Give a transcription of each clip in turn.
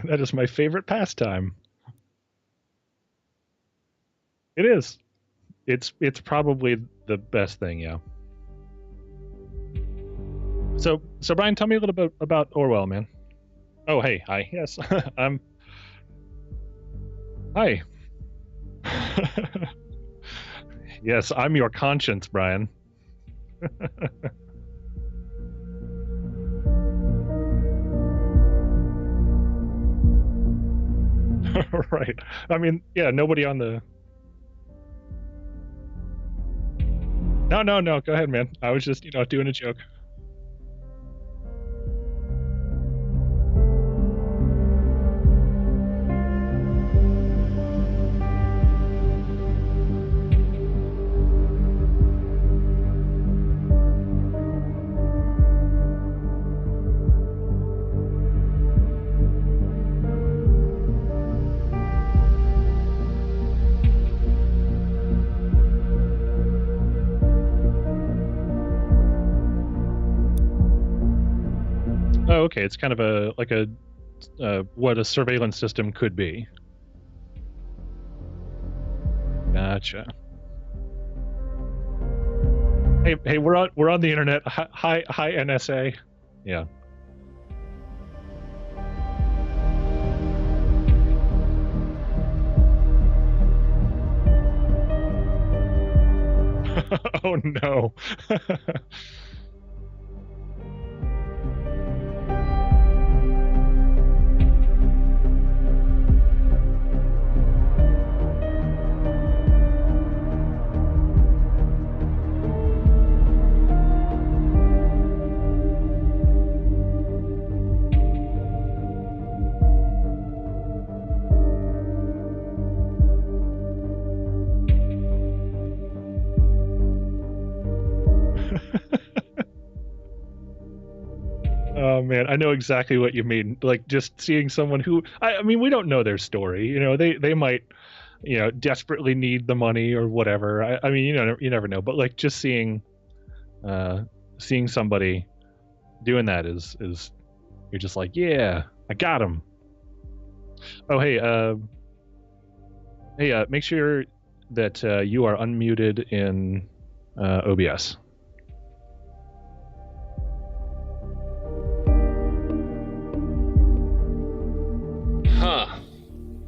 That is my favorite pastime. It is. It's probably the best thing, yeah. So Brian, tell me a little bit about Orwell, man. Oh, hey, hi. Yes. I'm Hi. Yes, I'm your conscience, Brian. Right. I mean, yeah, nobody on the No, no, no. Go ahead, man. I was just, doing a joke. Oh, okay. It's kind of what a surveillance system could be. Gotcha. Hey, we're on the internet. Hi, NSA. Yeah. Oh no. Oh man, I know exactly what you mean. Like just seeing someone who I mean, we don't know their story. They might, desperately need the money or whatever. I mean, you never know. But like just uh seeing somebody doing that is you're just like, yeah, I got him. Oh hey, make sure that you are unmuted in OBS. Huh.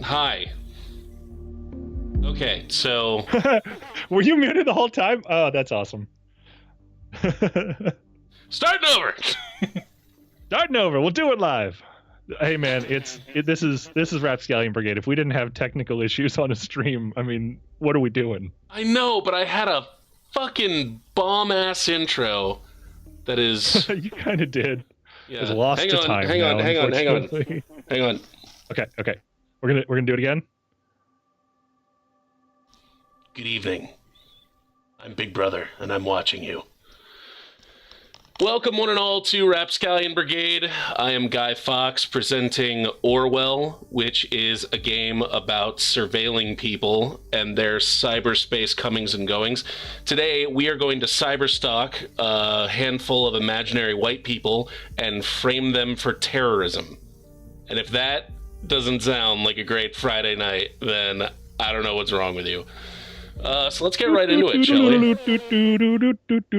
Hi. Okay, so Were you muted the whole time? Oh, that's awesome. starting over. Starting over. We'll do it live. Hey man, this is Rapscallion Brigade. If we didn't have technical issues on a stream, I mean, what are we doing? I know, but I had a fucking bomb ass intro that is. You kind of did. Yeah. It's lost to time hang now, on. unfortunately. Hang on. Okay. We're gonna do it again. Good evening. I'm Big Brother, and I'm watching you. Welcome, one and all, to Rapscallion Brigade. I am Guy Fox, presenting Orwell, which is a game about surveilling people and their cyberspace comings and goings. Today, we are going to cyberstalk a handful of imaginary white people and frame them for terrorism. And if that doesn't sound like a great Friday night, then I don't know what's wrong with you. So let's get right into it, shall we?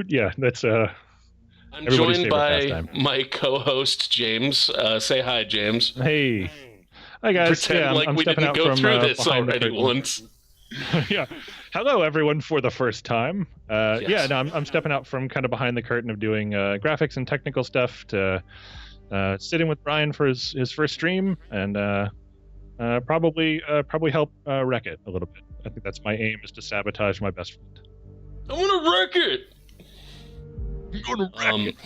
Yeah, that's I'm everybody's joined favorite by pastime. my co-host, James. Say hi, James. Hey, hi guys. Pretend Yeah, like I'm we stepping didn't out go from through this behind the already curtain. once. Yeah. Hello, everyone, for the first time. Yes. Yeah, no, I'm stepping out from kind of behind the curtain of doing graphics and technical stuff to sitting with Brian for his first stream and probably help wreck it a little bit. I think that's my aim, is to sabotage my best friend. I want to wreck it! I'm gonna wreck it.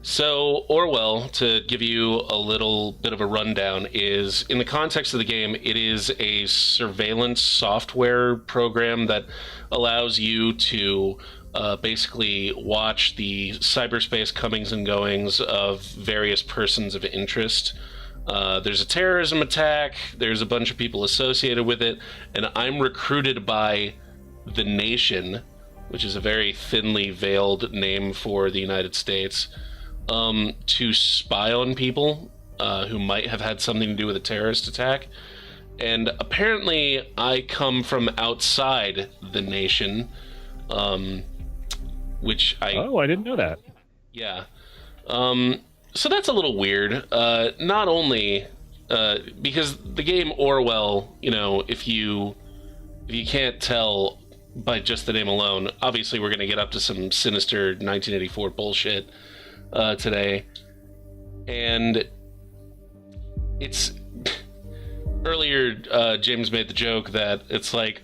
So, Orwell, to give you a little bit of a rundown, is, in the context of the game, it is a surveillance software program that allows you to basically watch the cyberspace comings and goings of various persons of interest. There's a terrorism attack, there's a bunch of people associated with it, and I'm recruited by the Nation, which is a very thinly veiled name for the United States, to spy on people who might have had something to do with a terrorist attack. And apparently I come from outside the nation, which Oh, I didn't know that. Yeah. So that's a little weird. Not only because the game Orwell, if you can't tell by just the name alone, obviously we're going to get up to some sinister 1984 bullshit today. And it's earlier James made the joke that it's like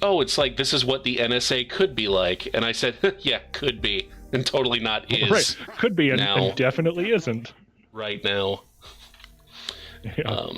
this is what the NSA could be like, and I said yeah, could be, and totally not is. Right, could be, and definitely isn't right now. Yeah.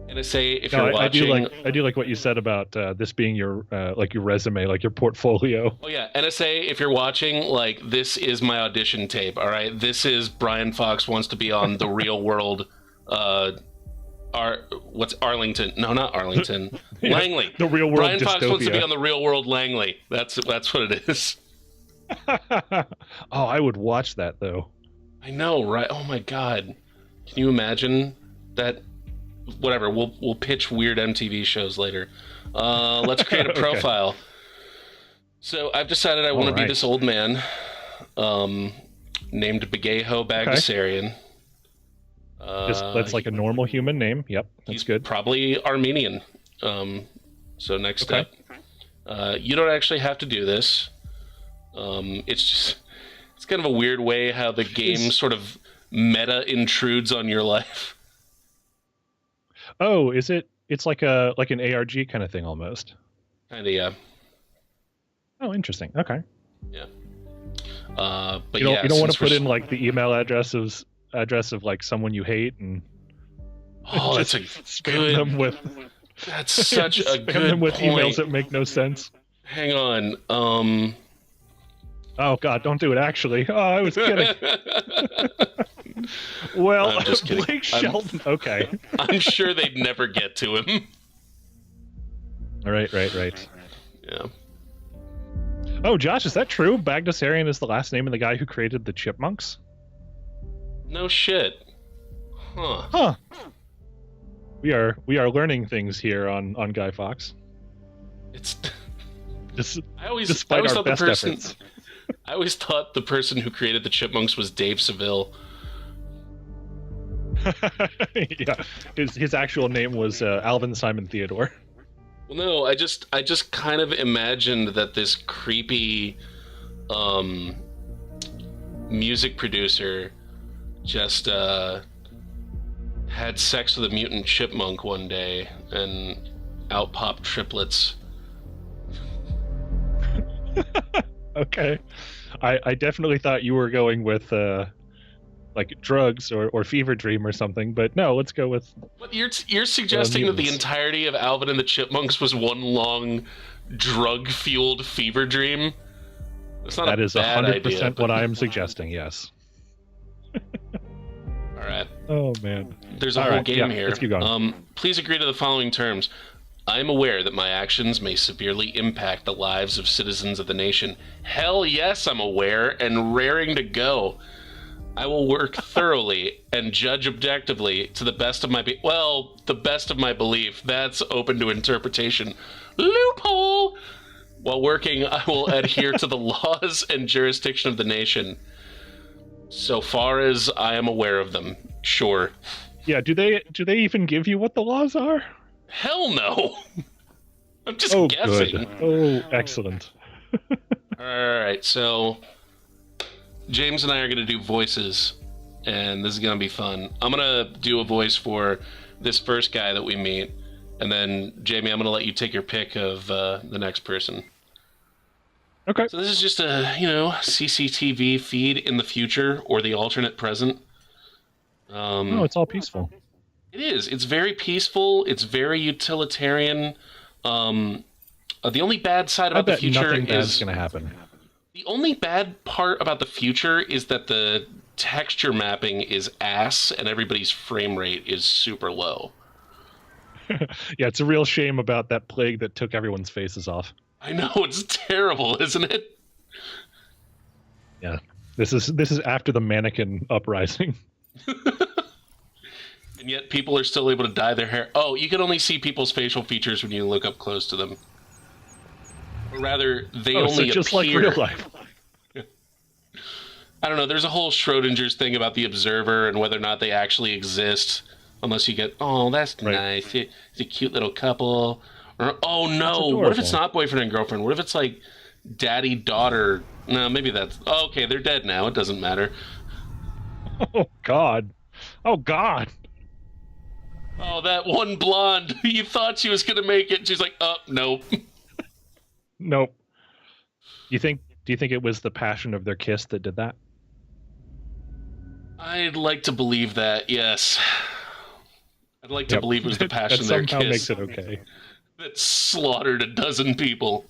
NSA, if you're watching, I do like what you said about this being your your resume, like your portfolio. Oh yeah, NSA, if you're watching, this is my audition tape. All right, this is Brian Fox wants to be on The Real World. What's Arlington? No, not Arlington. Yeah, Langley. The Real World. Brian dystopia. Fox wants to be on The Real World Langley. That's what it is. Oh, I would watch that though. I know, right? Oh my god, can you imagine that? Whatever, we'll pitch weird MTV shows later. Let's create a profile. Okay. So I've decided I want to be this old man, named Begeho Bagdasarian. That's like a normal human name. Yep, that's he's good. Probably Armenian. So next step. You don't actually have to do this. It's kind of a weird way how the game sort of meta intrudes on your life. Oh, is it? It's like an ARG kind of thing almost. Kinda, yeah. Oh, interesting. Okay. Yeah. But you don't want to put in like the email address of like someone you hate and that's a spam them with. That's such a good spam them with point. Emails that make no sense. Hang on. Oh God, don't do it. Actually, I was kidding. Well, I'm just kidding. Blake Shelton. Okay. I'm sure they'd never get to him. Right. Yeah. Oh, Josh, is that true? Bagdasarian is the last name of the guy who created the chipmunks? No shit. Huh. We are learning things here on Guy Fawkes. It's I always thought the person efforts. I always thought the person who created the chipmunks was Dave Seville. Yeah, his actual name was Alvin Simon Theodore. Well, no, I just kind of imagined that this creepy music producer just had sex with a mutant chipmunk one day and out popped triplets. Okay, I definitely thought you were going with like drugs or fever dream or something, but no, let's go with. But you're suggesting that the entirety of Alvin and the Chipmunks was one long drug-fueled fever dream? That's not that is 100% what I am but... suggesting. Yes. All right. Oh man. There's a whole game here. Let's keep going. Please agree to the following terms. I am aware that my actions may severely impact the lives of citizens of the nation. Hell yes, I'm aware and raring to go. I will work thoroughly and judge objectively to the best of my the best of my belief. That's open to interpretation. Loophole! While working, I will adhere to the laws and jurisdiction of the nation. So far as I am aware of them. Sure. Yeah, do they even give you what the laws are? Hell no. I'm just guessing. Good. Oh, excellent. All right, so James and I are going to do voices, and this is going to be fun. I'm going to do a voice for this first guy that we meet, and then, Jamie, I'm going to let you take your pick of the next person. Okay. So this is just a, CCTV feed in the future, or the alternate present. No, it's all peaceful. It is. It's very peaceful. It's very utilitarian. The only bad side about the future nothing bad's is going to happen. The only bad part about the future is that the texture mapping is ass and everybody's frame rate is super low. Yeah, it's a real shame about that plague that took everyone's faces off. I know, it's terrible, isn't it? Yeah. This is after the mannequin uprising. And yet people are still able to dye their hair. Oh, you can only see people's facial features when you look up close to them. Or rather, they only so just appear. like real life. I don't know. There's a whole Schrodinger's thing about the observer and whether or not they actually exist. Unless you get, oh, that's nice. It's a cute little couple. Or, oh, no. What if it's not boyfriend and girlfriend? What if it's like daddy, daughter? No, maybe that's... Oh, okay, they're dead now. It doesn't matter. Oh, God. Oh, God. Oh, that one blonde. You thought she was going to make it. She's like, oh, nope. Nope. Do you think it was the passion of their kiss that did that? I'd like to believe that, yes. I'd like to believe it was the passion of their kiss. That somehow makes it okay. That slaughtered a dozen people.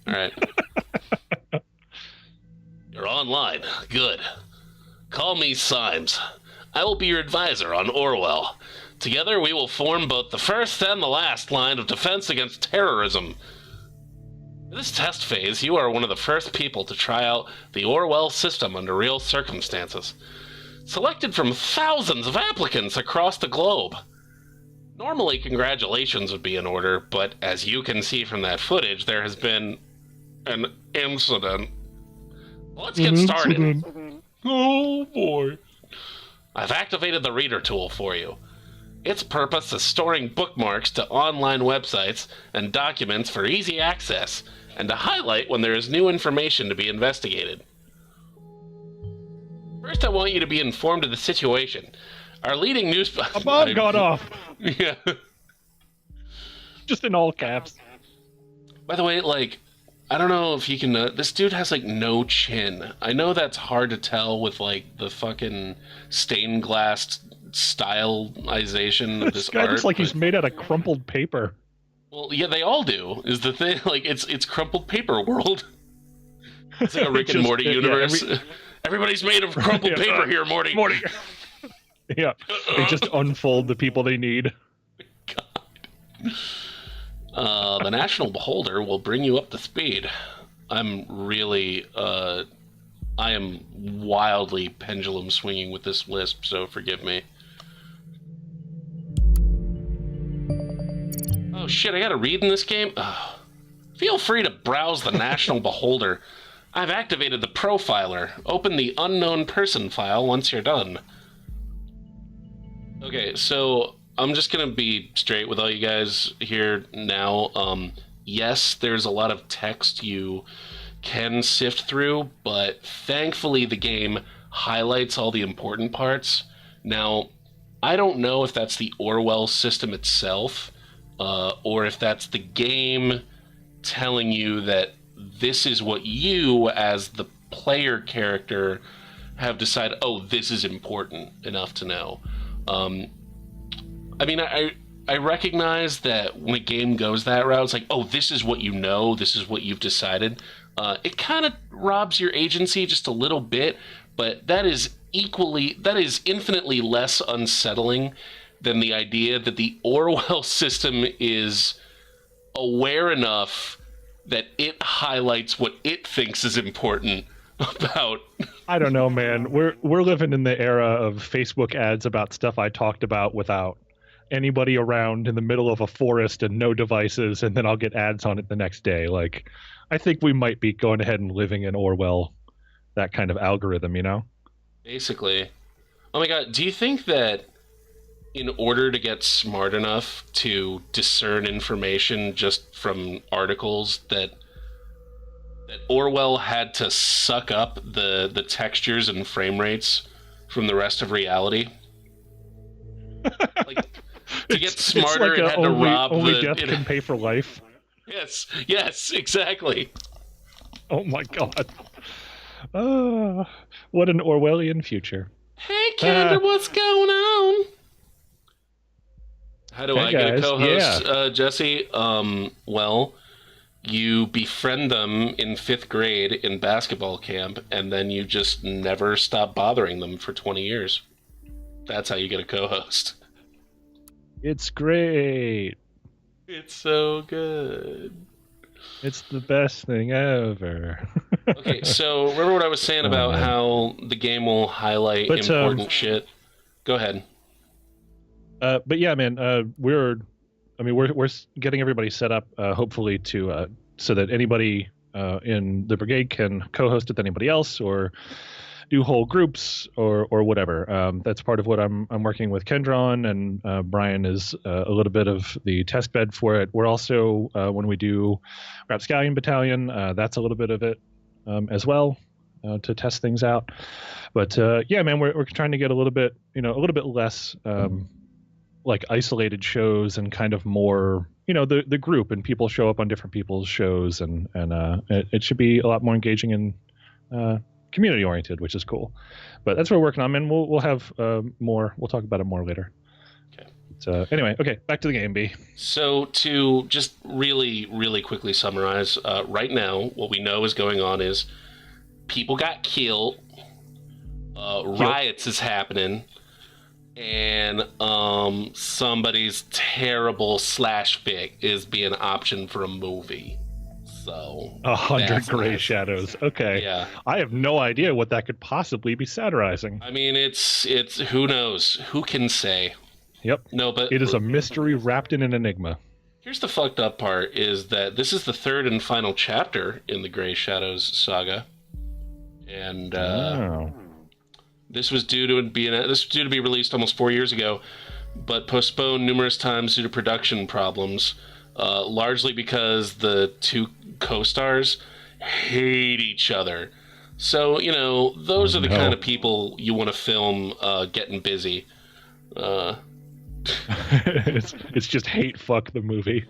All right. You're online. Good. Call me Symes. I will be your advisor on Orwell. Together we will form both the first and the last line of defense against terrorism. In this test phase, you are one of the first people to try out the Orwell system under real circumstances. Selected from thousands of applicants across the globe. Normally, congratulations would be in order, but as you can see from that footage, there has been an incident. Let's get started. Oh, boy. I've activated the reader tool for you. Its purpose is storing bookmarks to online websites and documents for easy access, and to highlight when there is new information to be investigated. First, I want you to be informed of the situation. Our leading news... A bomb got off. Yeah. Just in all caps. By the way, like, I don't know if you can... this dude has, like, no chin. I know that's hard to tell with, like, the fucking stained glass stylization of this guy art. looks like he's made out of crumpled paper. Well, yeah, they all do, is the thing. Like, it's crumpled paper world. It's like a Rick and Morty universe. Everybody's made of crumpled paper here, Morty. Yeah, they just unfold the people they need. God. The National Beholder will bring you up to speed. I'm really, I am wildly pendulum swinging with this lisp, so forgive me. Oh shit, I gotta read in this game? Ugh. Feel free to browse the National Beholder. I've activated the profiler. Open the unknown person file once you're done. Okay, so I'm just gonna be straight with all you guys here now. Yes, there's a lot of text you can sift through, but thankfully the game highlights all the important parts. Now, I don't know if that's the Orwell system itself, or if that's the game telling you that this is what you, as the player character, have decided, oh, this is important enough to know. I mean, I recognize that when a game goes that route, it's like, oh, this is what you know, this is what you've decided. It kind of robs your agency just a little bit, but that is infinitely less unsettling than the idea that the Orwell system is aware enough that it highlights what it thinks is important about... I don't know, man. We're living in the era of Facebook ads about stuff I talked about without anybody around, in the middle of a forest and no devices, and then I'll get ads on it the next day. Like, I think we might be going ahead and living in Orwell, that kind of algorithm, you know? Basically. Oh my god, do you think that in order to get smart enough to discern information just from articles, that Orwell had to suck up the textures and frame rates from the rest of reality? Like, to get smarter, it had to rob only death can pay for life. Yes, exactly. Oh my god. What an Orwellian future. Hey, Kendra, what's going on? How do I get a co-host, Jesse? Well, you befriend them in 5th grade in basketball camp, and then you just never stop bothering them for 20 years. That's how you get a co-host. It's great. It's so good. It's the best thing ever. Okay, so remember what I was saying about how the game will highlight important shit? Go ahead. But yeah, man, we're getting everybody set up, hopefully to so that anybody in the brigade can co-host with anybody else or do whole groups or whatever. That's part of what I'm working with Kendra on, and Brian is a little bit of the test bed for it. We're also when we do Rapscallion Battalion, that's a little bit of it as well to test things out. But yeah, man, we're trying to get a little bit less like isolated shows and kind of more the group, and people show up on different people's shows, and it should be a lot more engaging and community oriented, which is cool. But that's what we're working on, and we'll have more. We'll talk about it more later. Okay. So anyway, okay, back to the game, B. So to just really, really quickly summarize, right now, what we know is going on is people got killed, riots is happening, and somebody's terrible slash fic is being optioned for a movie. So 100 Gray Shadows. Okay. Yeah. I have no idea what that could possibly be satirizing. I mean, it's who knows? Who can say? Yep. No, but it is a mystery wrapped in an enigma. Here's the fucked up part: is that this is the third and final chapter in the Gray Shadows saga, and this was due to be released almost 4 years ago, but postponed numerous times due to production problems. Largely because the two co-stars hate each other. So, those are the kind of people you want to film getting busy. It's just hate fuck the movie.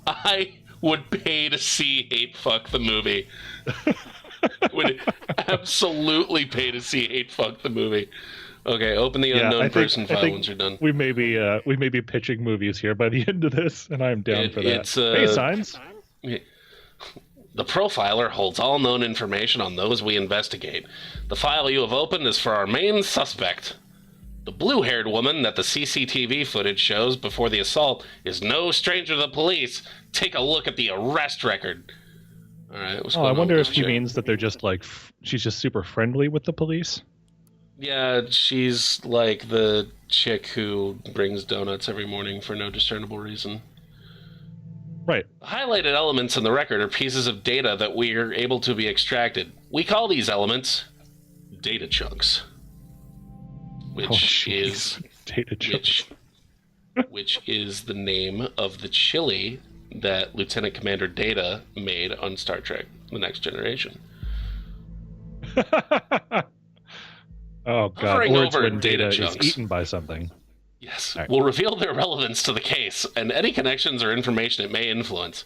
I would pay to see hate fuck the movie. Would absolutely pay to see hate fuck the movie. Okay, open the unknown person file once you're done. We may be pitching movies here by the end of this, and I'm down for that. Hey, Signs. The profiler holds all known information on those we investigate. The file you have opened is for our main suspect. The blue-haired woman that the CCTV footage shows before the assault is no stranger to the police. Take a look at the arrest record. All right. I wonder if he means that they're just like she's just super friendly with the police. Yeah, she's like the chick who brings donuts every morning for no discernible reason. Right. The highlighted elements in the record are pieces of data that we are able to be extracted. We call these elements data chunks, which is data chunks. which is the name of the chili that Lieutenant Commander Data made on Star Trek: The Next Generation. Oh god! Or it's when data is eaten by something. Yes, right. Will reveal their relevance to the case and any connections or information it may influence.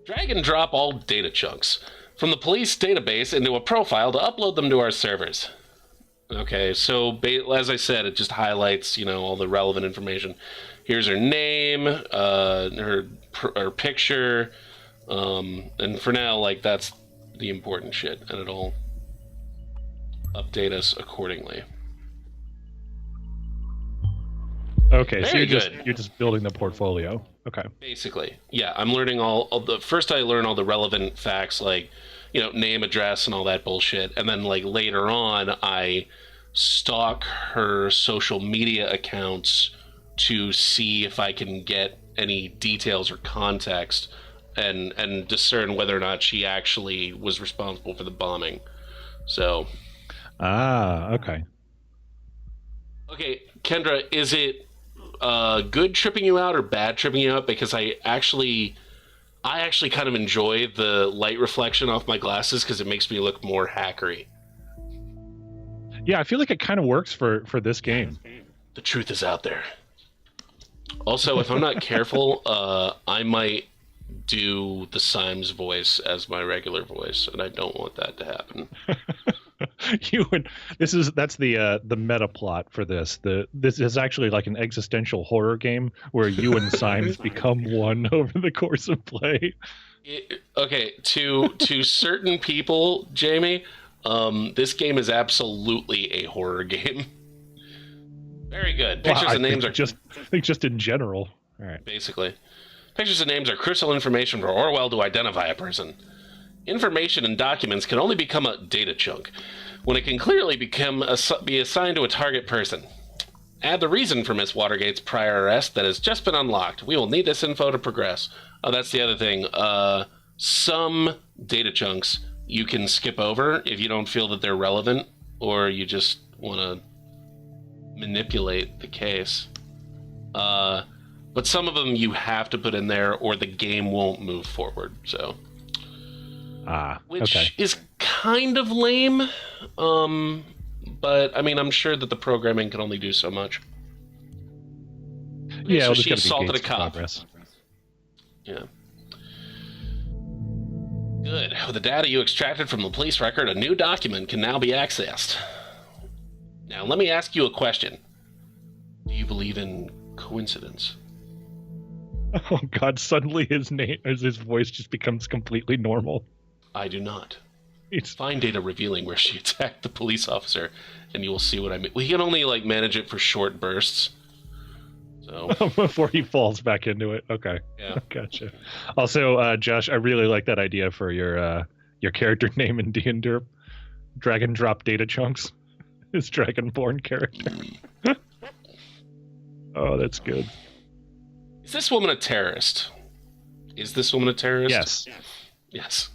Drag and drop all data chunks from the police database into a profile to upload them to our servers. Okay, so as I said, it just highlights, all the relevant information. Here's her name, her picture, and for now, that's the important shit, and it'll update us accordingly. Okay, so you're just building the portfolio. Okay. Basically, yeah. I'm learning first I learn all the relevant facts, name, address, and all that bullshit, and then later on I stalk her social media accounts to see if I can get any details or context and discern whether or not she actually was responsible for the bombing. So. Okay. Okay, Kendra, is it good tripping you out or bad tripping you out? Because I actually kind of enjoy the light reflection off my glasses because it makes me look more hackery. Yeah, I feel like it kind of works for this game. The truth is out there. Also, if I'm not careful, I might do the Symes voice as my regular voice, and I don't want that to happen. That's the meta plot for this. This is actually like an existential horror game where you and Symes become one over the course of play. Okay, to certain people, Jamie, this game is absolutely a horror game. Very good. Pictures and names are just in general. All right. Basically, pictures and names are crucial information for Orwell to identify a person. Information and documents can only become a data chunk when it can clearly be assigned to a target person. Add the reason for Miss Watergate's prior arrest that has just been unlocked. We will need this info to progress. Oh, that's the other thing. Some data chunks you can skip over if you don't feel that they're relevant, or you just want to manipulate the case. But some of them you have to put in there, or the game won't move forward. So, which is kind of lame. But I mean, I'm sure that the programming can only do so much. Yeah, so she assaulted a cop. Progress. Yeah. Good. With the data you extracted from the police record, a new document can now be accessed. Now, let me ask you a question. Do you believe in coincidence? Oh God! Suddenly, his voice just becomes completely normal. I do not. Find data revealing where she attacked the police officer, and you will see what I mean. Well, he can only manage it for short bursts. So before he falls back into it. Okay. Yeah. Gotcha. Also, Josh, I really like that idea for your character name in D&D. Drag and drop data chunks. His dragonborn character. Oh, that's good. Is this woman a terrorist? Yes. Yes.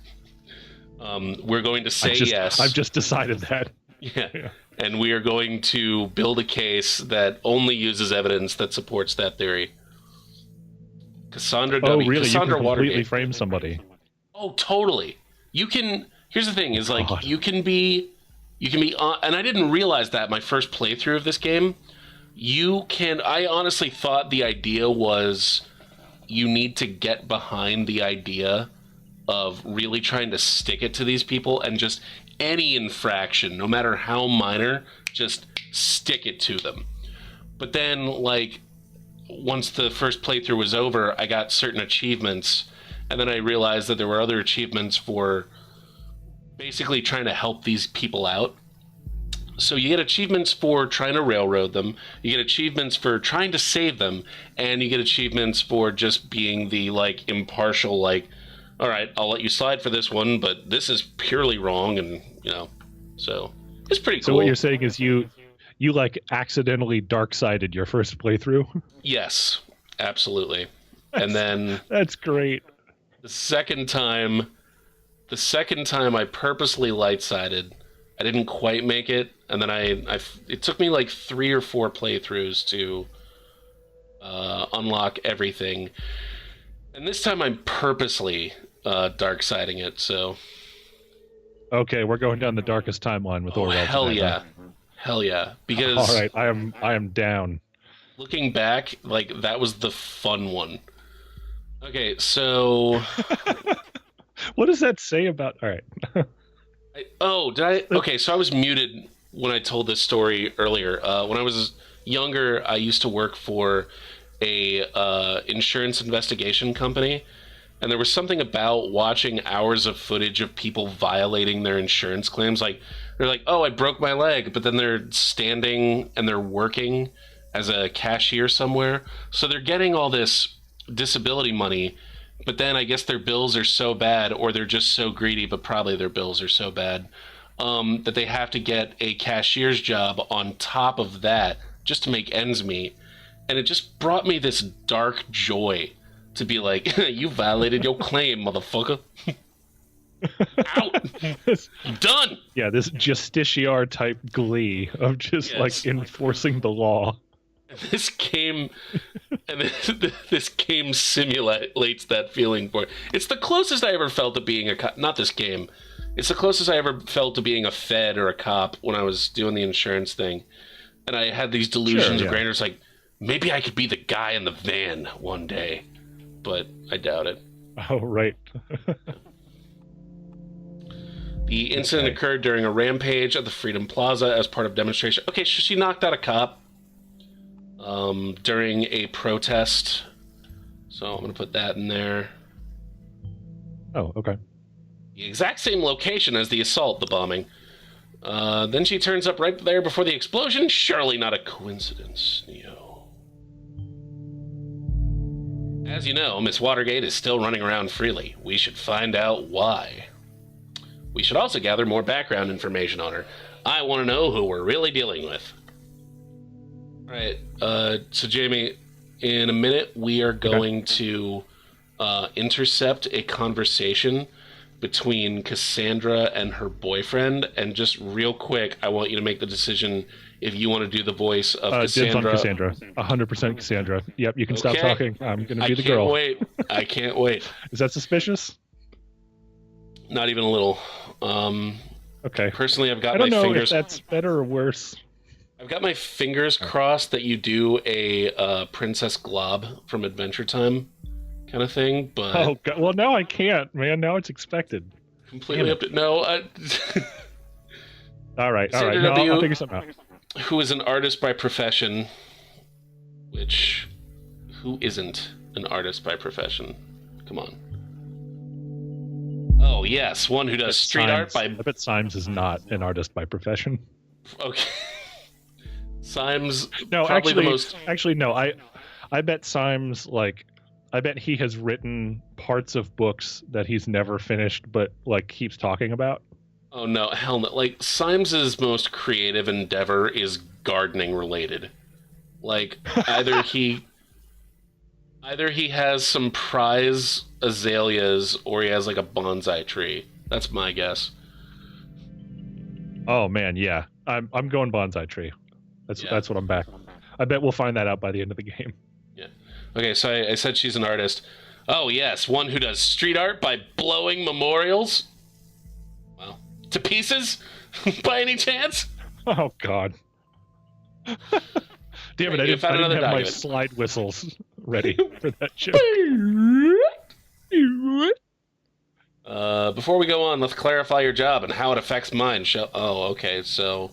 We're going to say yes. I've just decided that. Yeah. And we are going to build a case that only uses evidence that supports that theory. Cassandra W. Really? Cassandra you can Watergate. completely frame somebody. Oh, totally. You can. Here's the thing: is God. you can be, and I didn't realize that my first playthrough of this game. I honestly thought the idea was you need to get behind the idea of really trying to stick it to these people, and just any infraction, no matter how minor, just stick it to them. But then, once the first playthrough was over, I got certain achievements, and then I realized that there were other achievements for basically trying to help these people out. So you get achievements for trying to railroad them, you get achievements for trying to save them, and you get achievements for just being the impartial, all right, I'll let you slide for this one, but this is purely wrong, and so it's pretty cool. So what you're saying is you accidentally dark-sided your first playthrough? Yes, absolutely. And then that's great. The second time I purposely light-sided. I didn't quite make it, and then it took me 3 or 4 playthroughs to unlock everything. And this time I'm purposely dark-siding it, so... Okay, we're going down the darkest timeline with Orwell. Hell tonight, yeah. huh? Hell yeah. Because... All right, I am down. Looking back, that was the fun one. Okay, so... What does that say about... All right. Did I... Okay, so I was muted when I told this story earlier. When I was younger, I used to work for a insurance investigation company, and there was something about watching hours of footage of people violating their insurance claims. They're like, oh, I broke my leg, but then they're standing and they're working as a cashier somewhere. So they're getting all this disability money, but then I guess their bills are so bad, or they're just so greedy, but probably their bills are so bad, that they have to get a cashier's job on top of that just to make ends meet. And it just brought me this dark joy to be like, you violated your claim, motherfucker. Out. Done. Yeah, this justiciar type glee of just enforcing the law. This game simulates that feeling for it. It's the closest I ever felt to being a cop. Not this game. It's the closest I ever felt to being a Fed or a cop when I was doing the insurance thing. And I had these delusions of grandeur. It's like, maybe I could be the guy in the van one day. But I doubt it. Oh, right. The incident occurred during a rampage at the Freedom Plaza as part of demonstration. Okay, so she knocked out a cop during a protest. So I'm going to put that in there. Oh, okay. The exact same location as the assault, the bombing. Then she turns up right there before the explosion. Surely not a coincidence, Neo. As you know, Miss Watergate is still running around freely. We should find out why. We should also gather more background information on her. I want to know who we're really dealing with. All right, so Jamie, in a minute, we are going to intercept a conversation between Cassandra and her boyfriend, and just real quick, I want you to make the decision if you want to do the voice of Cassandra. Dibs on Cassandra. 100% Cassandra. Yep, you can stop talking. I'm going to be the girl. I can't wait. Is that suspicious? Not even a little. Okay. Personally, I've got I don't know fingers. if that's better or worse. I've got my fingers crossed that you do a Princess Glob from Adventure Time kind of thing, but... Oh, God. Well, now I can't, man. Now it's expected. Completely up to... No, All right. No, I'll figure something out. Who is an artist by profession, which... Who isn't an artist by profession? Come on. Oh, yes, one who does street art by... I bet Symes is not an artist by profession. Okay. Symes, no, probably actually, the most... Actually, no. I bet Symes, I bet he has written parts of books that he's never finished, but, keeps talking about. Oh, no, hell no. Symes's most creative endeavor is gardening related. Either he has some prize azaleas or he has, a bonsai tree. That's my guess. Oh, man, yeah. I'm going bonsai tree. That's what I'm back on. I bet we'll find that out by the end of the game. Yeah. Okay, so I said she's an artist. Oh, yes, one who does street art by blowing memorials. Well, to pieces? By any chance? Oh, God. Damn it, I didn't have my slide whistles ready for that joke. Before we go on, let's clarify your job and how it affects mine. Oh, okay, so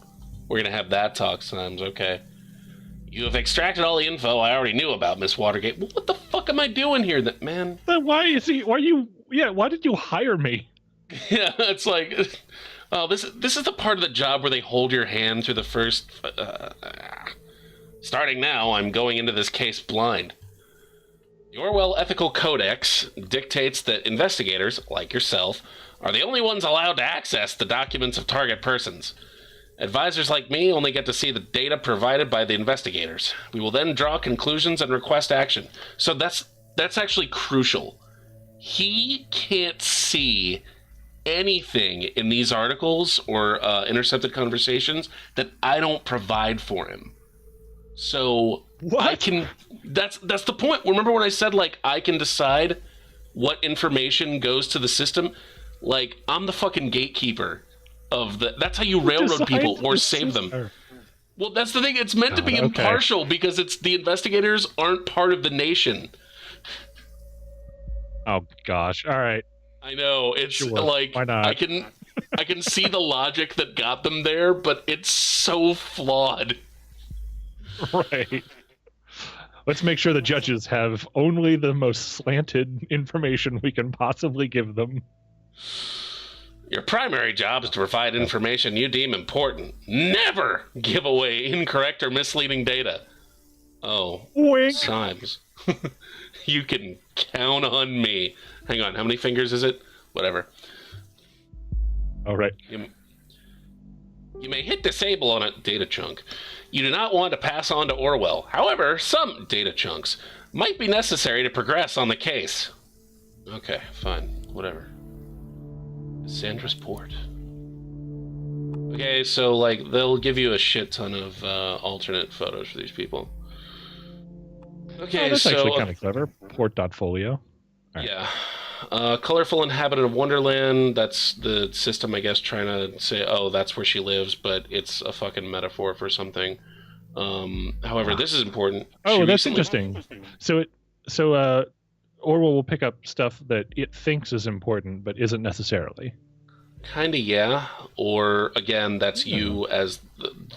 we're going to have that talk sometimes, okay. You have extracted all the info I already knew about Miss Watergate. Well, what the fuck am I doing here, man? Why did you hire me? Yeah, it's oh, this is the part of the job where they hold your hand through the first... Starting now, I'm going into this case blind. The Orwell Ethical Codex dictates that investigators, like yourself, are the only ones allowed to access the documents of target persons. Advisors like me only get to see the data provided by the investigators. We will then draw conclusions and request action. So that's actually crucial. He can't see anything in these articles or intercepted conversations that I don't provide for him. So what? I can... That's the point. Remember when I said, I can decide what information goes to the system? I'm the fucking gatekeeper of the... That's how you railroad people or save them. Well, that's the thing. It's meant to be impartial because it's the investigators aren't part of the nation. Oh, gosh. All right. I know. It's sure. Why not? I can see the logic that got them there, but it's so flawed. Right. Let's make sure the judges have only the most slanted information we can possibly give them. Your primary job is to provide information you deem important. Never give away incorrect or misleading data. Oh, wink. Symes. You can count on me. Hang on, how many fingers is it? Whatever. All right. You may hit disable on a data chunk. You do not want to pass on to Orwell. However, some data chunks might be necessary to progress on the case. Okay, fine. Whatever. Sandra's port. Okay, so, they'll give you a shit ton of alternate photos for these people. Okay, that's actually kind of clever. Port.folio. Right. Yeah. Colorful inhabitant of Wonderland. That's the system, I guess, trying to say, oh, that's where she lives, but it's a fucking metaphor for something. However, this is important. Oh, that's interesting. So Orwell will pick up stuff that it thinks is important, but isn't necessarily. Kinda, yeah. Or, again, that's you as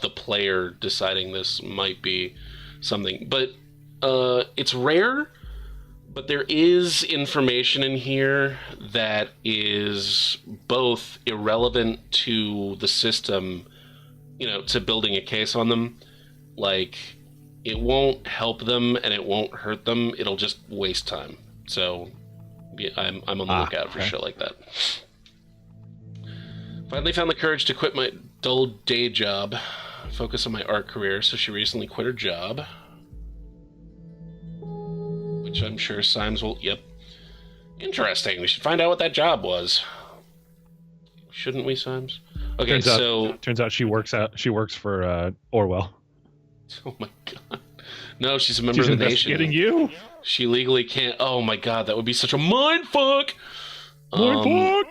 the player deciding this might be something. But it's rare. But there is information in here that is both irrelevant to the system, to building a case on them. It won't help them and it won't hurt them. It'll just waste time. So I'm on the lookout for shit like that. Finally found the courage to quit my dull day job, focus on my art career, so she recently quit her job. Which I'm sure Symes will... Yep. Interesting. We should find out what that job was. Shouldn't we, Symes? Okay, turns out she works for Orwell. Oh my god. No, she's a member of the nation. Investigating you? She legally can't... Oh my god, that would be such a mindfuck! Mindfuck!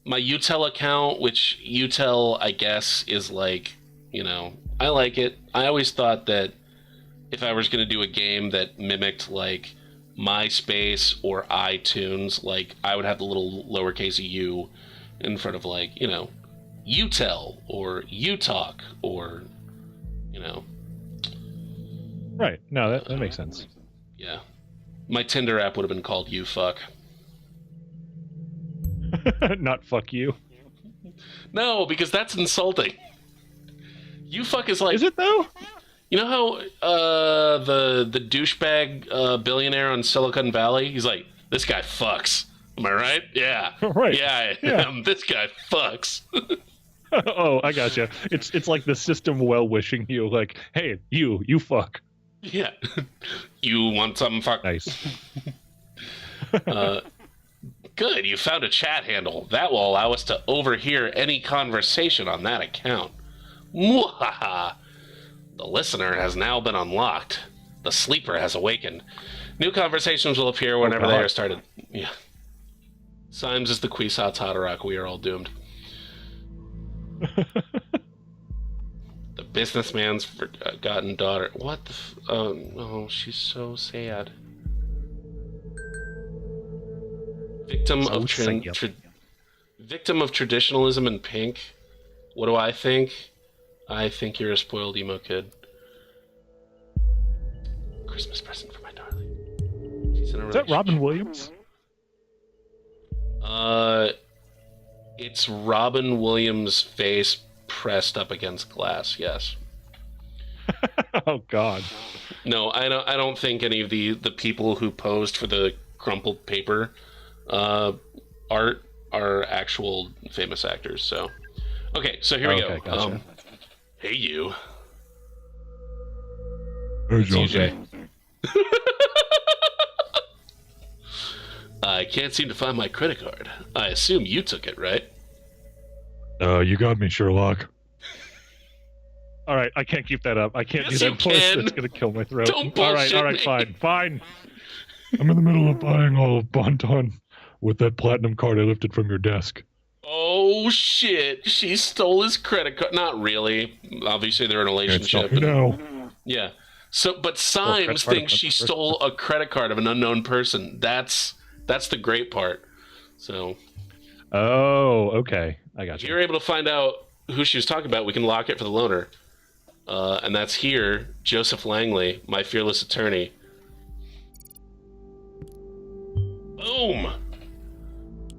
My Utel account, which Utel, I guess, is like, you know, I like it. I always thought that if I was going to do a game that mimicked, like, MySpace or iTunes, like, I would have the little lowercase u in front of, like, you know, Utel or Utalk or, you know. Right. No, that makes sense. Yeah. My Tinder app would have been called YouFuck. Not fuck you. No, because that's insulting. YouFuck is like... Is it, though? You know how the douchebag billionaire on Silicon Valley, he's like, this guy fucks. Am I right? Yeah. Right. Yeah, I am. This guy fucks. Oh, I gotcha. It's like the system well-wishing you, like, hey, you fuck. Yeah. You want some fuck? Nice. Good, you found a chat handle. That will allow us to overhear any conversation on that account. Mwahaha! The listener has now been unlocked. The sleeper has awakened. New conversations will appear whenever they are started. Yeah. Symes is the Kwisatz Haderach. We are all doomed. The businessman's forgotten daughter. What the oh, she's so sad. Victim of traditionalism and pink. What do I think? I think you're a spoiled emo kid. Christmas present for my darling. She's in a Is that Robin Williams? It's Robin Williams' face pressed up against glass. Yes. Oh God. No, I don't think any of the people who posed for the crumpled paper art are actual famous actors. So, okay, so here we go. Gotcha. Hey, you. Hey, TJ. I can't seem to find my credit card. I assume you took it, right? You got me, Sherlock. All right, I can't keep that up. I can't do that voice. It's gonna kill my throat. Don't bullshit all right, fine. I'm in the middle of buying all of Bonton with that platinum card I lifted from your desk. Oh shit! She stole his credit card. Not really. Obviously, they're in a relationship. Yeah. So, but Symes thinks she stole a credit card of an unknown person. That's the great part. So. Oh, okay. I got you. If you're able to find out who she was talking about, we can lock it for the loaner. And that's here, Joseph Langley, my fearless attorney. Boom!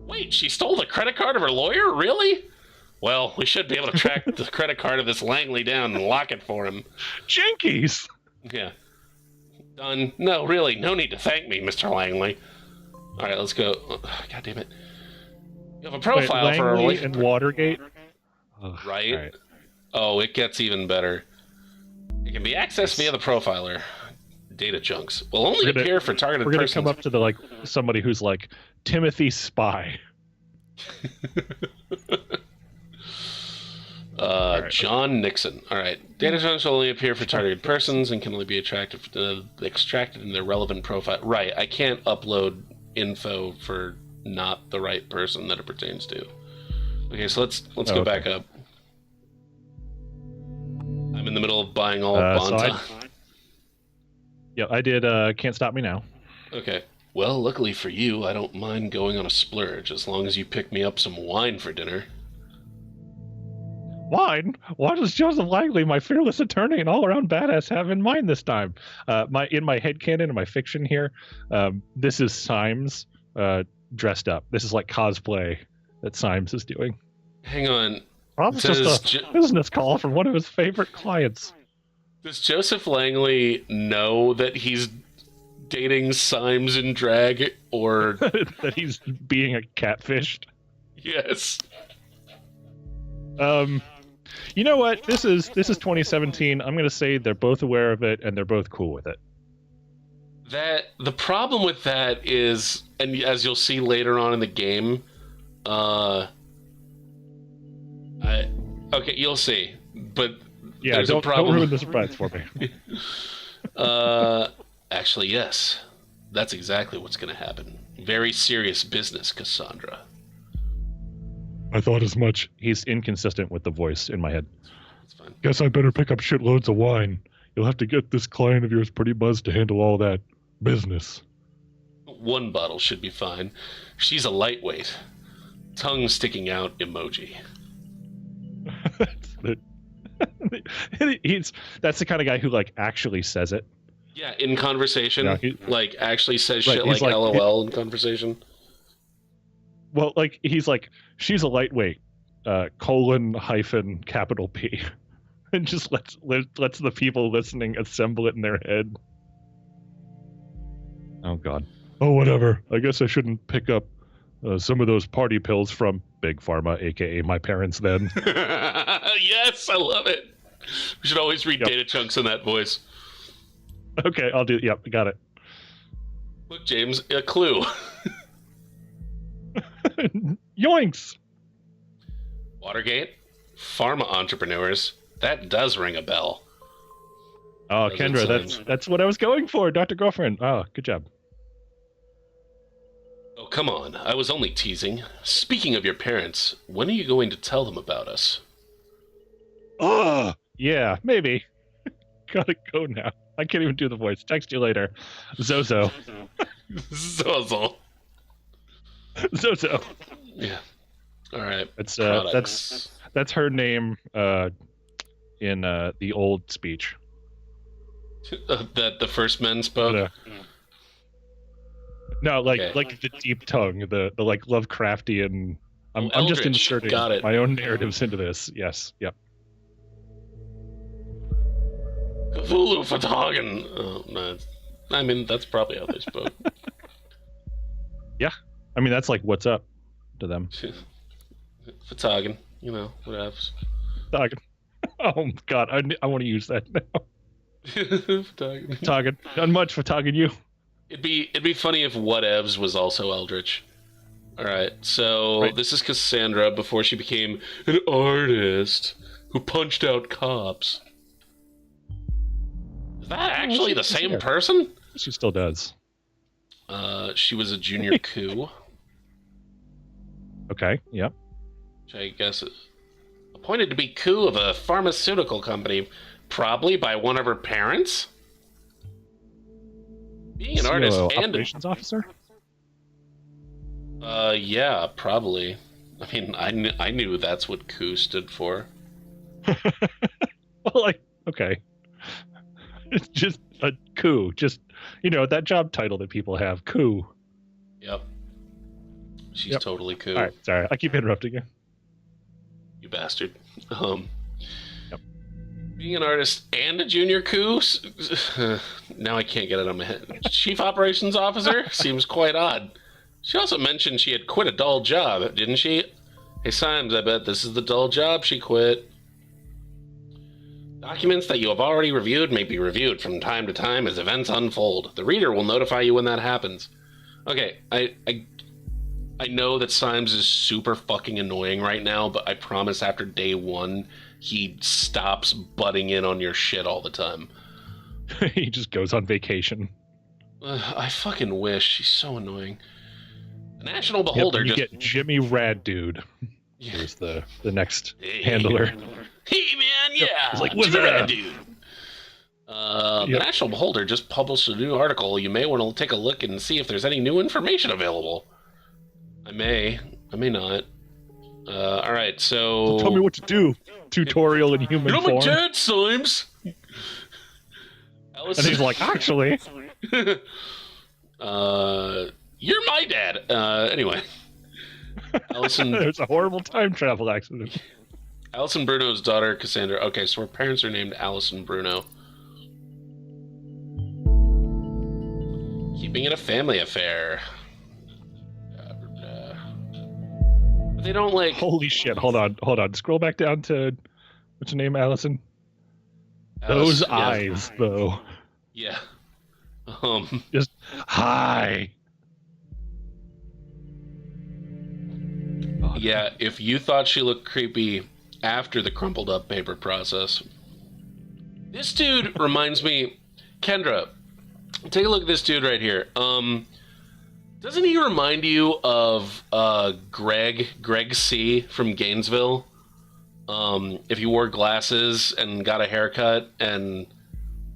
Wait, she stole the credit card of her lawyer? Really? Well, we should be able to track the credit card of this Langley down and lock it for him. Jinkies! Yeah. Done. No, really, no need to thank me, Mr. Langley. All right, let's go. Oh, God damn it. You have a profile Wait, for a Langley and Watergate? Right? Right? Oh, it gets even better. It can be accessed via the profiler. Data chunks will only appear for targeted persons. We're gonna come up to somebody who's like Timothy Spy. John Nixon. All right. Data chunks will only appear for targeted persons and can only be extracted in their relevant profile. Right. I can't upload info for not the right person that it pertains to. Okay, so let's go back up. I'm in the middle of buying all Bonton. Yeah, I did Can't Stop Me Now. Okay. Well, luckily for you, I don't mind going on a splurge as long as you pick me up some wine for dinner. Wine? What does Joseph Langley, my fearless attorney and all-around badass, have in mind this time? In my headcanon, in my fiction here, this is Symes dressed up. This is like cosplay that Symes is doing. Hang on. Probably just a business call from one of his favorite clients. Does Joseph Langley know that he's dating Symes in drag, or that he's being catfished? Yes. You know what? This is 2017. I'm going to say they're both aware of it and they're both cool with it. That the problem with that is, and as you'll see later on in the game, okay, you'll see, but Yeah, there's a don't problem. ruin the surprise for me. Actually, yes, that's exactly what's going to happen. Very serious business, Cassandra. I thought as much. He's inconsistent with the voice in my head. That's fine. Guess I better pick up shitloads of wine. You'll have to get this client of yours pretty buzzed to handle all that business. One bottle should be fine. She's a lightweight. Tongue sticking out emoji. That's the kind of guy who like actually says it. Yeah, in conversation, like actually says right, shit like LOL in conversation. Well, like he's like, she's a lightweight, :capital P, and just lets the people listening assemble it in their head. Oh God. Oh, whatever. I guess I shouldn't pick up some of those party pills from Big Pharma, aka my parents. Then. Yes, I love it. We should always read data chunks in that voice. Okay, I'll do. Yep, got it. Look, James, a clue. Yoinks! Watergate, pharma entrepreneurs. That does ring a bell. Oh, Kendra, that's what I was going for, Dr. Girlfriend. Oh, good job. Oh, come on. I was only teasing. Speaking of your parents, when are you going to tell them about us? Oh, yeah, maybe. Gotta go now. I can't even do the voice. Text you later. Zozo. Zozo. Zozo. Yeah. All right. That's her name in the old speech. That the first men spoke. No, like the deep tongue, the like Lovecraftian. I'm just inserting my own narratives into this. Yes. Yep. Cthulhu Fatagan. Oh, no. I mean, that's probably how they spoke. Yeah. I mean, that's like what's up to them. Fatagan. You know, what happens. Fatagan. Oh, God. I want to use that now. Fatagan. Not much Fatagan you. It'd be funny if whatevs was also Eldritch. All right. So This is Cassandra before she became an artist who punched out cops. Is that actually the same person? She still does. She was a junior coup. Okay, yep. Which I guess appointed to be coup of a pharmaceutical company, probably by one of her parents. Being an artist and operations officer. Yeah, probably. I mean, I knew that's what coup stood for. Well, okay. It's just a coup. Just, that job title that people have. Coup. Yep. She's totally coup. All right, sorry. I keep interrupting you. You bastard. Yep. Being an artist and a junior coup? Now I can't get it on my head. Chief Operations Officer? Seems quite odd. She also mentioned she had quit a dull job, didn't she? Hey, Symes, I bet this is the dull job she quit. Documents that you have already reviewed may be reviewed from time to time as events unfold. The reader will notify you when that happens. Okay, I know that Symes is super fucking annoying right now, but I promise after day one, he stops butting in on your shit all the time. He just goes on vacation. I fucking wish. She's so annoying. The National Beholder you get Jimmy Rad Dude. Here's the next handler. Hey man, yeah. He's like, what's that, dude? The National Beholder just published a new article. You may want to take a look and see if there's any new information available. I may not. All right, so tell me what to do. Tutorial in human form. My dad, Symes. And he's like, actually, you're my dad. Anyway, Allison. There's a horrible time travel accident. Alison Bruno's daughter, Cassandra. Okay, so her parents are named Alison Bruno. Keeping it a family affair. They don't like. Holy shit! Hold on. Scroll back down to what's your name, Allison? Alice, Those eyes, though. Yeah. Just hi. Yeah, if you thought she looked creepy after the crumpled up paper process, this dude reminds me. Kendra, take a look at this dude right here. Doesn't he remind you of Greg C from Gainesville? If you wore glasses and got a haircut and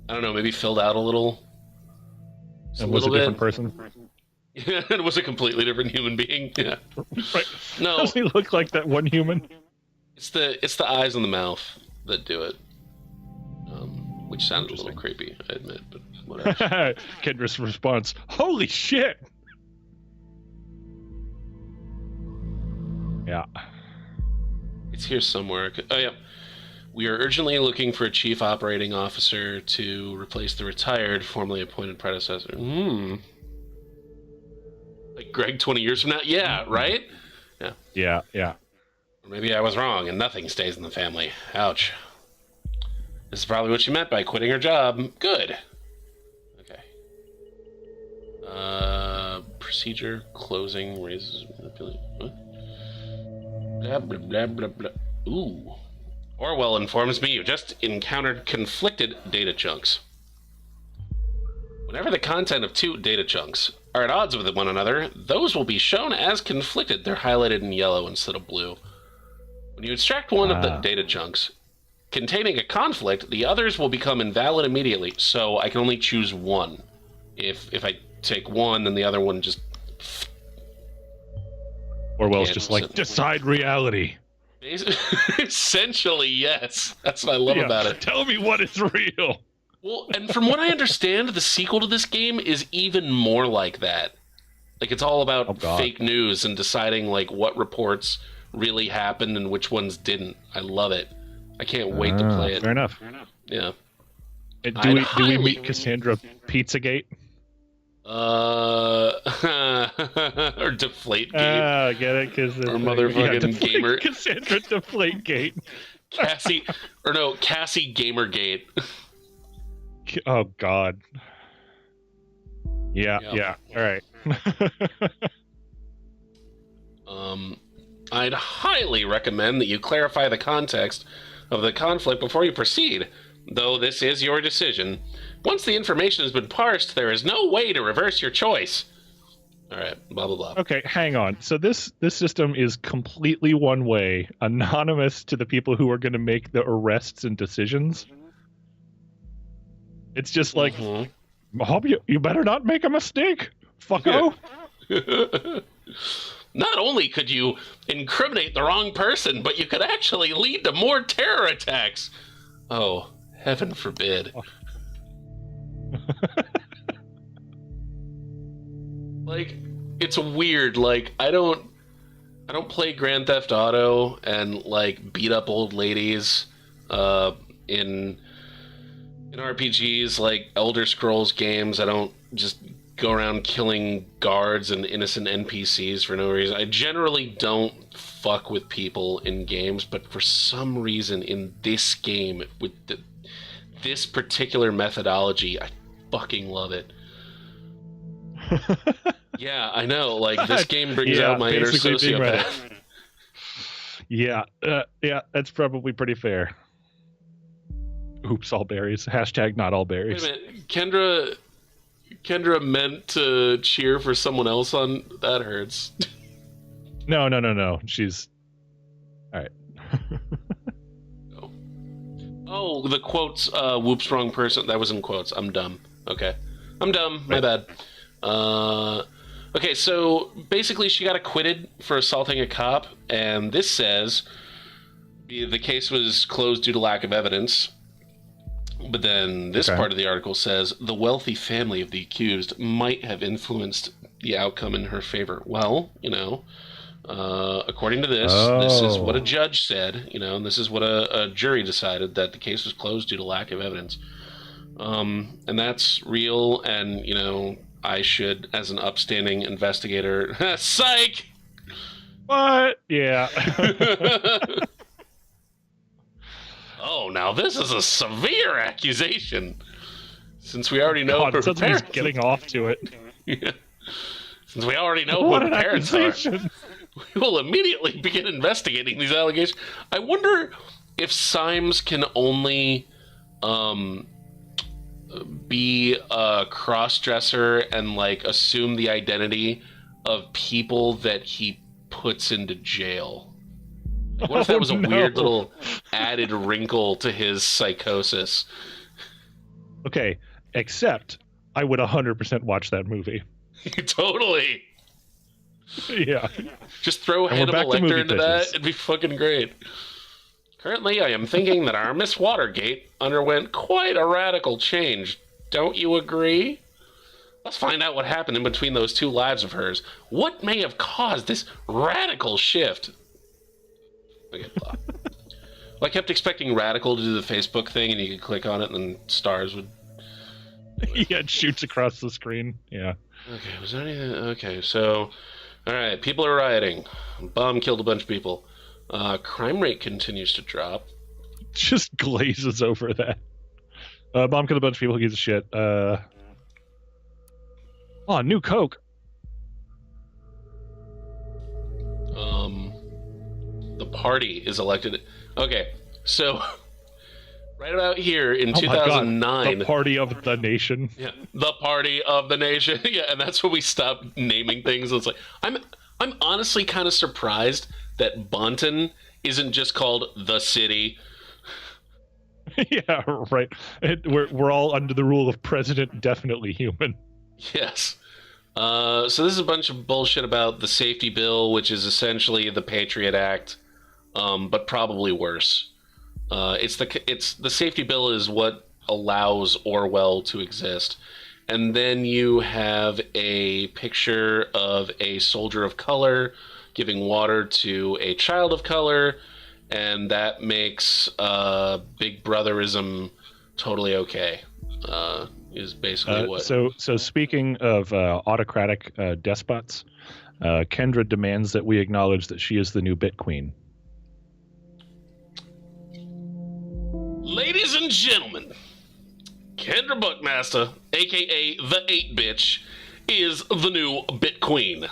I don't know, maybe filled out a little. And was a different person. Yeah, it was a completely different human being. Yeah. Right. No. Does he look like that one human? It's the eyes and the mouth that do it. Which sounded a little creepy, I admit, but whatever. Kendra's response: holy shit! Yeah. It's here somewhere. Oh, yeah. We are urgently looking for a chief operating officer to replace the retired, formerly appointed predecessor. Like Greg 20 years from now? Yeah, right? Yeah. Or maybe I was wrong and nothing stays in the family. Ouch. This is probably what she meant by quitting her job. Good. Okay. Procedure, closing, raises, manipulate. What? Blah, blah, blah, blah, blah. Ooh. Orwell informs me you just encountered conflicted data chunks. Whenever the content of two data chunks are at odds with one another, those will be shown as conflicted. They're highlighted in yellow instead of blue. When you extract one of the data chunks containing a conflict, the others will become invalid immediately. So I can only choose one. If I take one, then the other one just... Orwell's just like, decide reality. Essentially, yes. That's what I love about it. Tell me what is real. Well, and from what I understand, the sequel to this game is even more like that. Like, it's all about fake news and deciding, like, what reports really happened and which ones didn't. I love it. I can't wait to play it. Fair enough. Yeah. Do we meet Cassandra Pizzagate? Or Deflategate. Get it? Or motherfucking gamer. Cassandra Deflategate. Cassie Gamergate. Oh, God. Yeah. All right. I'd highly recommend that you clarify the context of the conflict before you proceed, though this is your decision. Once the information has been parsed, there is no way to reverse your choice. All right, blah, blah, blah. Okay, hang on. So this system is completely one way, anonymous to the people who are going to make the arrests and decisions. It's just like, you better not make a mistake, fucko. Not only could you incriminate the wrong person, but you could actually lead to more terror attacks. Oh, heaven forbid. Like, it's weird. Like, I don't play Grand Theft Auto and like beat up old ladies in RPGs like Elder Scrolls games. I don't just go around killing guards and innocent NPCs for no reason. I generally don't fuck with people in games, but for some reason in this game with this particular methodology, I fucking love it. Yeah, I know. Like, this game brings out my inner sociopath. Yeah, that's probably pretty fair. Oops, all berries. Hashtag not all berries. Wait a minute. Kendra meant to cheer for someone else on... That hurts. No. She's... All right. Oh, the quotes, whoops, wrong person. That was in quotes. I'm dumb. Okay. I'm dumb. My bad. Okay, so basically she got acquitted for assaulting a cop, and this says the case was closed due to lack of evidence. But then this part of the article says the wealthy family of the accused might have influenced the outcome in her favor. Well, according to this, this is what a judge said, and this is what a jury decided, that the case was closed due to lack of evidence. And that's real, and, I should, as an upstanding investigator, psych! What? Yeah. Oh, now this is a severe accusation. Since we already know God, her suddenly he's parents. getting off to it. Yeah. Since we already know What who an her parents are, accusation! we will immediately begin investigating these allegations. I wonder if Symes can only be a cross-dresser and like assume the identity of people that he puts into jail. Like, what if that Oh was a no. weird little added wrinkle to his psychosis? Okay, except I would 100% watch that movie. Totally. Yeah. Just throw And we're back Hannibal to Lecter movie into pitches. that. It'd be fucking great. Currently, I am thinking that our Miss Watergate underwent quite a radical change. Don't you agree? Let's find out what happened in between those two lives of hers. What may have caused this radical shift? Okay, blah. Well, I kept expecting Radical to do the Facebook thing, and you could click on it, and then stars would. Yeah, it shoots across the screen. Yeah. Okay, was there anything? Okay, so, all right, people are rioting. Bomb killed a bunch of people. Crime rate continues to drop. Just glazes over that. Bomb killed a bunch of people. Who gives a shit? Oh, new Coke. The party is elected. Okay, so right about here in Oh 2009, my God, the party of the nation. yeah, the party of the nation. Yeah, and that's when we stopped naming things. It's like I'm honestly kind of surprised that Bonton isn't just called the city. Yeah, right. We're all under the rule of President Definitely Human. Yes. So this is a bunch of bullshit about the safety bill, which is essentially the Patriot Act, but probably worse. It's the safety bill is what allows Orwell to exist, and then you have a picture of a soldier of color giving water to a child of color, and that makes Big Brotherism totally okay. Is basically what. So speaking of autocratic despots, Kendra demands that we acknowledge that she is the new Bit Queen. Ladies and gentlemen, Kendra Buckmaster, aka the 8-Bitch, is the new Bit Queen.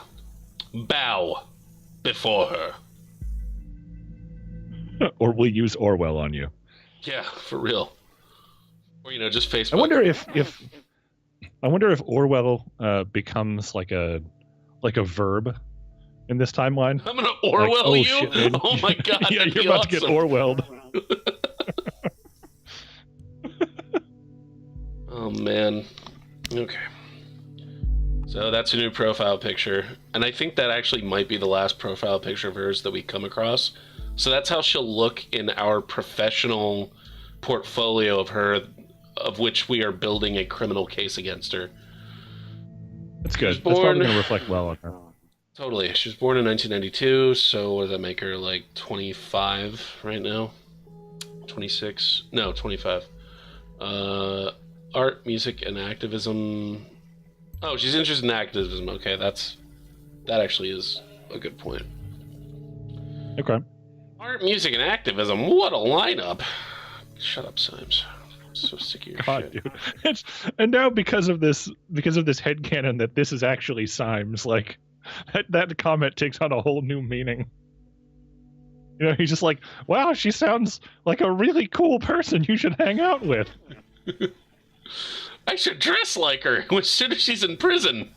Bow before her. Or we'll use Orwell on you. Yeah, for real. Or just Facebook. I wonder if Orwell becomes like a verb in this timeline. I'm gonna Orwell like, you. Shit, Oh my god! Yeah, you're awesome. about to get Orwelled. Oh man. Okay. So that's a new profile picture, and I think that actually might be the last profile picture of hers that we come across. So that's how she'll look in our professional portfolio of her, of which we are building a criminal case against her. That's good. That's probably going to reflect well on her. Totally. She was born in 1992, so what does that make her, like 25 right now? 26? No, 25. Art, music, and activism. Oh, she's interested in activism. Okay, that actually is a good point. Okay. Art, music, and activism. What a lineup! Shut up, Symes. I'm so sick of your God, shit. dude. And now because of this headcanon that this is actually Symes, like that comment takes on a whole new meaning. He's just like, wow, she sounds like a really cool person you should hang out with. I should dress like her as soon as she's in prison.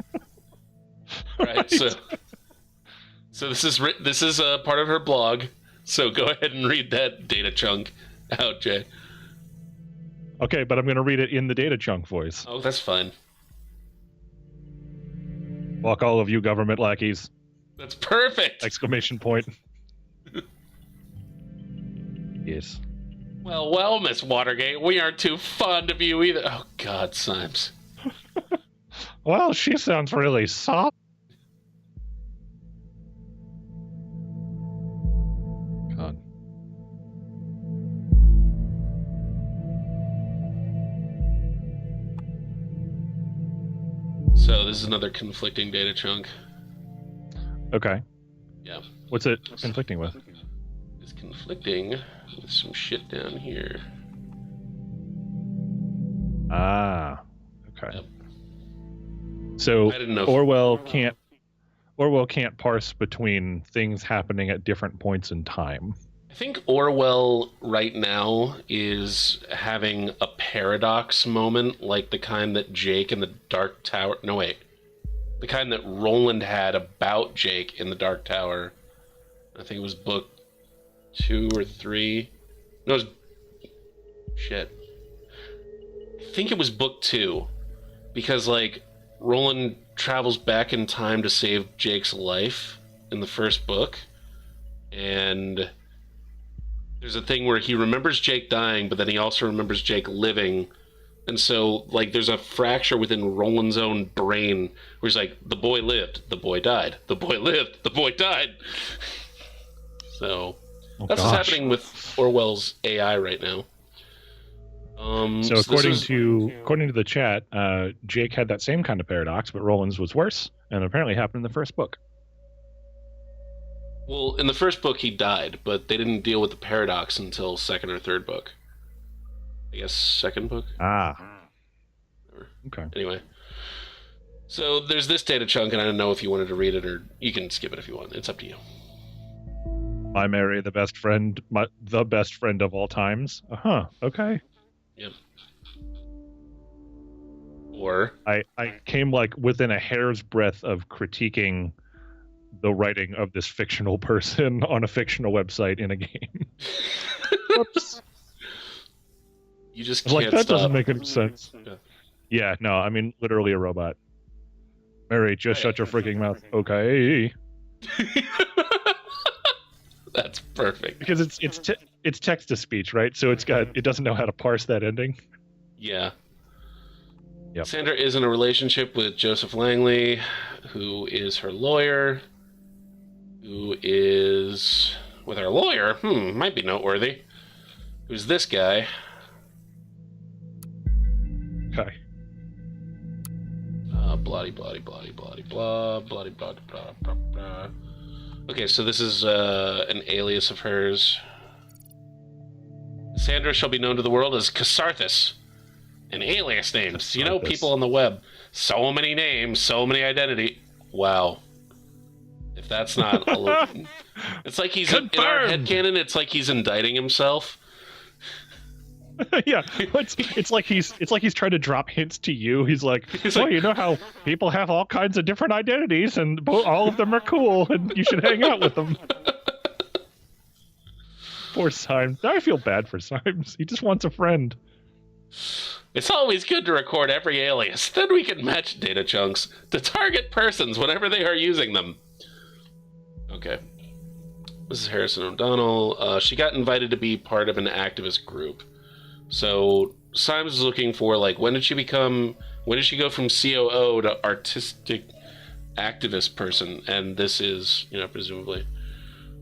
Right. So this is part of her blog. So go ahead and read that data chunk out, Jay. Okay, but I'm going to read it in the data chunk voice. Oh, that's fine. Fuck all of you government lackeys! That's perfect! Exclamation point. Yes. Well, Miss Watergate, we aren't too fond of you either. Oh, God, Symes. Well, she sounds really soft. God. So this is another conflicting data chunk. Okay. Yeah. What's it conflicting with? It's conflicting with some shit down here. Ah, okay. Yep. So I didn't know. Orwell can't parse between things happening at different points in time. I think Orwell right now is having a paradox moment, like the kind that Jake in the Dark Tower. No, wait. The kind that Roland had about Jake in the Dark Tower. I think it was book 2 or 3. No, it was. Shit. I think it was book 2. Because, like, Roland travels back in time to save Jake's life in the first book. And there's a thing where he remembers Jake dying, but then he also remembers Jake living. And so, like, there's a fracture within Roland's own brain where he's like, the boy lived, the boy died. The boy lived, the boy died. So, that's what's happening with Orwell's AI right now. So according to the chat, Jake had that same kind of paradox, but Roland's was worse, and apparently happened in the first book. Well, in the first book he died, but they didn't deal with the paradox until second or third book. I guess second book? Ah. Okay. Anyway. So there's this data chunk, and I don't know if you wanted to read it, or you can skip it if you want. It's up to you. I marry the best friend of all times. Okay. Yep. Or I came like within a hair's breadth of critiquing the writing of this fictional person on a fictional website in a game. Whoops. You just can't like that stop. Doesn't make any sense. Yeah, no, I mean literally a robot. Mary, just shut your freaking mouth. Okay. That's perfect. Because it's text to speech, right? So it doesn't know how to parse that ending. Yeah. Yep. Sandra is in a relationship with Joseph Langley, who is her lawyer. Who is with her lawyer? Might be noteworthy. Who's this guy? Okay. Bloody, bloody, bloody, bloody, blah, bloody, bloody, blah, blah, blah. Okay, so this is an alias of hers. Sandra shall be known to the world as Casarthus. An alias names. You know, people on the web. So many names, so many identity. Wow. If that's not a little... It's like he's... In our headcanon, it's like he's indicting himself. Yeah, it's like he's trying to drop hints to you. He's like, you know how people have all kinds of different identities, and all of them are cool, and you should hang out with them. Poor Symes. I feel bad for Symes. He just wants a friend. It's always good to record every alias. Then we can match data chunks to target persons whenever they are using them. Okay. This is Harrison O'Donnell. She got invited to be part of an activist group. So Symes is looking for, like, when did she go from COO to artistic activist person? And this is, presumably.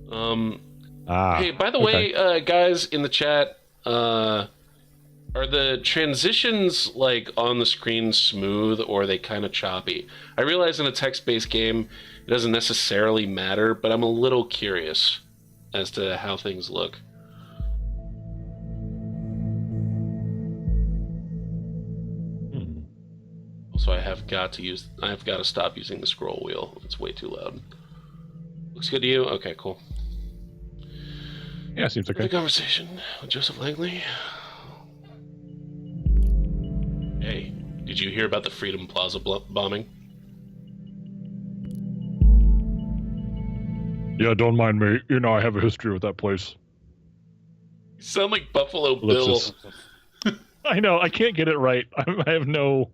Hey, by the way, guys in the chat, are the transitions, like, on the screen smooth, or are they kind of choppy? I realize in a text-based game it doesn't necessarily matter, but I'm a little curious as to how things look. So I have got to stop using the scroll wheel. It's way too loud. Looks good to you? Okay, cool. Yeah, seems okay. The conversation with Joseph Langley. Hey, did you hear about the Freedom Plaza bombing? Yeah, don't mind me. I have a history with that place. You sound like Buffalo Bill. I know, I can't get it right. I have no...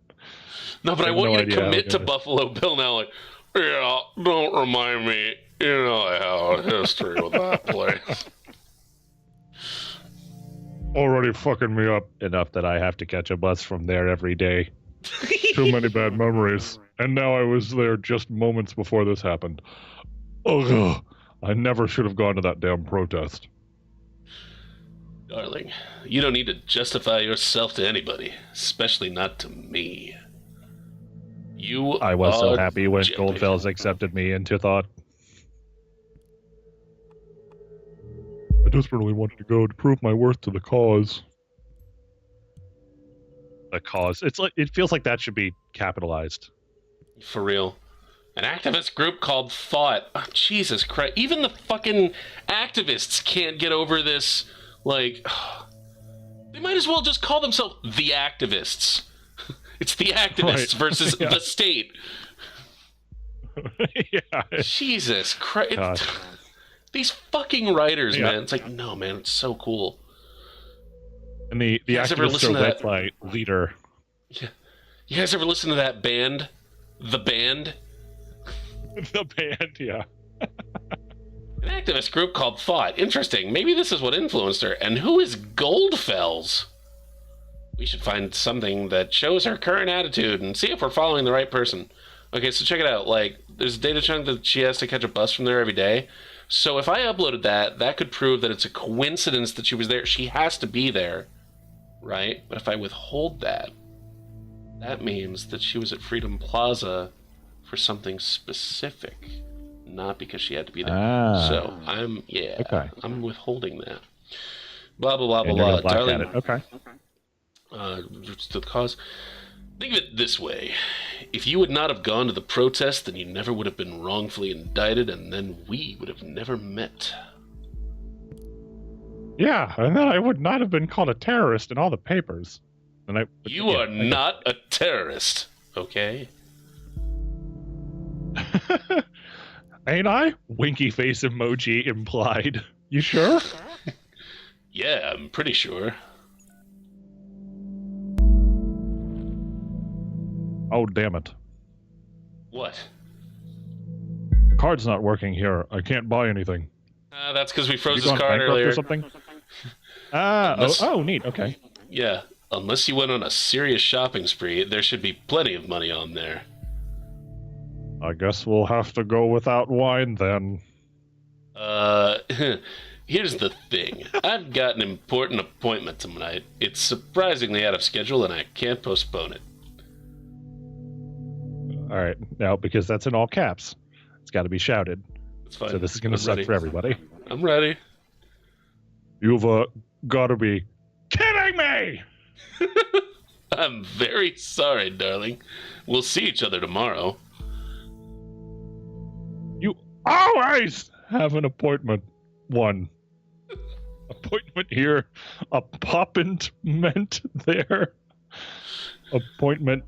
No, but I want you to commit to Buffalo Bill now. Like, yeah, don't remind me. I have a history with that place. Already fucking me up enough that I have to catch a bus from there every day. Too many bad memories. And now I was there just moments before this happened. Ugh, I never should have gone to that damn protest. Darling, you don't need to justify yourself to anybody, especially not to me. I was so happy when Goldfells accepted me into thought. desperately wanted to go to prove my worth to the cause. The cause. It's like it feels like that should be capitalized. For real. An activist group called Thought. Oh, Jesus Christ. Even the fucking activists can't get over this. Like, they might as well just call themselves the activists. It's the activists versus the state. Yeah. Jesus Christ. These fucking writers, man. It's like, no, man, it's so cool. And the activists are led by leader. Yeah. You guys ever listen to that band? The Band? The Band, yeah. An activist group called Thought. Interesting. Maybe this is what influenced her. And who is Goldfells? We should find something that shows her current attitude and see if we're following the right person. Okay, so check it out. Like, there's a data chunk that she has to catch a bus from there every day. So if I uploaded that, that could prove that it's a coincidence that she was there. She has to be there, right? But if I withhold that, that means that she was at Freedom Plaza for something specific, not because she had to be there. So I'm withholding that. Blah blah blah blah blah. Darling, okay. To the cause. Think of it this way: if you would not have gone to the protest, then you never would have been wrongfully indicted, and then we would have never met. Yeah, and then I would not have been called a terrorist in all the papers. And you are not a terrorist, okay? Ain't I? Winky face emoji implied. You sure? Yeah, I'm pretty sure. Oh, damn it. What? The card's not working here. I can't buy anything. That's because we froze his card earlier. Or something? Neat. Okay. Yeah, unless you went on a serious shopping spree, there should be plenty of money on there. I guess we'll have to go without wine then. Here's the thing. I've got an important appointment tonight. It's surprisingly out of schedule, and I can't postpone it. All right, now because that's in all caps, it's got to be shouted. It's fine. So this is going to suck for everybody. I'm ready. You've got to be kidding me! I'm very sorry, darling. We'll see each other tomorrow. You always have an appointment. One. Appointment here. Appointment there. Appointment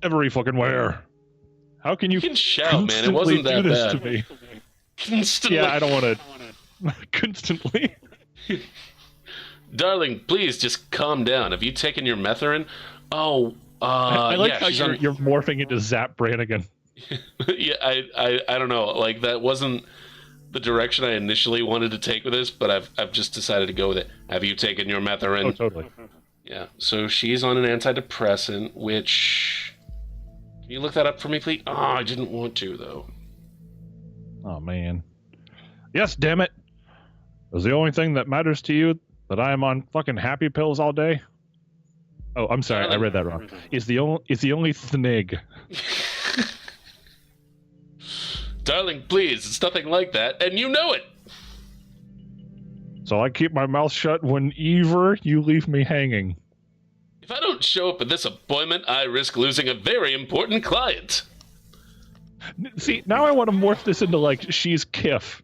every fucking where. How can you shout, man? It wasn't that bad. To me? Constantly. Yeah, I don't want to. Constantly. Darling, please just calm down. Have you taken your Methurin? Oh, I like how you're morphing into Zap Brannigan. Yeah, I don't know. Like, that wasn't the direction I initially wanted to take with this, but I've just decided to go with it. Have you taken your Methurin? Oh, totally. Yeah. So she's on an antidepressant, which. Can you look that up for me, please? Oh, I didn't want to, though. Oh, man. Yes, damn it. Is the only thing that matters to you that I am on fucking happy pills all day? Oh, I'm sorry. I read that wrong. Is the only thnig. Darling, please. It's nothing like that, and you know it. So I keep my mouth shut whenever you leave me hanging. If I don't show up at this appointment, I risk losing a very important client. See, now I want to morph this into, like, she's Kiff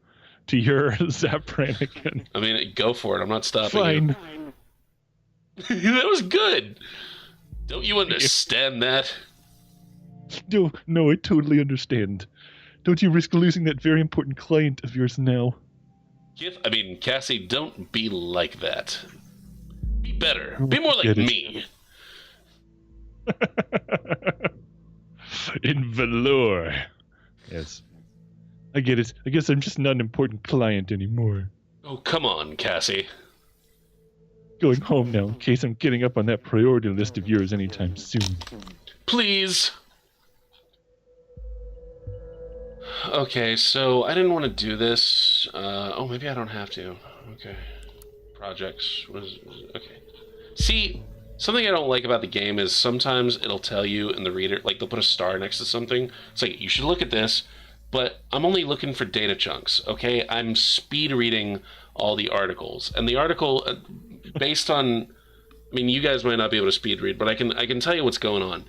to your Zap Brannigan. I mean, go for it. I'm not stopping Fine. you. That was good. Don't you understand that? No, I totally understand. Don't you risk losing that very important client of yours now. Cassie, don't be like that. Be better. Be more like me. In velour. Yes. I get it. I guess I'm just not an important client anymore. Oh, come on, Cassie. Going home now in case I'm getting up on that priority list of yours anytime soon. Please. Okay, so I didn't want to do this. Maybe I don't have to. Okay. Projects. Okay. See, something I don't like about the game is sometimes it'll tell you in the reader, like they'll put a star next to something. It's like, you should look at this, but I'm only looking for data chunks, okay? I'm speed reading all the articles. And the article, based on, I mean, you guys might not be able to speed read, but I can tell you what's going on.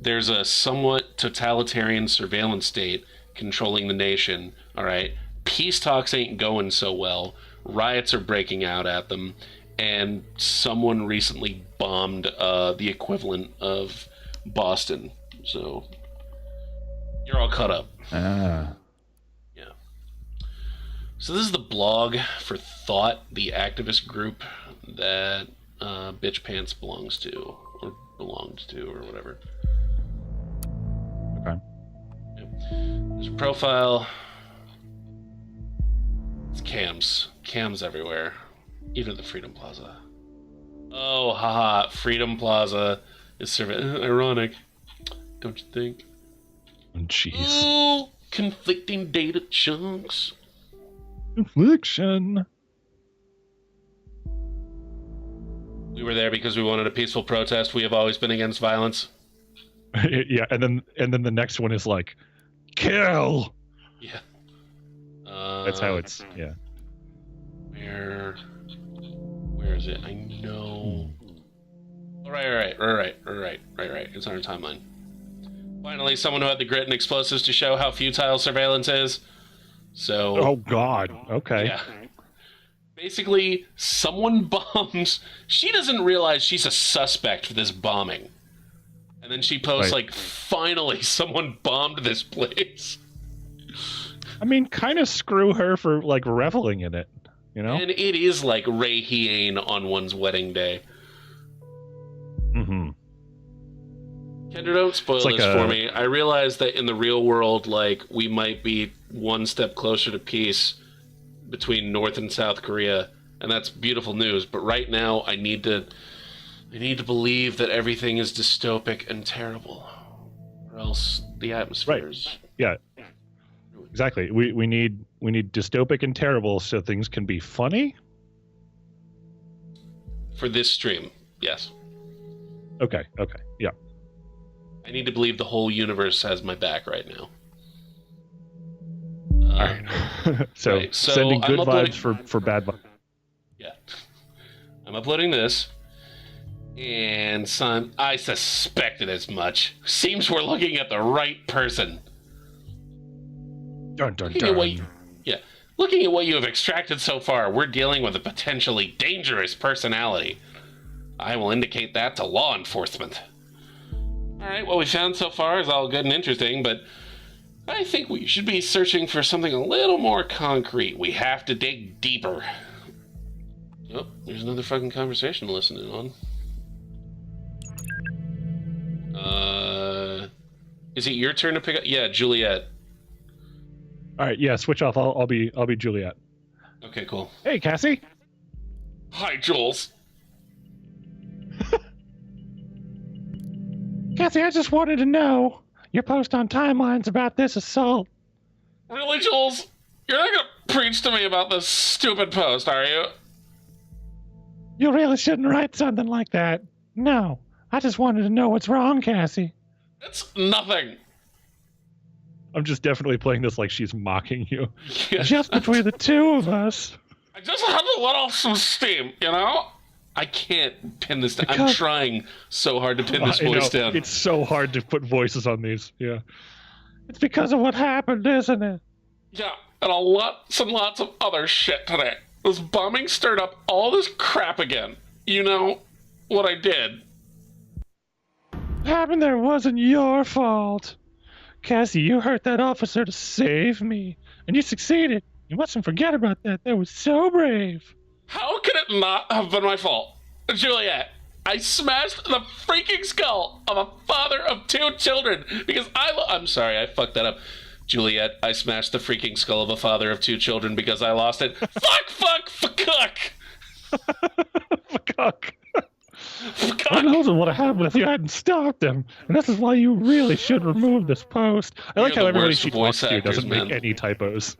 There's a somewhat totalitarian surveillance state controlling the nation. All right, peace talks ain't going so well. Riots are breaking out at them, and someone recently bombed the equivalent of Boston. So you're all caught up. Yeah. So this is the blog for Thought, the activist group that Bitch Pants belongs to, or belonged to, or whatever. Okay. Yeah. There's a profile. It's cams everywhere, even at the Freedom Plaza. Oh, haha! Freedom Plaza is ironic, don't you think? Jeez. Oh, conflicting data chunks. Confliction. We were there because we wanted a peaceful protest. We have always been against violence. Yeah, and then the next one is like, kill. Yeah. That's how it's. Yeah. Where is it? I know. All right. It's on our timeline. Finally, someone who had the grit and explosives to show how futile surveillance is. So. Oh God. Okay. Yeah. Basically, someone bombs. She doesn't realize she's a suspect for this bombing. And then she posts, like, finally, someone bombed this place. I mean, kind of screw her for, like, reveling in it, you know? And it is like Ray Heane on one's wedding day. Mm-hmm. Kendra, don't spoil this for me. I realize that in the real world, like, we might be one step closer to peace between North and South Korea, and that's beautiful news. But right now, I need to believe that everything is dystopic and terrible, or else the atmosphere is. Yeah, exactly. We need dystopic and terrible so things can be funny. For this stream, yes. Okay. Yeah. I need to believe the whole universe has my back right now. All right. So sending good vibes for bad vibes. Yeah. I'm uploading this. And son, I suspected as much. Seems we're looking at the right person. Dun dun Looking at what you have extracted so far, we're dealing with a potentially dangerous personality. I will indicate that to law enforcement. Alright, what we found so far is all good and interesting, but I think we should be searching for something a little more concrete. We have to dig deeper. Oh, there's another fucking conversation to listen in on. Is it your turn to pick up? Yeah, Juliet. All right, yeah, switch off. I'll be Juliet. Okay, cool. Hey, Cassie. Hi, Jules. Cassie, I just wanted to know your post on timelines about this assault. Really, Jules? You're not gonna preach to me about this stupid post, are you? You really shouldn't write something like that. No, I just wanted to know what's wrong, Cassie. It's nothing. I'm just definitely playing this like she's mocking you. Yeah. Just between the two of us. I just had to let off some steam, you know? I can't pin this down. I'm trying so hard to pin this voice down. It's so hard to put voices on these, yeah. It's because of what happened, isn't it? Yeah, and lots of other shit today. This bombing stirred up all this crap again. You know what I did. What happened there wasn't your fault. Cassie, you hurt that officer to save me, and you succeeded. You mustn't forget about that. That was so brave. How could it not have been my fault? Juliet, I smashed the freaking skull of a father of 2 children because I'm sorry, I fucked that up. Juliet, I smashed the freaking skull of a father of 2 children because I lost it. Fuck, Fuck. Who knows what would have happened if you hadn't stopped him? And this is why you really should remove this post. I like how everybody she talks to doesn't make any typos.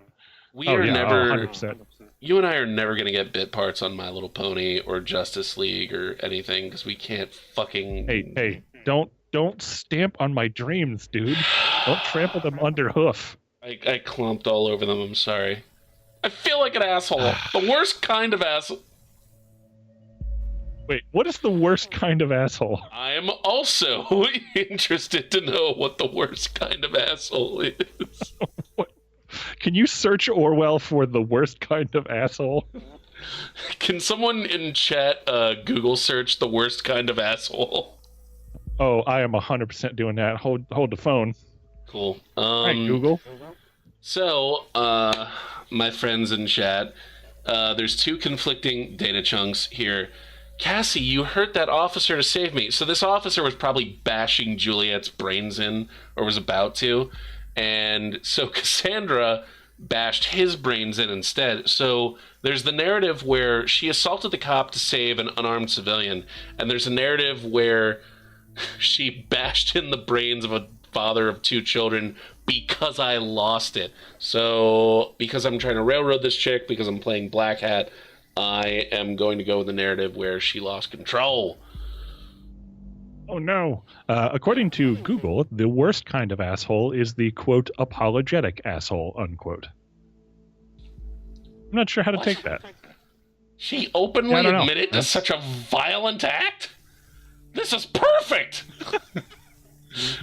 We are never. 100%. You and I are never going to get bit parts on My Little Pony or Justice League or anything because we can't fucking. Hey! Don't stamp on my dreams, dude. Don't trample them under hoof. I clumped all over them. I'm sorry. I feel like an asshole. The worst kind of asshole. Wait, what is the worst kind of asshole? I am also interested to know what the worst kind of asshole is. Can you search Orwell for the worst kind of asshole? Can someone in chat Google search the worst kind of asshole? Oh, I am 100% doing that. Hold the phone. Cool. All right, Google. So, my friends in chat, there's two conflicting data chunks here. Cassie, you hurt that officer to save me. So this officer was probably bashing Juliet's brains in, or was about to. And so Cassandra bashed his brains in instead. So there's the narrative where she assaulted the cop to save an unarmed civilian. And there's a narrative where she bashed in the brains of a father of two children because I lost it. So because I'm trying to railroad this chick, because I'm playing Black Hat, I am going to go with the narrative where she lost control. Oh no. According to Google, the worst kind of asshole is the, quote, apologetic asshole, unquote. I'm not sure how to take that. She openly admitted to such a violent act? This is perfect!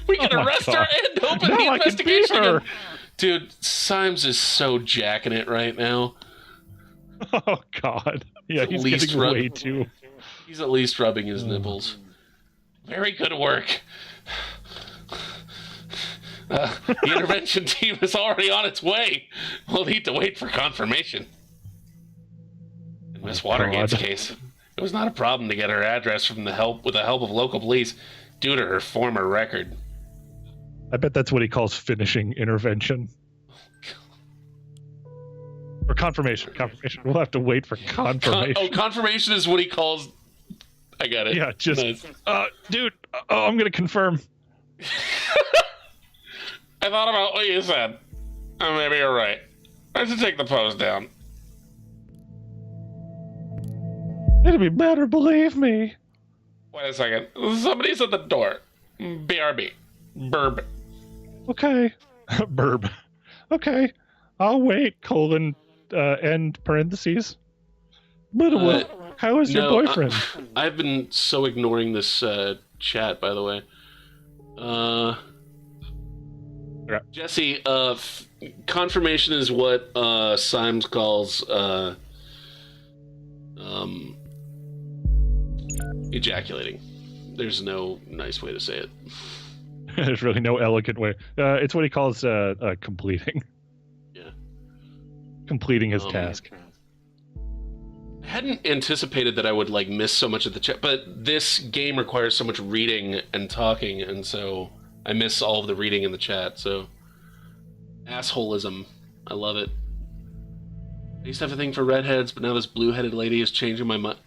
We can arrest her and open the investigation. Dude, Symes is so jacking it right now. Oh, God. Yeah, he's getting way too... He's at least rubbing his nipples. Very good work. The intervention team is already on its way. We'll need to wait for confirmation. In Miss Watergate's case, it was not a problem to get her address with the help of local police due to her former record. I bet that's what he calls finishing intervention. Or confirmation. Confirmation. We'll have to wait for confirmation. Confirmation is what he calls... I got it. Yeah, just... Nice. Dude, I'm going to confirm. I thought about what you said. Maybe you're right. I should take the post down. It'll be better, believe me. Wait a second. Somebody's at the door. BRB. Burb. Okay. Burb. Okay. I'll wait, end parentheses. But how is your boyfriend? I've been so ignoring this chat, by the way. Jesse, confirmation is what Symes calls ejaculating. There's no nice way to say it. There's really no elegant way. It's what he calls completing. Yeah. Completing his task. I hadn't anticipated that I would miss so much of the chat, but this game requires so much reading and talking, and so I miss all of the reading in the chat. So assholism, I love it. I used to have a thing for redheads, but now this blue-headed lady is changing my mind.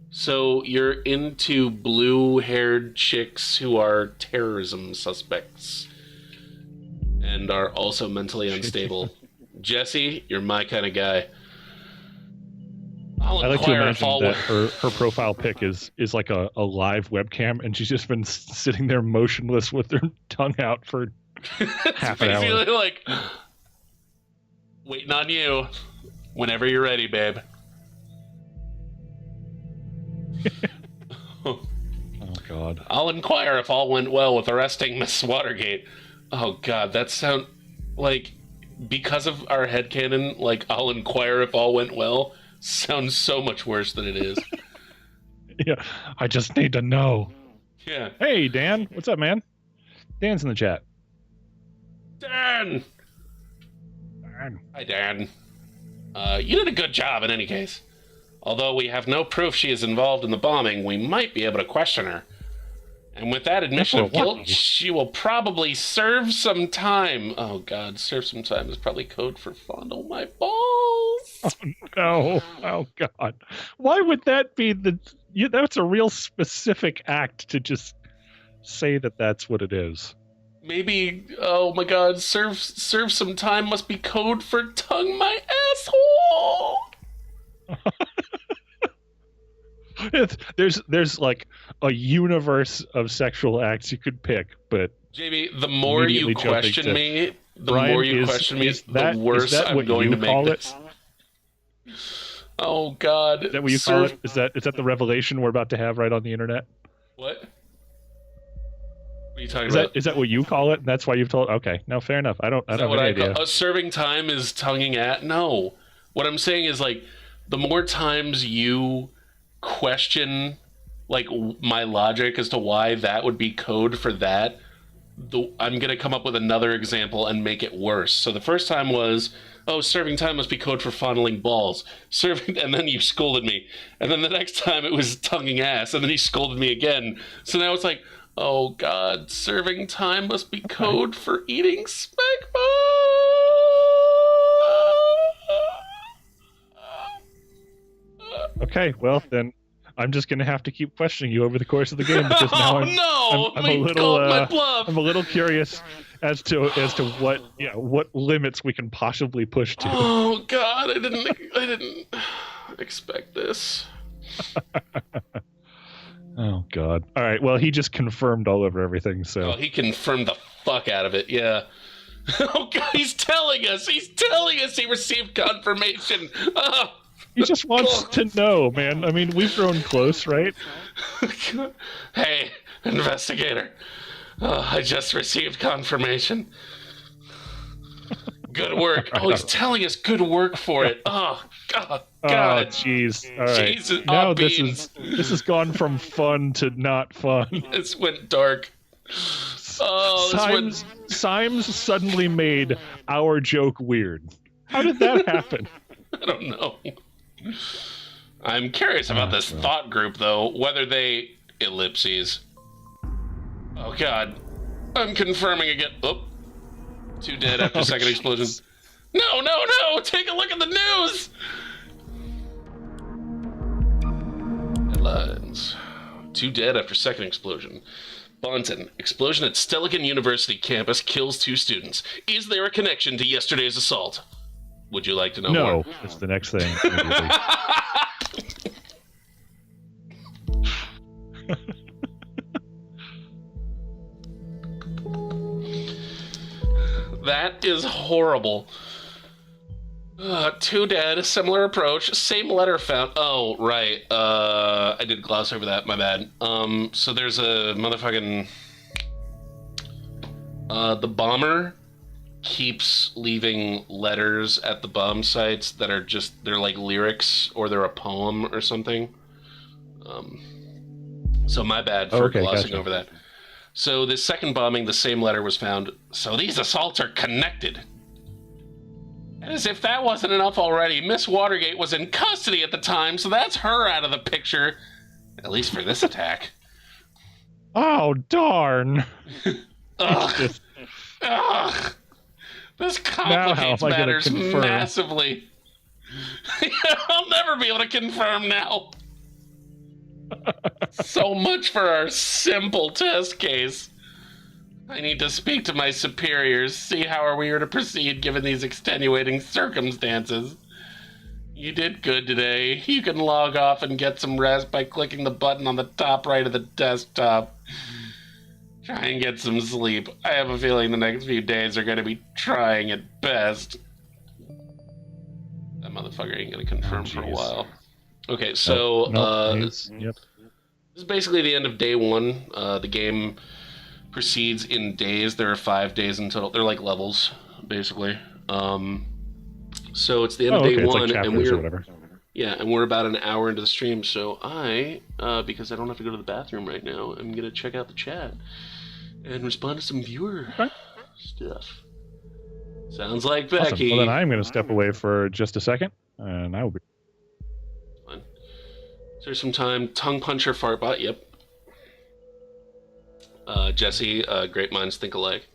So you're into blue-haired chicks who are terrorism suspects and are also mentally unstable. Jesse, you're my kind of guy. I like to imagine that her profile pic is like a live webcam, and she's just been sitting there motionless with her tongue out for half an hour. It's like, waiting on you whenever you're ready, babe. Oh, God. I'll inquire if all went well with arresting Miss Watergate. Oh, God, that sound like, because of our headcanon, I'll inquire if all went well, sounds so much worse than it is. Yeah, I just need to know. Yeah. Hey, Dan. What's up, man? Dan's in the chat. Dan! Hi, Dan. You did a good job in any case. Although we have no proof she is involved in the bombing, we might be able to question her. And with that admission of guilt, she will probably serve some time. Oh, God, serve some time is probably code for fondle my balls. Oh, no. Oh, God. Why would that be that's a real specific act to just say that that's what it is. Maybe, oh my God, serve some time must be code for tongue my asshole. There's a universe of sexual acts you could pick, but JB, the more you question me, the Brian, more you question me, the worse I'm going to make this. Oh God. Is that what you call it? Is that the revelation we're about to have right on the internet? What? What are you talking Is about? that what you call it? That's why you've told. Okay, no, fair enough. I don't Is that have what any I idea. call serving time is tonguing at? No. What I'm saying is like the more times you question like my logic as to why that would be code for that, I'm gonna come up with another example and make it worse. So the first time was, oh, serving time must be code for fondling balls. Serving, and then you scolded me. And then the next time it was tonguing ass, and then you scolded me again. So now it's like, oh God, serving time must be code for eating smegma. Okay, well then, I'm just gonna have to keep questioning you over the course of the game because now I'm a little my bluff. I'm a little curious as to what what limits we can possibly push to. Oh God, I didn't expect this. Oh God! All right, well he just confirmed all over everything. So he confirmed the fuck out of it. Yeah. Oh God, he's telling us he received confirmation. Oh. He just wants to know, man. I mean, we've grown close, right? Hey, investigator. I just received confirmation. Good work. Oh, he's telling us good work for it. Oh, God. Oh, jeez. All right. Jesus, now this has gone from fun to not fun. This went dark. Oh, Symes suddenly made our joke weird. How did that happen? I don't know. I'm curious about this thought group, though. Whether they ellipses. Oh God, I'm confirming again. Oh, 2 dead after second explosion. No! Take a look at the news. Headlines: 2 dead after second explosion. Bonton, explosion at Stelligan University campus kills 2 students. Is there a connection to yesterday's assault? Would you like to know more? No, it's the next thing. That is horrible. 2 dead, similar approach, same letter found. Oh, right. I did gloss over that, my bad. So there's a motherfucking... the bomber keeps leaving letters at the bomb sites that are just, they're like lyrics or they're a poem or something. So my bad for glossing over that. So this second bombing, the same letter was found. So these assaults are connected. As if that wasn't enough already, Miss Watergate was in custody at the time, so that's her out of the picture. At least for this attack. Oh, darn. Ugh. Ugh. This complicates matters massively. I'll never be able to confirm now. So much for our simple test case. I need to speak to my superiors, see how we are to proceed given these extenuating circumstances. You did good today. You can log off and get some rest by clicking the button on the top right of the desktop. Try and get some sleep. I have a feeling the next few days are going to be trying at best. That motherfucker ain't going to confirm for a while. Okay, so this is basically the end of day 1. The game proceeds in days. There are 5 days in total. They're like levels, basically. So it's the end of day 1, like and we're about an hour into the stream. So I, because I don't have to go to the bathroom right now, I'm gonna check out the chat and respond to some viewer stuff. Sounds like Becky. Awesome. Well, then I'm gonna step away for just a second, and I will be. Fine. Is there some time? Tongue puncher fartbot. Yep. Jesse, great minds think alike.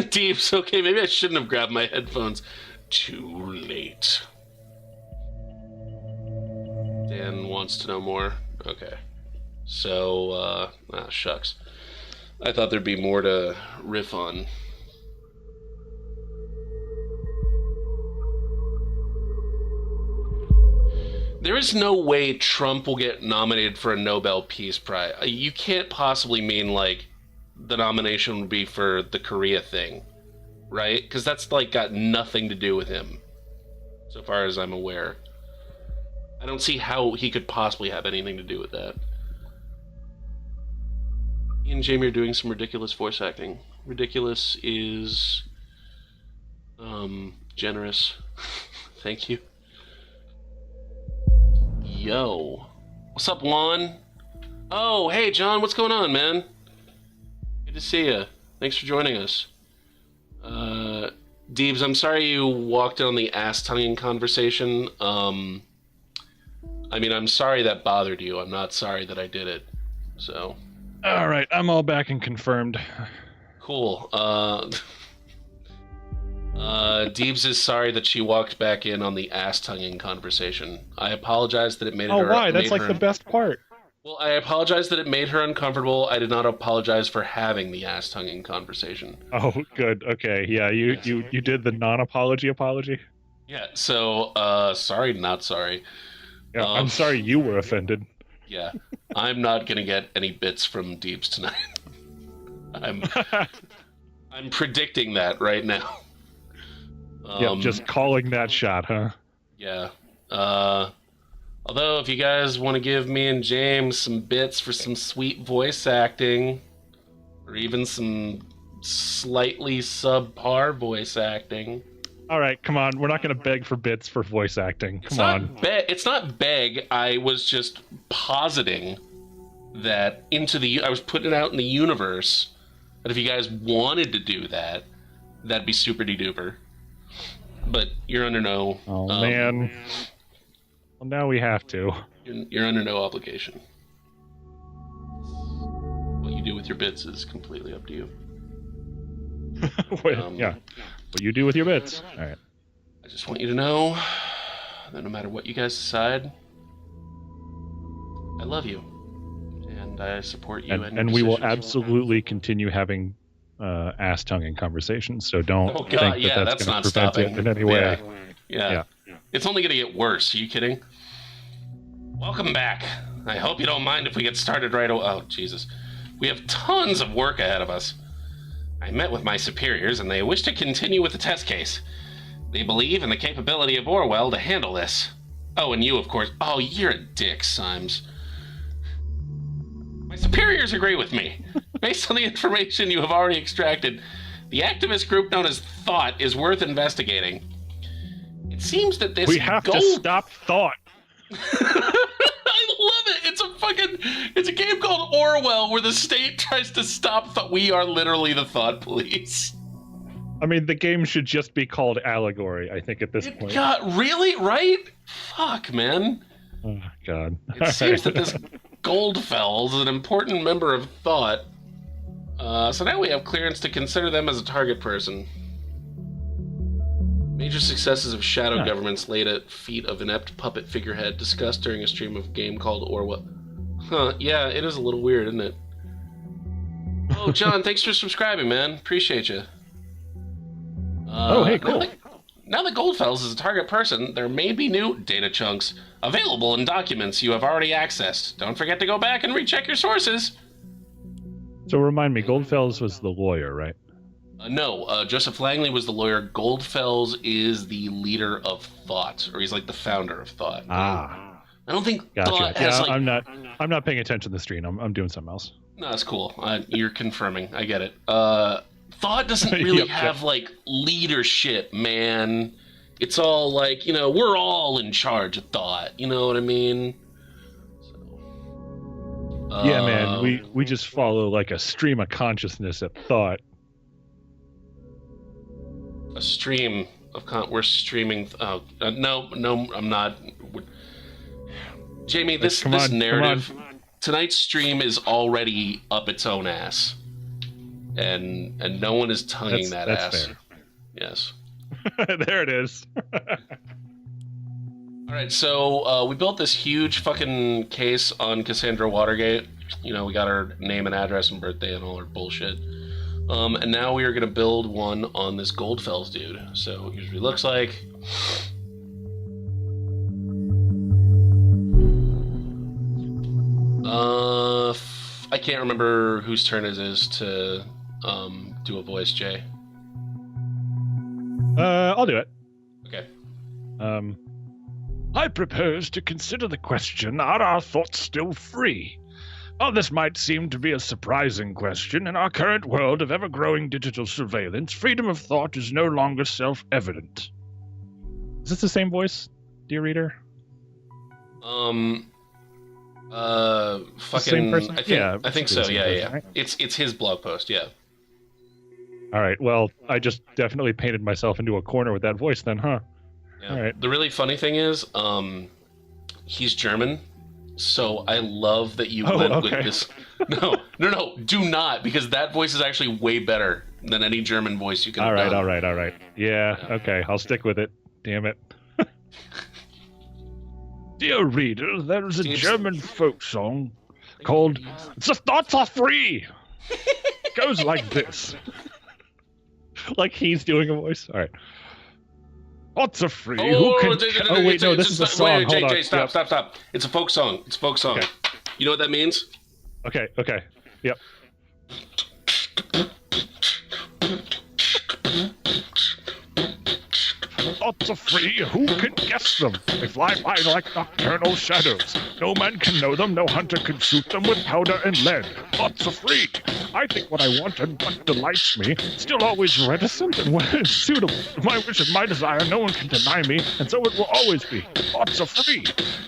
Deeps, okay, maybe I shouldn't have grabbed my headphones. Too late. Dan wants to know more. Okay. So, shucks. I thought there'd be more to riff on. There is no way Trump will get nominated for a Nobel Peace Prize. You can't possibly mean, like, the nomination would be for the Korea thing, right? Because that's, like, got nothing to do with him. so far as I'm aware. I don't see how he could possibly have anything to do with that. He and Jamie are doing some ridiculous voice acting. Ridiculous is generous. Thank you. Yo. What's up, Juan? Oh, hey, John, what's going on, man? Good to see you. Thanks for joining us. Deebs, I'm sorry you walked on the ass-tonguing conversation. I mean, I'm sorry that bothered you. I'm not sorry that I did it. So. All right, I'm all back and confirmed. Cool. Deebs is sorry that she walked back in on the ass-tonguing conversation. I apologize that it made her... Oh, why? That's like the best part. Well, I apologize that it made her uncomfortable. I did not apologize for having the ass-tonguing conversation. Oh, good. Okay, yeah, you did the non-apology apology? Yeah, so, sorry, not sorry. Yeah, I'm sorry you were offended. Yeah, I'm not gonna get any bits from Deebs tonight. I'm predicting that right now. Yeah, just calling that shot, huh? Yeah. Although, if you guys want to give me and James some bits for some sweet voice acting, or even some slightly subpar voice acting... All right, come on. We're not going to beg for bits for voice acting. Come on. It's not beg. I was just positing that I was putting it out in the universe that if you guys wanted to do that, that'd be super-de-duper. But you're under no... Oh, man. Well, now we have to. You're under no obligation. What you do with your bits is completely up to you. Yeah. What you do with your bits. All right. I just want you to know that no matter what you guys decide, I love you. And I support you. And we will absolutely continue having ass-tonguing conversations, so don't think that's going to prevent it in any way. Yeah. It's only going to get worse. Are you kidding? Welcome back. I hope you don't mind if we get started right away. Oh, Jesus. We have tons of work ahead of us. I met with my superiors, and they wish to continue with the test case. They believe in the capability of Orwell to handle this. Oh, and you, of course. Oh, you're a dick, Symes. My superiors agree with me. Based on the information you have already extracted, the activist group known as Thought is worth investigating. It seems that this We have to stop Thought. I love it. It's a game called Orwell where the state tries to stop Thought. We are literally the Thought police. I mean, the game should just be called Allegory, I think, at this point. God, really? Right? Fuck, man. Oh, God. It seems that this Goldfell is an important member of Thought. So now we have clearance to consider them as a target person. Major successes of shadow governments laid at feet of inept puppet figurehead discussed during a stream of a game called Orwell. Huh, yeah, it is a little weird, isn't it? Oh, John, thanks for subscribing, man. Appreciate you. Hey, cool. Now that Goldfells is a target person, there may be new data chunks available in documents you have already accessed. Don't forget to go back and recheck your sources. So remind me, Goldfells was the lawyer, right? No, Joseph Langley was the lawyer. Goldfells is the leader of Thought, or he's like the founder of Thought. Ah. I don't think Gotcha. Thought has I'm not paying attention to the stream. I'm doing something else. No, that's cool. You're confirming. I get it. Thought doesn't really have like leadership, man. It's all like, we're all in charge of Thought. You know what I mean? Yeah, man. We just follow like a stream of consciousness at Thought. A stream of we're streaming. No, I'm not. Jamie, this narrative. Tonight's stream is already up its own ass, and no one is tonguing that ass. Fair. Yes. There it is. All right, so we built this huge fucking case on Cassandra Watergate. We got her name and address and birthday and all her bullshit. And now we are going to build one on this Goldfells dude. So here's what he looks like. I can't remember whose turn it is to do a voice, Jay. I'll do it. Okay. I propose to consider the question, are our thoughts still free? While this might seem to be a surprising question, in our current world of ever-growing digital surveillance, freedom of thought is no longer self-evident. Is this the same voice, dear reader? Fucking. Same person? I think so. Yeah, person, yeah. right? It's his blog post. Yeah. All right. Well, I just definitely painted myself into a corner with that voice, then, huh? Yeah. All right. The really funny thing is, he's German, so I love that you went with this. No, do not, because that voice is actually way better than any German voice you can. All have done. right. Yeah. Okay. I'll stick with it. Damn it. Dear reader, there is a German folk song called "The Thoughts Are Free." Goes like this. Like he's doing a voice. All right. Thoughts are free. Oh, Who can... Oh wait, no, this is a song. Wait, Hold on. Jay, stop. It's a folk song. Okay. You know what that means? Okay. Yep. Thoughts are free, who can guess them? They fly by like nocturnal shadows. No man can know them, no hunter can shoot them with powder and lead. Thoughts are free. I think what I want and what delights me, still always reticent and when it's suitable. My wish and my desire no one can deny me, and so it will always be. Thoughts are free.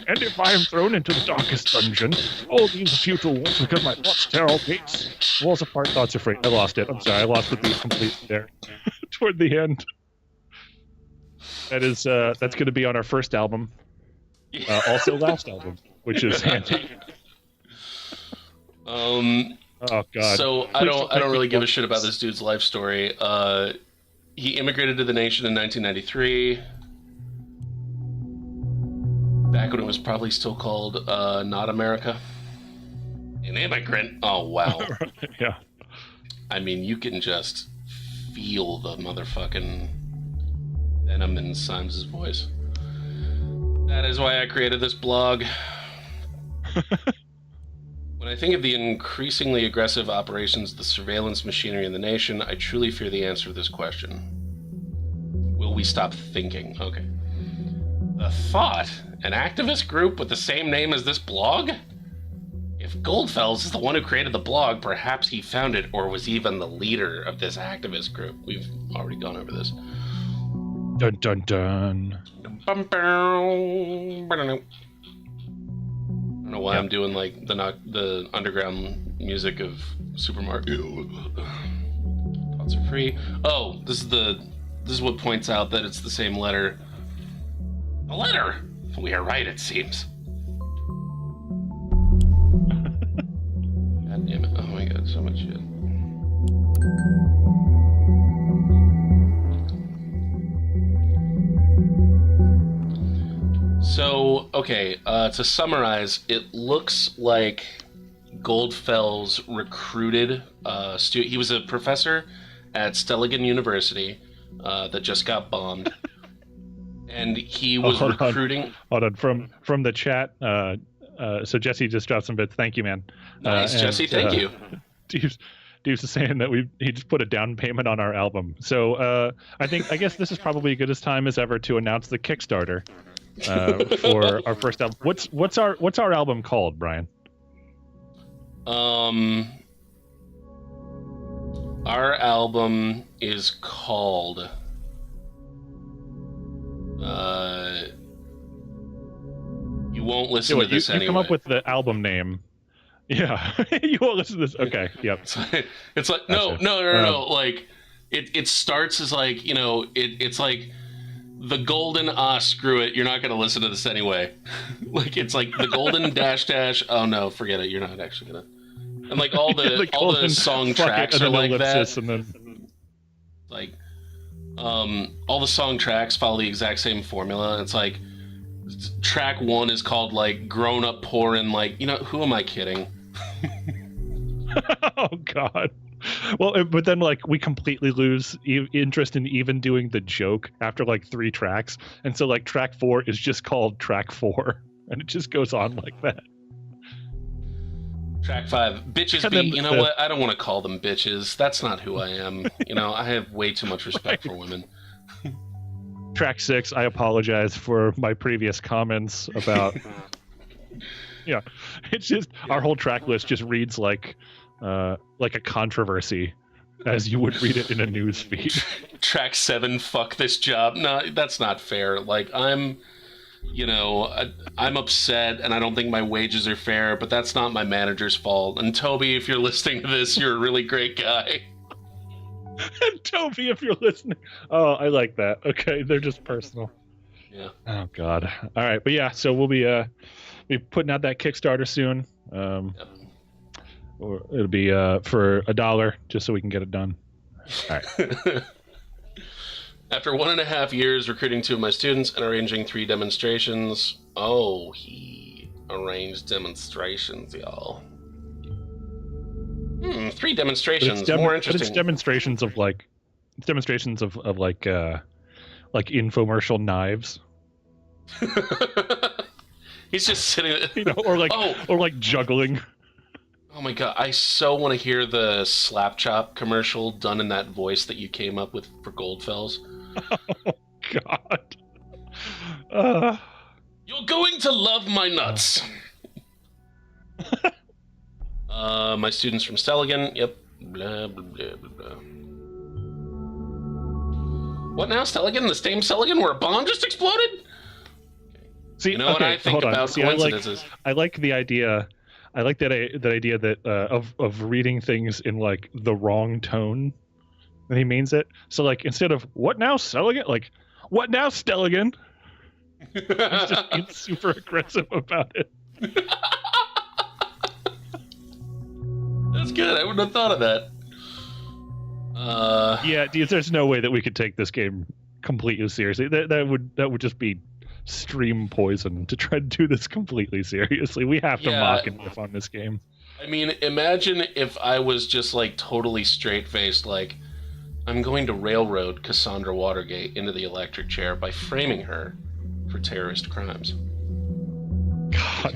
And if I am thrown into the darkest dungeon, all these futile walls because my thoughts tear all gates. Walls apart, thoughts are free. I lost it. I'm sorry. I lost the beat completely there. Toward the end. That is that's going to be on our first album, also last album, which is handy. Oh God. So I don't really give a shit about this dude's life story. He immigrated to the nation in 1993, back when it was probably still called not America. An immigrant. Oh wow. Yeah. I mean, you can just feel the motherfucking venom in Symes' voice. That is why I created this blog. When I think of the increasingly aggressive operations of the surveillance machinery in the nation, I truly fear the answer to this question. Will we stop thinking? Okay. The Thought? An activist group with the same name as this blog? If Goldfels is the one who created the blog, perhaps he founded or was even the leader of this activist group. We've already gone over this. Dun dun dun. I don't know why I'm doing like the underground music of Super Mario. Thoughts are free. Oh, this is what points out that it's the same letter. A letter. We are right, it seems. God damn it! Oh my God, so much shit. So, okay, to summarize, it looks like Goldfels recruited he was a professor at Stellingen University that just got bombed. And he was recruiting... Hold on. From the chat, so Jesse just dropped some bits. Thank you, man. Nice, Jesse, thank you. Deuce is saying that he just put a down payment on our album. So I guess this is probably as good a time as ever to announce the Kickstarter. For our first album. What's our album called, Brian? Our album is called You Won't Listen to This Anyway. You come up with the album name. Yeah. You won't listen to this. Okay. Yep. It's like no. Like it starts as like, it's like the golden screw it, you're not gonna listen to this anyway. Like it's like the golden dash. Oh no, forget it, you're not actually gonna. And like all the song tracks are like that. And then... Like all the song tracks follow the exact same formula. It's like track 1 is called like Grown Up Pourin', like, who am I kidding? Oh God. Well, but then like we completely lose interest in even doing the joke after like 3 tracks, and so like track 4 is just called track 4, and it just goes on like that. Track 5, bitches be. What? I don't want to call them bitches. That's not who I am. I have way too much respect for women. Track 6, I apologize for my previous comments about. Yeah, it's just our whole track list just reads like a controversy, as you would read it in a news feed. Track 7, fuck this job. No, that's not fair. Like, I'm upset and I don't think my wages are fair, but that's not my manager's fault. And Toby, if you're listening to this, you're a really great guy. And Toby, if you're listening. Oh, I like that. Okay, they're just personal. Yeah. Oh, God. All right, but yeah, so we'll be putting out that Kickstarter soon. Yep. Or it'll be for $1, just so we can get it done. All right. After 1.5 years recruiting 2 of my students and arranging 3 demonstrations. Oh, he arranged demonstrations, y'all. 3 demonstrations. More interesting. It's demonstrations of like infomercial knives. He's just sitting, or like juggling. Oh my god! I so want to hear the Slap Chop commercial done in that voice that you came up with for Goldfells. Oh God! You're going to love my nuts. My students from Stelligan. Yep. Blah, blah, blah, blah, blah. What now, Stelligan? The same Stelligan where a bomb just exploded? See, you know what I think about coincidences? I like the idea. I like that idea that of reading things in like the wrong tone when he means it. So like instead of "What now, Stelligan?" like "What now, Stelligan?" He's just being super aggressive about it. That's good. I wouldn't have thought of that. Yeah, there's no way that we could take this game completely seriously. That would just be stream poison to try to do this completely seriously. We have to mock and riff on this game. I mean, imagine if I was just like totally straight-faced, like, I'm going to railroad Cassandra Watergate into the electric chair by framing her for terrorist crimes. God,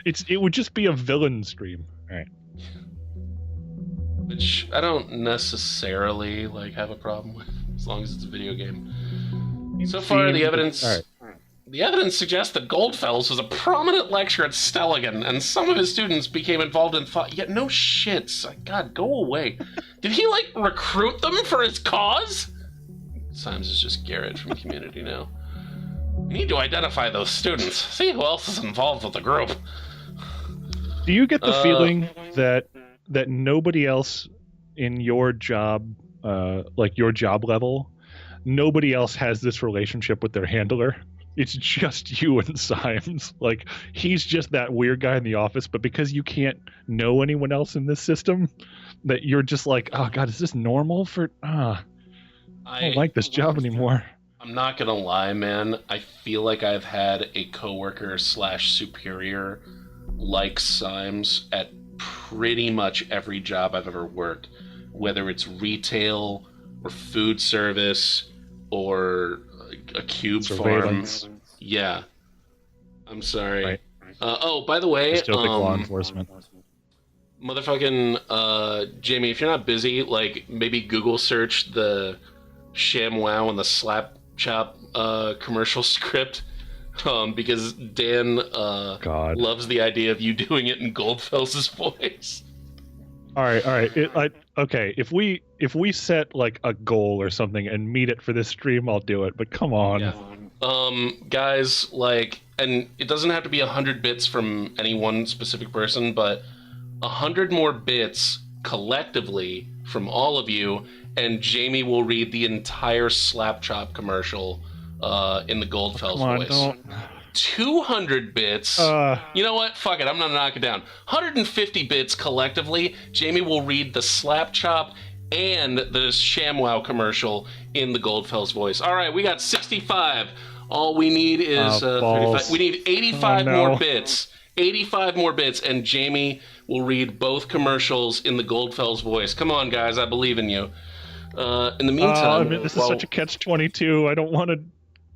it would just be a villain stream. All right. Which I don't necessarily like have a problem with, as long as it's a video game. So far, the evidence suggests that Goldfells was a prominent lecturer at Stelligan, and some of his students became involved in thought. Yet no shit. God, go away. Did he like recruit them for his cause? Symes is just Garrett from Community now. We need to identify those students. See who else is involved with the group. Do you get the feeling that nobody else in your job, like your job level, nobody else has this relationship with their handler? It's just you and Symes. Like, he's just that weird guy in the office, but because you can't know anyone else in this system, that you're just like, oh God, is this normal for... I don't like this job anymore. I'm not gonna lie, man. I feel like I've had a coworker / superior like Symes at pretty much every job I've ever worked, whether it's retail or food service or a cube farm. Yeah. I'm sorry. Right. Oh, by the way, law enforcement. Motherfucking Jamie, if you're not busy, like maybe Google search the ShamWow and the Slap Chop commercial script, because Dan loves the idea of you doing it in Goldfells' voice. All right. Okay, if we set like a goal or something and meet it for this stream, I'll do it. But come on. Yeah. Guys, like, and it doesn't have to be 100 bits from any one specific person, but 100 more bits collectively from all of you, and Jamie will read the entire Slap Chop commercial in the Goldfells voice. Don't. 200 bits. You know what? Fuck it. I'm gonna knock it down. 150 bits collectively. Jamie will read the Slap Chop and the ShamWow commercial in the Goldfells voice. All right, we got 65. All we need is 35. We need 85 more bits. 85 more bits, and Jamie will read both commercials in the Goldfells voice. Come on, guys. I believe in you. In the meantime, this is such a catch-22. I don't want to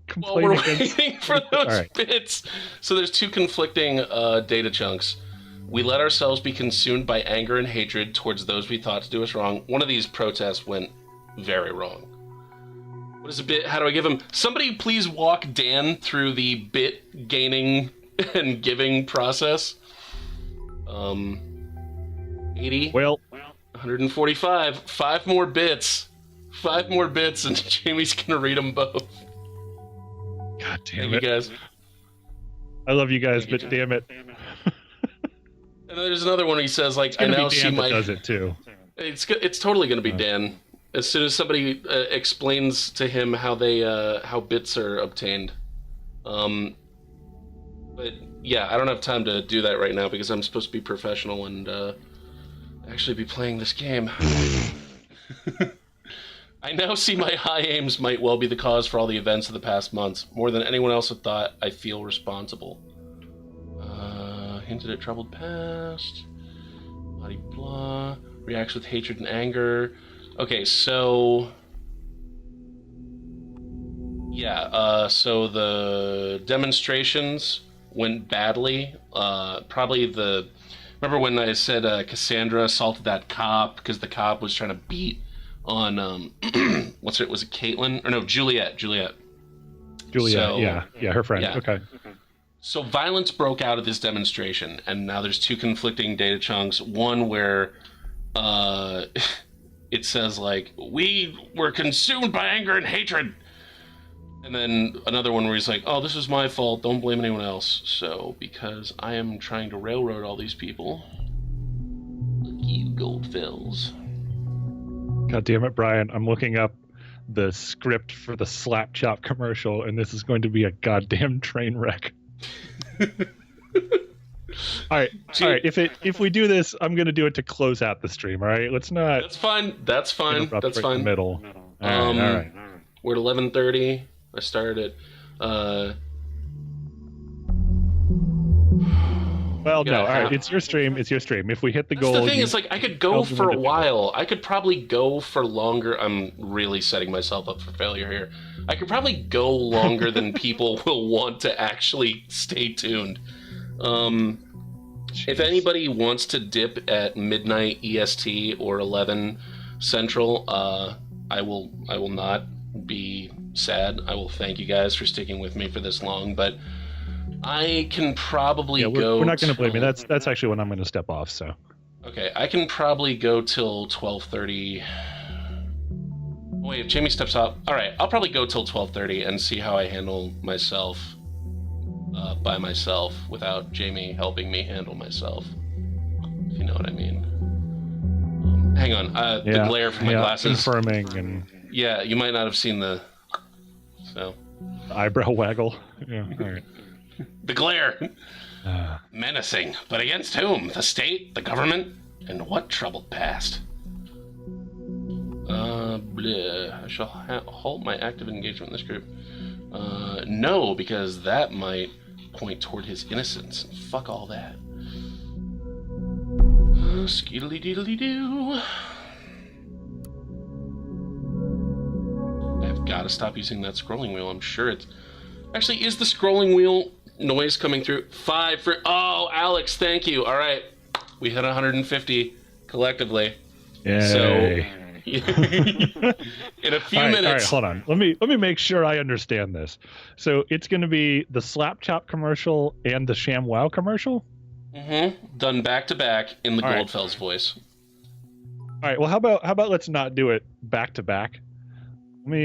complain we're waiting for those bits. So there's 2 conflicting data chunks. We let ourselves be consumed by anger and hatred towards those we thought to do us wrong. One of these protests went very wrong. What is a bit? How do I give him? Somebody please walk Dan through the bit gaining and giving process. 80. Well, 145. 5 more bits. 5 more bits, and Jamie's gonna read them both. God damn Thank it. you guys. I love you guys, but damn it. And then there's another one he says, like, I It's now gonna be see Dan my... that does it too. It's totally gonna be Dan. As soon as somebody explains to him how bits are obtained. But yeah, I don't have time to do that right now because I'm supposed to be professional and actually be playing this game. I now see my high aims might well be the cause for all the events of the past months. More than anyone else had thought, I feel responsible. Hinted at troubled past. Blah blah. Reacts with hatred and anger. Okay, so... Yeah, so the demonstrations went badly. Probably the... Remember when I said Cassandra assaulted that cop because the cop was trying to beat on... what's it? Was it Caitlin? Or no, Juliet. Juliet, So, yeah, her friend. yeah. Okay. So violence broke out at this demonstration, and now there's 2 conflicting data chunks. One where it says, like, we were consumed by anger and hatred. And then another one where he's like, oh, this is my fault. Don't blame anyone else. So, because I am trying to railroad all these people. Look you, Goldfells. God damn it, Brian. I'm looking up the script for the Slap Chop commercial, and this is going to be a goddamn train wreck. All right. If we do this, I'm going to do it to close out the stream. All right. Let's not. That's fine. That's fine. interrupt That's right in fine. the middle. All right. We're at 11:30. I started at. Well, no. All right. It's your stream. It's your stream. If we hit the That's goal, the thing is, like, I could go for a while. I could probably go for longer. I'm really setting myself up for failure here. I could probably go longer than people will want to actually stay tuned. If anybody wants to dip at midnight EST or 11 Central, I will not be sad. I will thank you guys for sticking with me for this long, but I can probably go. We're not going to blame you. That's actually when I'm going to step off. So. Okay, I can probably go till 12:30. Wait, if Jamie steps up, all right, I'll probably go till 12:30 and see how I handle myself by myself without Jamie helping me handle myself. If you know what I mean. Hang on, the glare from my glasses. Confirming and. Yeah, you might not have seen the. So. Eyebrow waggle. Yeah. All right. The glare. Menacing, but against whom? The state, the government, and what troubled past? Bleh. I shall halt my active engagement in this group. No, because that might point toward his innocence. Fuck all that. Skeedly-deedly-doo. I've got to stop using that scrolling wheel. I'm sure it's... Actually, is the scrolling wheel noise coming through? 5 for... Oh, Alex, thank you. All right. We hit 150 collectively. Yay. So... in a few minutes. All right, hold on. Let me make sure I understand this. So it's going to be the Slap Chop commercial and the ShamWow commercial? Mm-hmm. Done back to back in the Goldfells voice. All right. Well, how about let's not do it back to back? Let me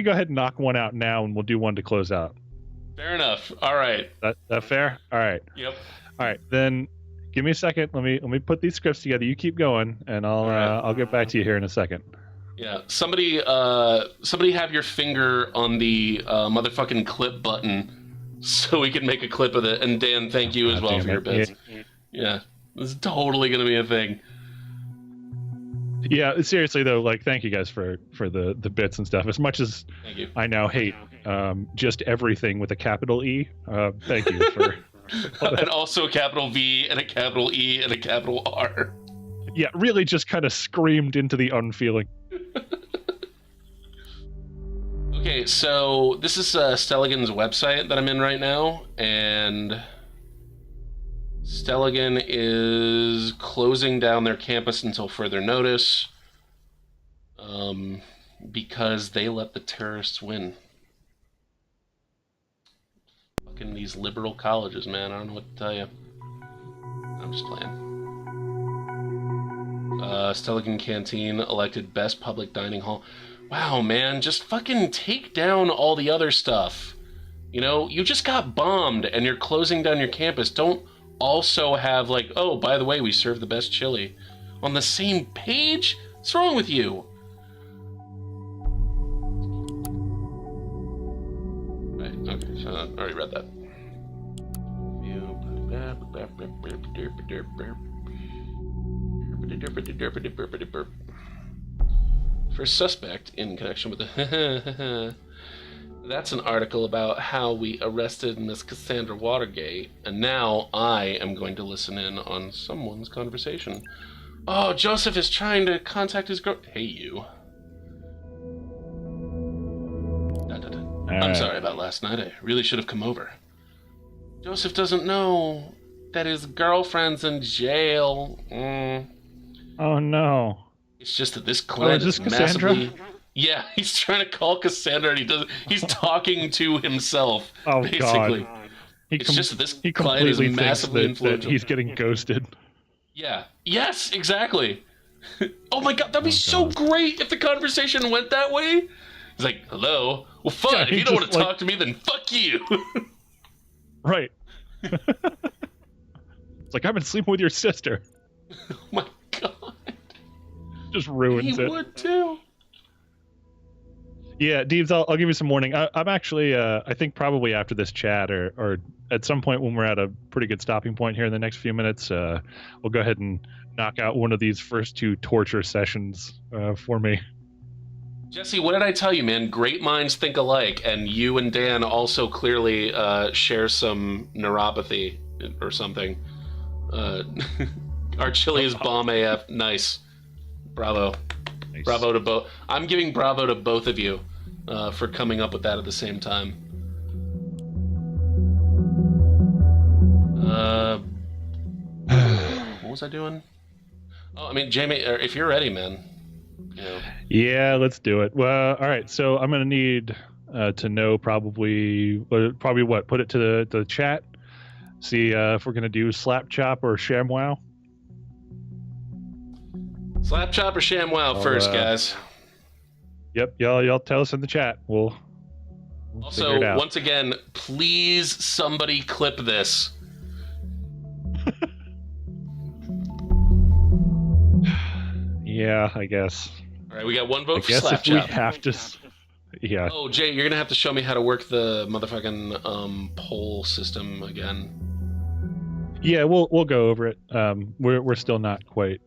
go ahead and knock one out now, and we'll do one to close out. Fair enough. All right. That fair? All right. Yep. All right. Then give me a second. Let me put these scripts together. You keep going, and I'll get back to you here in a second. Yeah. Somebody have your finger on the motherfucking clip button so we can make a clip of it. And Dan, thank you as well for your bits. Yeah. This is totally gonna be a thing. Yeah, seriously though, like, thank you guys for the bits and stuff. As much as I now hate just everything with a capital E, thank you for. And also a capital V and a capital E and a capital R. Yeah, really just kind of screamed into the unfeeling. Okay, so this is Stelligan's website that I'm in right now, and Stelligan is closing down their campus until further notice. because they let the terrorists win. Fucking these liberal colleges, man. I don't know what to tell you. I'm just playing. Stelligan Canteen elected best public dining hall. Wow, man, just fucking take down all the other stuff. You know, you just got bombed and you're closing down your campus. Don't also have like, oh, by the way, we serve the best chili on the same page? What's wrong with you? Right, okay, so I already read that. First suspect in connection with the... That's an article about how we arrested Miss Cassandra Watergate, and now I am going to listen in on someone's conversation. Oh, Joseph is trying to contact his girl... Hey, you. I'm sorry about last night. I really should have come over. Joseph doesn't know that his girlfriend's in jail. Oh, no. It's just that this client is massively... Yeah, he's trying to call Cassandra, and he's talking to himself, basically. God. It's just that this client is massively influential. That he's getting ghosted. Yeah. Yes, exactly. Oh my god, that'd be so great if the conversation went that way. He's like, hello? Well, fine, if you don't want to talk to me, then fuck you. Right. It's like, I've been sleeping with your sister. Oh my god. Just ruins it. He would too. Yeah, Deebs, I'll give you some warning. I'm actually, I think probably after this chat or at some point when we're at a pretty good stopping point here in the next few minutes, we'll go ahead and knock out one of these first two torture sessions for me. Jesse, what did I tell you, man? Great minds think alike, and you and Dan also clearly share some neuropathy or something. Our chili is bomb AF. Nice. Bravo. Nice. Bravo to both. I'm giving bravo to both of you for coming up with that at the same time. What was I doing? Oh, I mean, Jamie, if you're ready, man. You know. Yeah, let's do it. Well, all right. So I'm gonna need to know probably what. Put it to the chat. See if we're gonna do slap chop or ShamWow. Slap chop or ShamWow first, guys. Yep, y'all tell us in the chat. We'll also, figure it out. Once again, please somebody clip this. Yeah, I guess. All right, we got one vote for slap chop. We have to. Yeah. Oh, Jay, you're gonna have to show me how to work the motherfucking poll system again. Yeah, we'll go over it. We're still not quite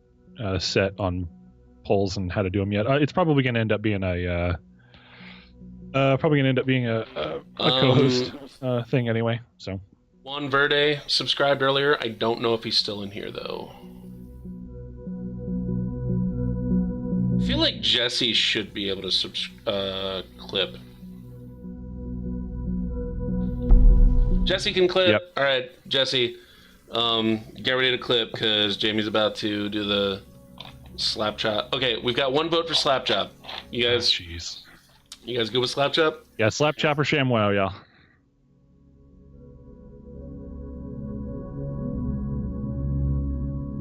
set on polls and how to do them yet. It's probably going to end up being a co-host thing anyway. So Juan Verde subscribed earlier. I don't know if he's still in here though. I feel like Jesse should be able to clip. Jesse can clip. Yep. All right, Jesse, get ready to clip because Jamie's about to do the slap chop. Okay, we've got one vote for slap chop. You guys, jeez. You guys good with slap chop? Yeah, slap chop or ShamWow, y'all.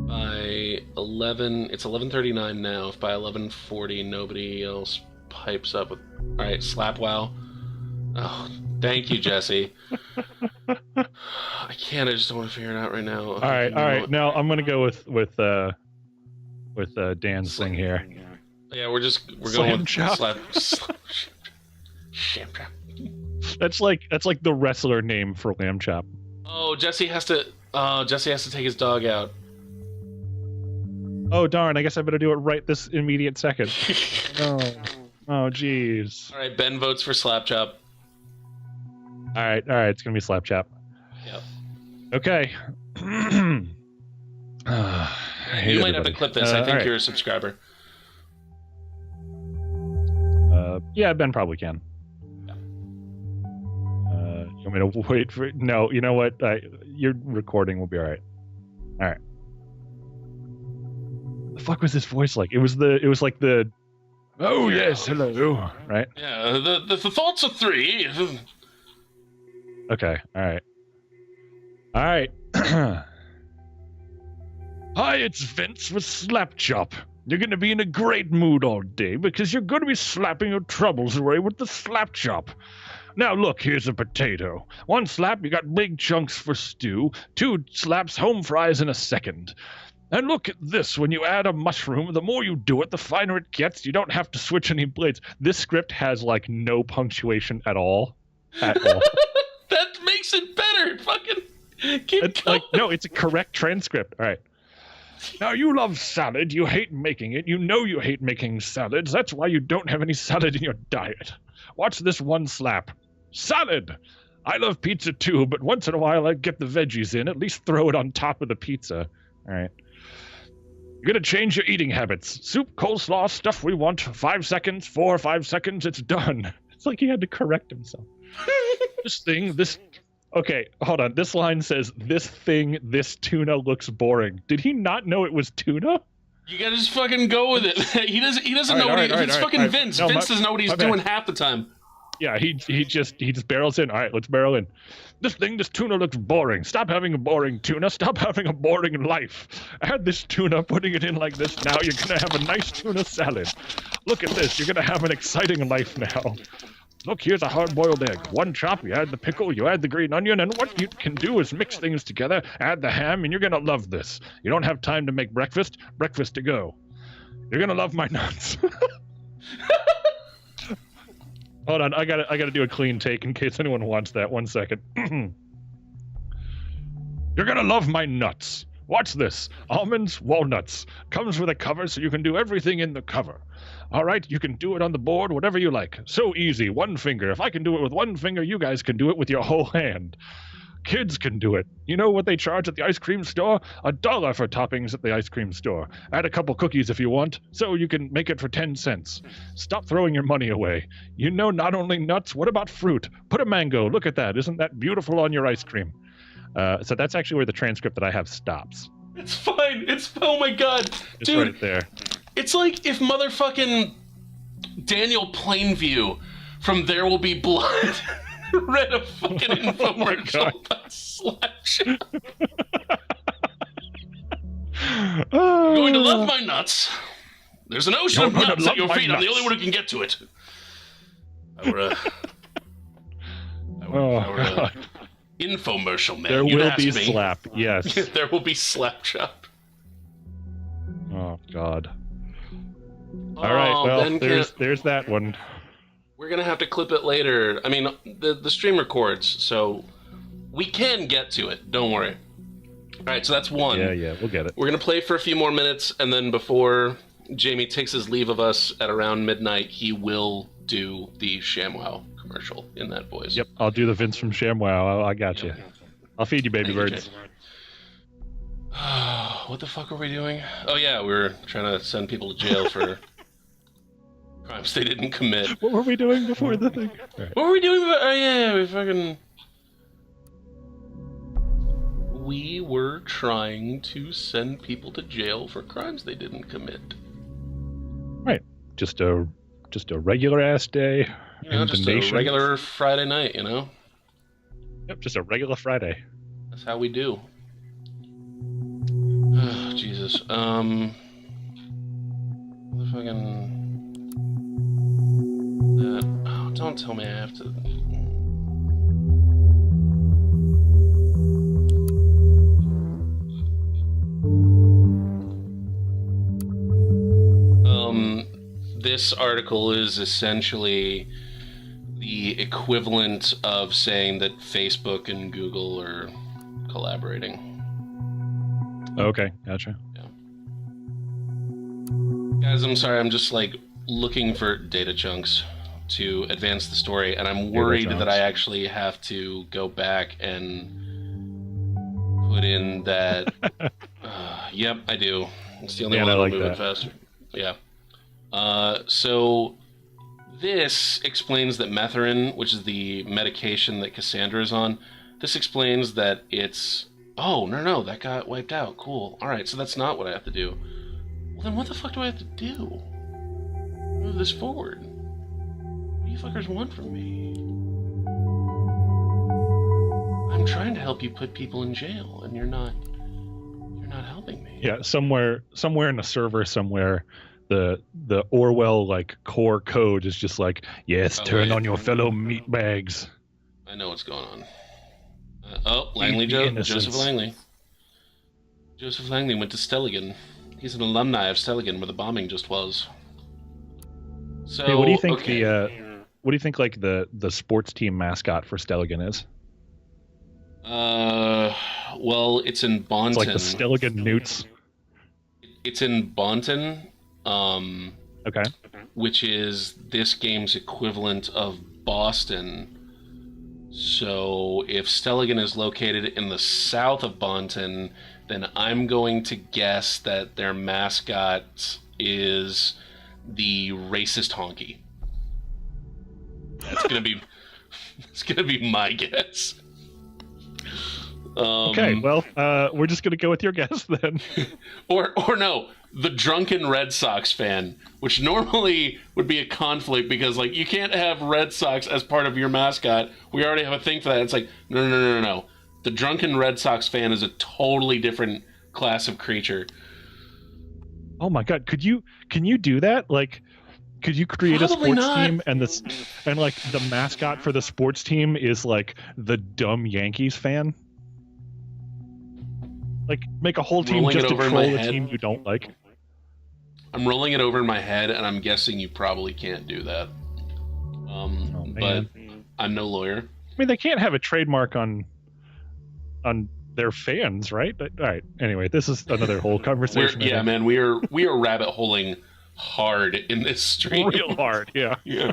By 11, it's 11:39 now. If by 11:40 nobody else pipes up with, all right, slap wow. Oh, thank you, Jesse. I can't. I just don't want to figure it out right now. All right. Now I'm gonna go with Dan's thing here. Yeah, we're going with slap. That's like the wrestler name for lamb chop. Oh, Jesse has to take his dog out. Oh darn! I guess I better do it right this immediate second. Oh jeez. All right, Ben votes for slap chop. All right. It's gonna be slap chop. Yep. Okay. You might have to clip this. I think you're a subscriber. Yeah, Ben probably can. Yeah. You want me to wait for? No, you know what? Your recording will be all right. All right. The fuck was this voice like? It was like the Oh, yes, hello. Right? Yeah, the thoughts of three. Okay, alright. Alright. Hi, it's Vince with Slapchop. You're gonna be in a great mood all day because you're gonna be slapping your troubles away with the Slapchop. Now look, here's a potato. 1 slap, you got big chunks for stew. 2 slaps, home fries in a second. And look at this, when you add a mushroom, the more you do it, the finer it gets. You don't have to switch any blades. This script has, like, no punctuation at all. At all. That makes it better. Fucking keep going. Like, no, it's a correct transcript. All right. Now, you love salad. You hate making it. You know you hate making salads. That's why you don't have any salad in your diet. Watch this 1 slap. Salad! I love pizza too, but once in a while I get the veggies in. At least throw it on top of the pizza. All right. You're going to change your eating habits. Soup, coleslaw, stuff we want. 5 seconds, 4 or 5 seconds, it's done. It's like he had to correct himself. This... Okay, hold on. This line says, this tuna looks boring. Did he not know it was tuna? You gotta just fucking go with it. He doesn't know what it's fucking Vince. No, Vince doesn't know what he's doing half the time. Yeah, he just barrels in. All right, let's barrel in. This tuna looks boring. Stop having a boring tuna. Stop having a boring life. Add this tuna, putting it in like this. Now you're gonna have a nice tuna salad. Look at this. You're gonna have an exciting life now. Look, here's a hard-boiled egg. 1 chop, you add the pickle, you add the green onion, and what you can do is mix things together, add the ham, and you're gonna love this. You don't have time to make breakfast to go. You're gonna love my nuts. Hold on, I gotta do a clean take in case anyone wants that. 1 second. You're gonna love my nuts. Watch this. Almonds, walnuts. Comes with a cover so you can do everything in the cover. All right, you can do it on the board, whatever you like. So easy, 1 finger. If I can do it with 1 finger, you guys can do it with your whole hand. Kids can do it. You know what they charge at the ice cream store? $1 for toppings at the ice cream store. Add a couple cookies if you want, so you can make it for 10 cents. Stop throwing your money away. You know not only nuts, what about fruit? Put a mango. Look at that. Isn't that beautiful on your ice cream? So that's actually where the transcript that I have stops. It's fine. Oh my god. It's Dude, right there. It's like if motherfucking Daniel Plainview from There Will Be Blood read a fucking infomercial about Slapshot. You're going to love my nuts. There's an ocean of nuts at your feet. I'm the only one who can get to it. I were a infomercial man. There will be slap, yes. There will be Slapshot. Oh, God. All right, well, there's that one. We're going to have to clip it later. I mean, the stream records, so we can get to it. Don't worry. All right, so that's 1. Yeah, we'll get it. We're going to play for a few more minutes, and then before Jamie takes his leave of us at around midnight, he will do the ShamWow commercial in that voice. Yep, I'll do the Vince from ShamWow. I got you. I'll feed you, baby birds. What the fuck were we doing? Oh, yeah, we were trying to send people to jail for crimes they didn't commit. What were we doing before the thing? Right. What were we doing? Oh, yeah, we were trying to send people to jail for crimes they didn't commit. Right. Just a regular ass day. Just a regular Friday night, you know? Yep, just a regular Friday. That's how we do. Oh, Jesus. The fucking... Oh, don't tell me I have to... This article is essentially the equivalent of saying that Facebook and Google are collaborating. Okay, gotcha. Yeah. Guys, I'm sorry, I'm just like looking for data chunks to advance the story, and I'm worried that I actually have to go back and put in that... Yep, I do. It's the only one that'll move it faster. Yeah. So this explains that methrin, which is the medication that Cassandra is on, this explains that it's... Oh, no, that got wiped out. Cool. Alright, so that's not what I have to do. Well, then what the fuck do I have to do? move this forward. What do you fuckers want from me? I'm trying to help you put people in jail, and you're not helping me. Yeah, somewhere in a server somewhere, the Orwell like core code is just like, yes, turn on your fellow meatbags. I know what's going on. Joseph Langley. Joseph Langley went to Stelligan. He's an alumni of Stelligan, where the bombing just was. So, hey, what do you think what do you think like the sports team mascot for Stelligan is? Well, it's in Bonton. It's like the Stelligan Newts. It's in Bonton. Okay. Which is this game's equivalent of Boston. So if Stelligan is located in the south of Bonton, then I'm going to guess that their mascot is the racist honky. That's gonna be my guess. Okay, well, we're just gonna go with your guess then. or no, the drunken Red Sox fan, which normally would be a conflict because like you can't have Red Sox as part of your mascot. We already have a thing for that. It's like no. The drunken Red Sox fan is a totally different class of creature. Oh my god, can you do that? Like, could you create Probably a sports not. team and like the mascot for the sports team is like the dumb Yankees fan? Like, make a whole team Rolling just it to over in troll my a head. team you don't like. I'm rolling it over in my head, and I'm guessing you probably can't do that. But I'm no lawyer. I mean, they can't have a trademark on their fans, right? All right. Anyway, this is another whole conversation. We are rabbit holing hard in this stream. Real hard, yeah. Yeah.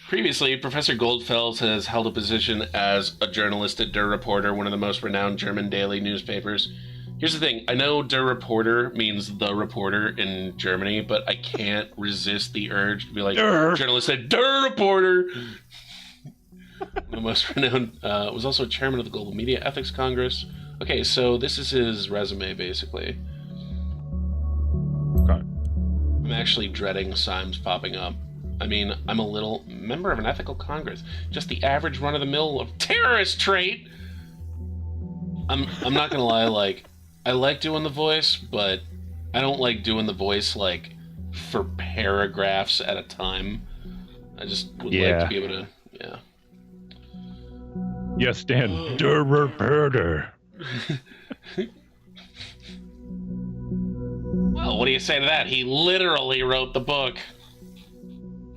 Previously, Professor Goldfels has held a position as a journalist at Der Reporter, one of the most renowned German daily newspapers. Here's the thing. I know Der Reporter means the reporter in Germany, but I can't resist the urge to be like, journalist at Der Reporter. The most renowned, was also chairman of the Global Media Ethics Congress. Okay, so this is his resume, basically. Okay. I'm actually dreading Symes popping up. I mean, I'm a little member of an ethical congress. Just the average run-of-the-mill of terrorist trait. I'm not gonna lie, like, I like doing the voice, but I don't like doing the voice, like, for paragraphs at a time. I just would like to be able to, yeah. Yes, Dan. Der Reporter. Well, what do you say to that? He literally wrote the book.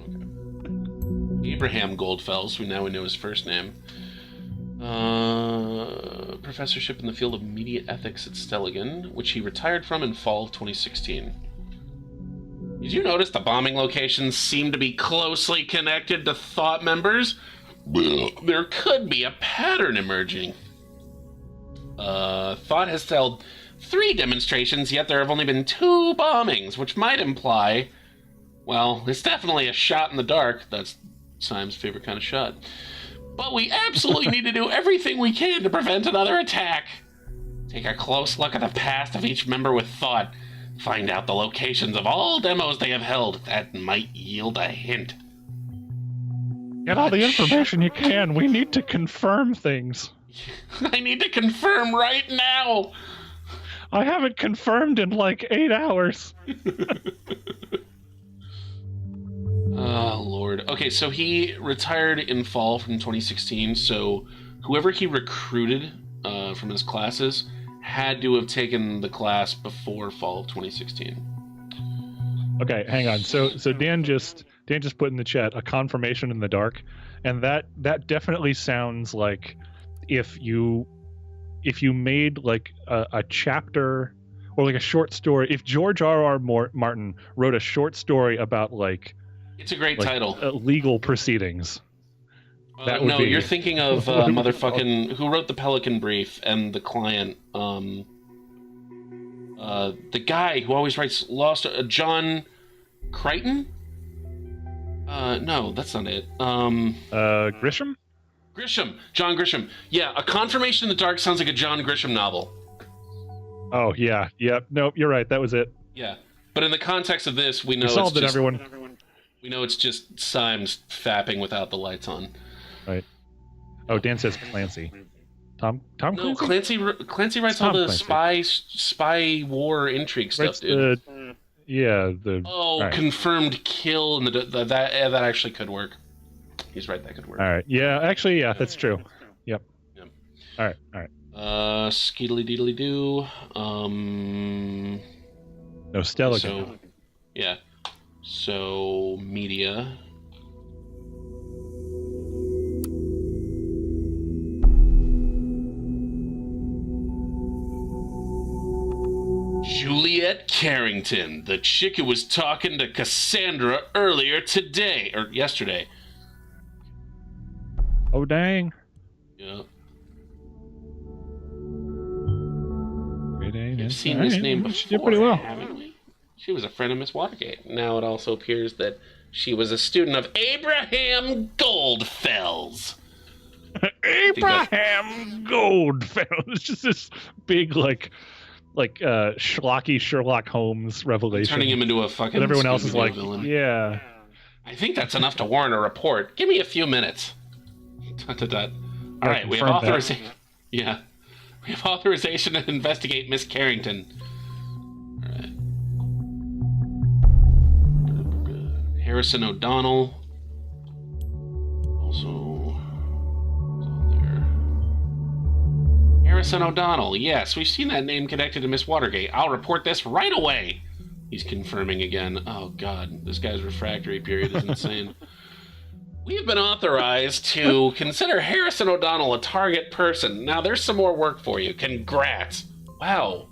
Okay. Abraham Goldfels, we know his first name. Professorship in the field of media ethics at Stelligan, which he retired from in fall of 2016. Did you notice the bombing locations seem to be closely connected to thought members? There could be a pattern emerging. Thought has held 3 demonstrations, yet there have only been 2 bombings, which might imply, well, it's definitely a shot in the dark. That's Symes' favorite kind of shot. But we absolutely need to do everything we can to prevent another attack. Take a close look at the past of each member with thought. Find out the locations of all demos they have held. That might yield a hint. Get all the information you can. We need to confirm things. I need to confirm right now. I haven't confirmed in like 8 hours. Oh, Lord. Okay, so he retired in fall from 2016, so whoever he recruited from his classes had to have taken the class before fall of 2016. Okay, hang on. So Dan just put in the chat a confirmation in the dark, and that definitely sounds like if you made like a chapter or like a short story. If George R.R. Martin wrote a short story about like, it's a great title, legal proceedings. That would no, be... you're thinking of motherfucking who wrote the Pelican Brief and the client. The guy who always writes Lost, John Crichton. No, that's not it. Grisham? John Grisham. Yeah, A Confirmation in the Dark sounds like a John Grisham novel. Oh, yeah. Yep. Nope, you're right. That was it. Yeah. But in the context of this, we know solved it's it, just, everyone. We know it's just Symes fapping without the lights on. Right. Oh, Dan says Clancy. Tom No, Clancy? Clancy writes Tom all the Clancy. spy war intrigue stuff, dude. Right. Confirmed kill, and that actually could work. He's right, that could work. All right. Yeah, actually, yeah, that's true. Yep. All right. Skeedly deedly doo. No, Stella. So, yeah. So, media. Juliet Carrington, the chick who was talking to Cassandra earlier today, or yesterday. Oh, dang. Yeah. We've We've seen this name before, she did pretty well. haven't we? She was a friend of Miss Watergate. Now it also appears that she was a student of Abraham Goldfells. Abraham Goldfellow. It's just this big, schlocky Sherlock Holmes revelation. Turning him into a fucking. And everyone else is like, villain. yeah. I think that's enough to warrant a report. Give me a few minutes. All right, we have authorization. Yeah, we have authorization to investigate Miss Carrington. All right. Harrison O'Donnell. Also on there. Harrison O'Donnell. Yes, we've seen that name connected to Miss Watergate. I'll report this right away. He's confirming again. Oh, God. This guy's refractory period is insane. We have been authorized to consider Harrison O'Donnell a target person. Now, there's some more work for you. Congrats. Wow.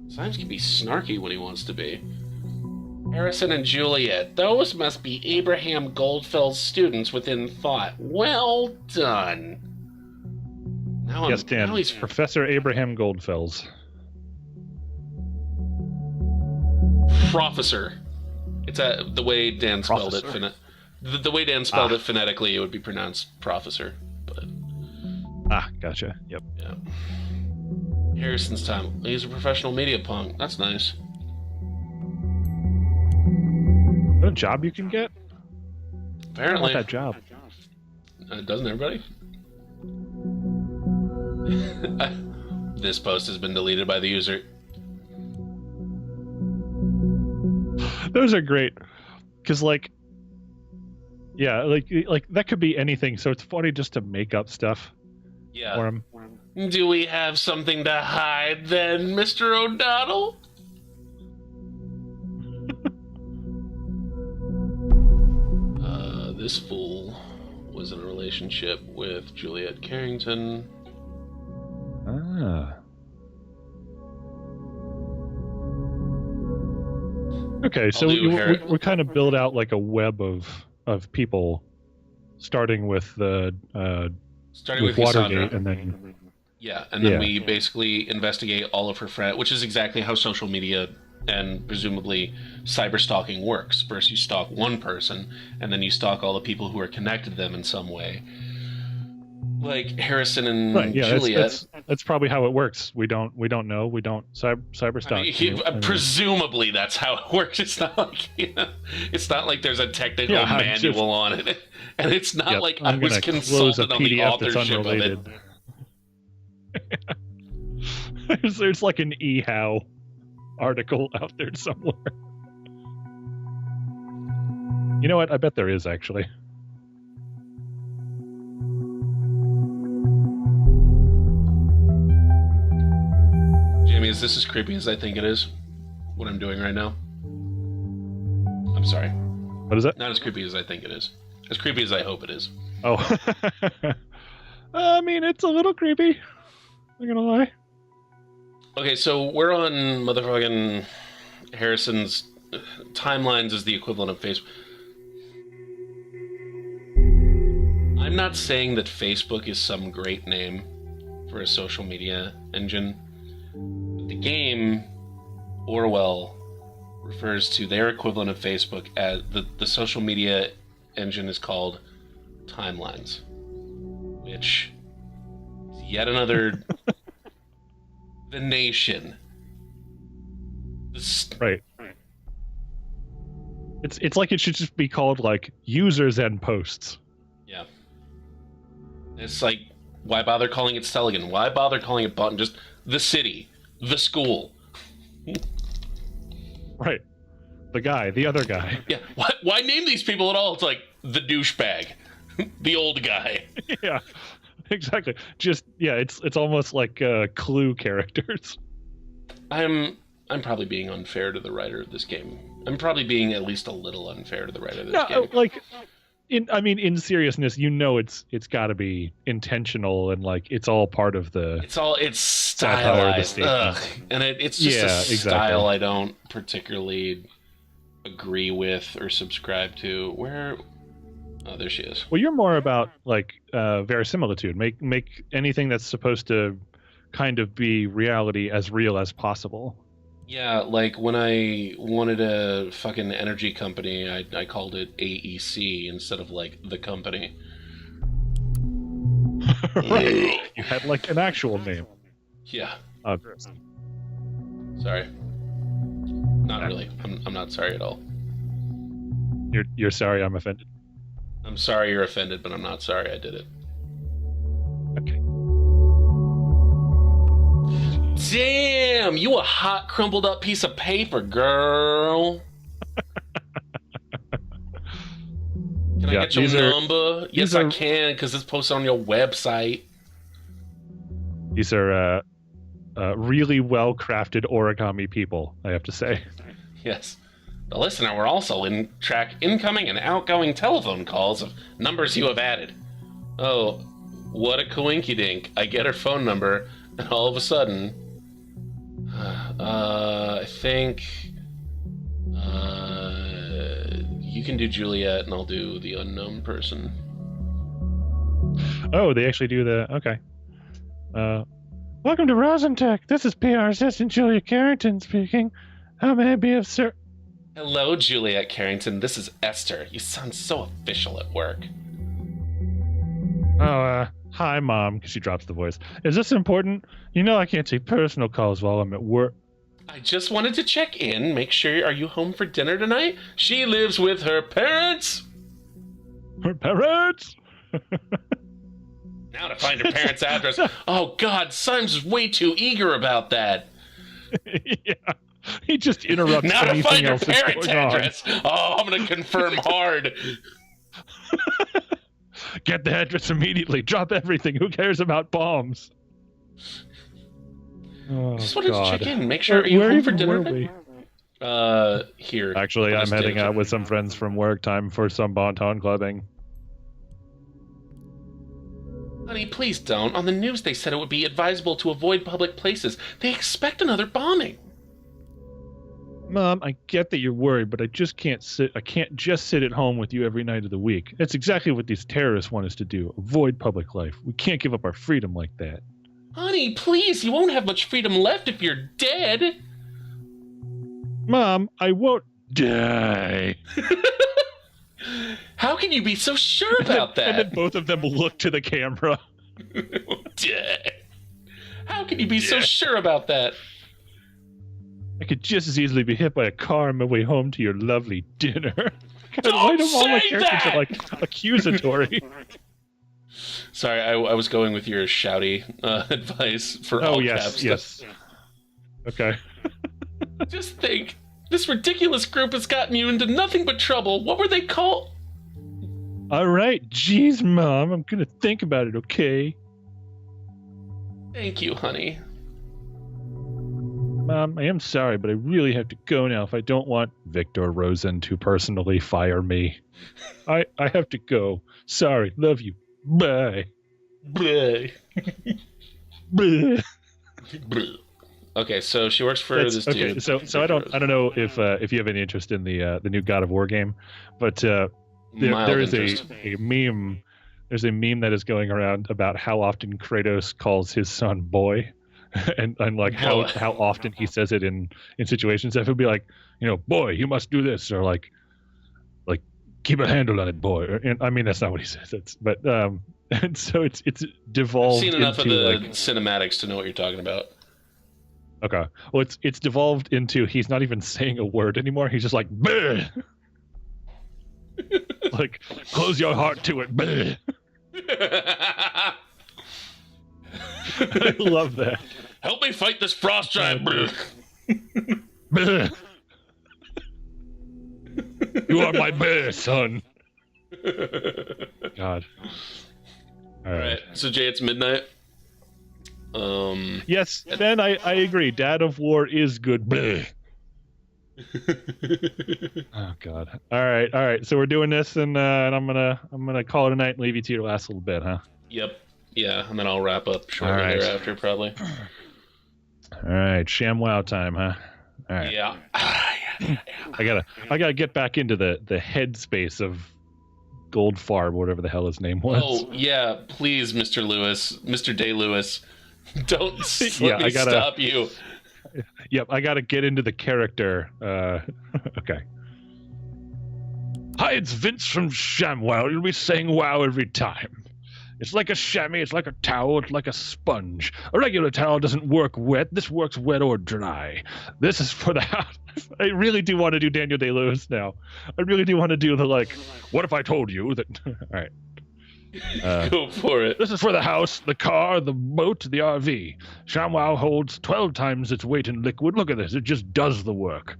Symes can be snarky when he wants to be. Harrison and Juliet. Those must be Abraham Goldfell's students within thought. Well done. Yes, Dan. He's Professor Abraham Goldfells. Professor. It's the way Dan spelled it. The way Dan spelled it phonetically, it would be pronounced professor. But gotcha. Yep. Yeah. Harrison's time. He's a professional media punk. That's nice. What a job you can get? Apparently. I want that job. Doesn't everybody? This post has been deleted by the user. Those are great. Because, like that could be anything, so it's funny just to make up stuff for him. Do we have something to hide then, Mr. O'Donnell? This fool was in a relationship with Juliet Carrington. Okay, so we kind of build out like a web of people, starting with the with Watergate, and then we basically investigate all of her friends, which is exactly how social media and presumably cyber stalking works. First, you stalk one person, and then you stalk all the people who are connected to them in some way. Like Harrison and Juliet. That's probably how it works. We don't know. We don't cyber stalk. Presumably that's how it works. It's not like it's not like there's a technical manual on it, and it's not like I was consulted on the authorship of it. There's like an eHow article out there somewhere. You know what? I bet there is actually. Jamie, is this as creepy as I think it is? What I'm doing right now? I'm sorry. What is that? Not as creepy as I think it is. As creepy as I hope it is. Oh. I mean, it's a little creepy. I'm not gonna lie. Okay, so we're on motherfucking Harrison's timelines is the equivalent of Facebook. I'm not saying that Facebook is some great name for a social media engine. The game, Orwell, refers to their equivalent of Facebook as the social media engine is called Timelines, which is yet another The Nation. Right. It's like it should just be called like users and posts. Yeah. It's like, why bother calling it Stelligan? Why bother calling it Button? Just the city, the school. Right. The guy, the other guy. Yeah. Why name these people at all? It's like the douchebag, the old guy. Yeah. Exactly. Just yeah, it's almost like Clue characters. I'm probably being unfair to the writer of this game. I'm probably being at least a little unfair to the writer of this game. Like in seriousness, it's got to be intentional and like it's all part of the. It's stylized, and it's just a style I don't particularly agree with or subscribe to. Where? Oh, there she is. Well, you're more about like verisimilitude. Make anything that's supposed to kind of be reality as real as possible. Yeah, like when I wanted a fucking energy company, I called it AEC instead of like the company. Right. You had like an actual name. Yeah. Interesting. Sorry. Not really. I'm not sorry at all. You're sorry I'm offended. I'm sorry you're offended, but I'm not sorry I did it. Okay. Damn, you a hot crumpled up piece of paper, girl. Can I get your number? Yes, I can, because it's posted on your website. These are really well-crafted origami people, I have to say. Yes. The listener will also track incoming and outgoing telephone calls of numbers you have added. Oh, what a coinky-dink. I get her phone number, and all of a sudden... I think... you can do Juliet, and I'll do the unknown person. Oh, they actually do the... Okay. Welcome to Rosentech. This is PR Assistant Julia Carrington speaking. How may I be of service? Hello, Juliet Carrington. This is Esther. You sound so official at work. Oh, hi, Mom, because she drops the voice. Is this important? You know I can't take personal calls while I'm at work. I just wanted to check in, make sure, are you home for dinner tonight? She lives with her parents! Her parents? Now to find her parents' address. Oh, God, Simon's way too eager about that. Yeah. He just interrupts now to anything find her else that's parents' going address. on. Oh, I'm going to confirm hard. Get the address immediately. Drop everything. Who cares about bombs? Oh, just wanted God. to check in. Make sure. Are you home for dinner? Here. Actually, I'm heading out with some friends from work. Time for some bon-ton clubbing. Honey, please don't. On the news, they said it would be advisable to avoid public places. They expect another bombing. Mom, I get that you're worried, but I can't just sit at home with you every night of the week. That's exactly what these terrorists want us to do. Avoid public life. We can't give up our freedom like that. Honey, please, you won't have much freedom left if you're dead. Mom, I won't die. How can you be so sure about that? And then both of them look to the camera. Dead. How can you be so sure about that? I could just as easily be hit by a car on my way home to your lovely dinner. Don't all my say characters that! are like accusatory. Sorry, I was going with your shouty advice for all caps. Yes. Okay. Just think, this ridiculous group has gotten you into nothing but trouble. What were they called? All right, jeez, Mom, I'm gonna think about it. Okay. Thank you, honey. Mom, I am sorry, but I really have to go now if I don't want Victor Rosen to personally fire me. I have to go. Sorry. Love you. Bye. Bye. Bye. Okay, so she works for this dude. So I don't know if you have any interest in the new God of War game, but there is a meme. There's a meme that is going around about how often Kratos calls his son boy. and like how often he says it in situations that he'll be like, boy, you must do this, or like keep a handle on it, boy. And I mean, that's not what he says. And so it's devolved. I've seen enough into, of the cinematics to know what you're talking about. Okay, well, it's devolved into he's not even saying a word anymore. He's just like, bleh! like, close your heart to it. Bleh. I love that. Help me fight this frost giant. Bleh. You are my bear, son. God. All right. So Jay, it's midnight. Yes, Ben, I agree. Dad of War is good. Bleh. Oh God. All right. So we're doing this, and I'm gonna call it a night and leave you to your last little bit, huh? Yep. Yeah, and then I'll wrap up shortly thereafter, probably. All right, ShamWow time, huh? All right. Yeah. I gotta get back into the headspace of Goldfarb, whatever the hell his name was. Oh yeah, please, Mr. Lewis, Mr. Day Lewis, don't let me stop you. Yep, I gotta get into the character. Okay. Hi, it's Vince from ShamWow. You'll be saying wow every time. It's like a chamois, it's like a towel, it's like a sponge. A regular towel doesn't work wet. This works wet or dry. This is for the house. I really do want to do Daniel Day-Lewis now. I really do want to do the, like, what if I told you that... All right. Go for it. This is for the house, the car, the boat, the RV. ShamWow holds 12 times its weight in liquid. Look at this. It just does the work.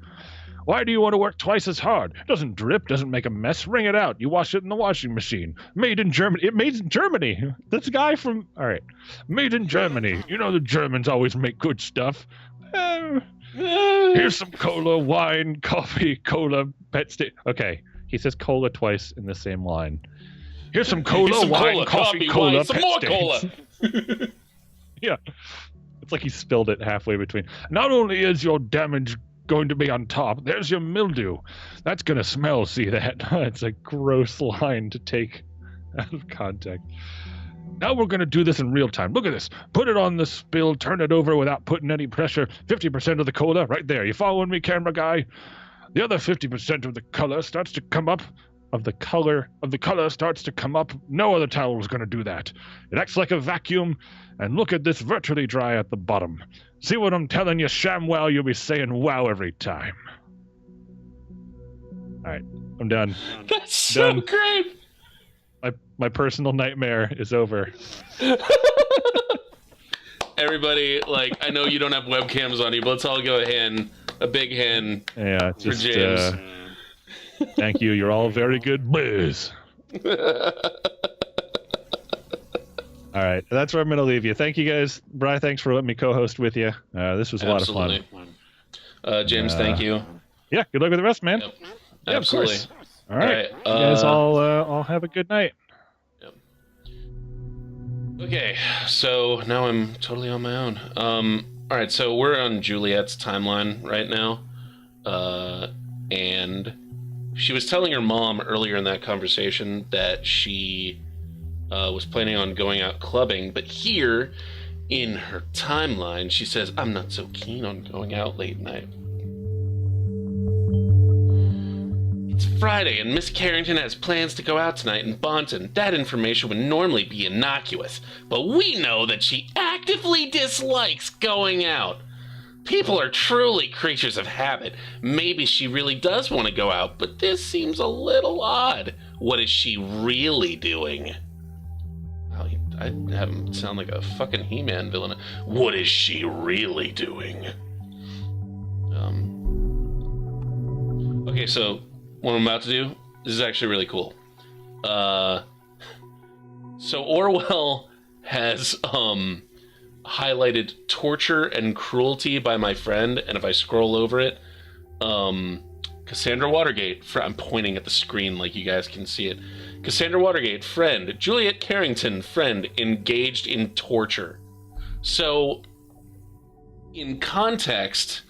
Why do you want to work twice as hard? It doesn't drip, doesn't make a mess. Wring it out. You wash it in the washing machine. Made in Germany. It made in Germany. This guy from... All right. Made in Germany. You know the Germans always make good stuff. Here's some cola, wine, coffee, cola, pet steak. Okay. He says cola twice in the same line. Here's some cola, wine, coffee, cola, wine, some pet more steaks. cola. Yeah. It's like he spilled it halfway between. Not only is your damage going to be on top, there's your mildew. That's going to smell, see that? It's a gross line to take out of context. Now we're going to do this in real time. Look at this. Put it on the spill, turn it over without putting any pressure. 50% of the cola, right there. You following me, camera guy? The other 50% of the color starts to come up. The color starts to come up. No other towel is going to do that. It acts like a vacuum. And look at this, virtually dry at the bottom. See what I'm telling you, ShamWow? You'll be saying wow every time. All right, I'm done. That's so done. great. My personal nightmare is over. Everybody, like, I know you don't have webcams on you, but let's all go a big hand Yeah, for just James. thank you. You're all very good boys. All right, that's where I'm going to leave you. Thank you guys. Bri, thanks for letting me co-host with you. This was a lot of fun. James, thank you. Yeah, good luck with the rest, man. Yep. Yeah, Absolutely. of course. All right. You guys all have a good night. Yep. Okay, so now I'm totally on my own. All right, so we're on Juliet's timeline right now. And she was telling her mom earlier in that conversation that she was planning on going out clubbing, but here in her timeline, she says, I'm not so keen on going out late night. It's Friday, and Miss Carrington has plans to go out tonight in Bonton. That information would normally be innocuous, but we know that she actively dislikes going out. People are truly creatures of habit. Maybe she really does want to go out, but this seems a little odd. What is she really doing? I have him sound like a fucking He-Man villain. What is she really doing? Okay, so what I'm about to do, this is actually really cool. So Orwell has highlighted torture and cruelty by my friend, and if I scroll over it, Cassandra Watergate, I'm pointing at the screen like you guys can see it. Cassandra Watergate, friend. Juliet Carrington, friend, engaged in torture. So, in context,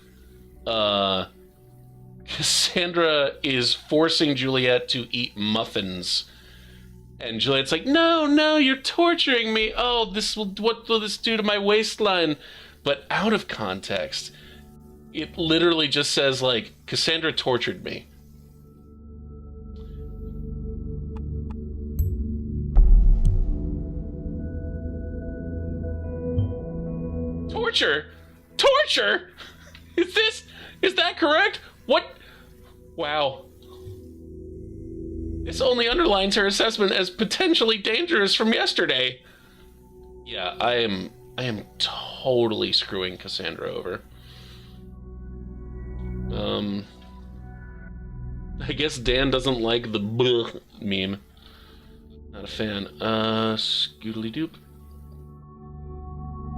Cassandra is forcing Juliet to eat muffins. And Juliet's like, no, you're torturing me. Oh, what will this do to my waistline? But out of context, it literally just says, like, Cassandra tortured me. Torture? Is that correct? What? Wow. This only underlines her assessment as potentially dangerous from yesterday. Yeah, I am totally screwing Cassandra over. I guess Dan doesn't like the bleh meme. Not a fan. Scoodly doop.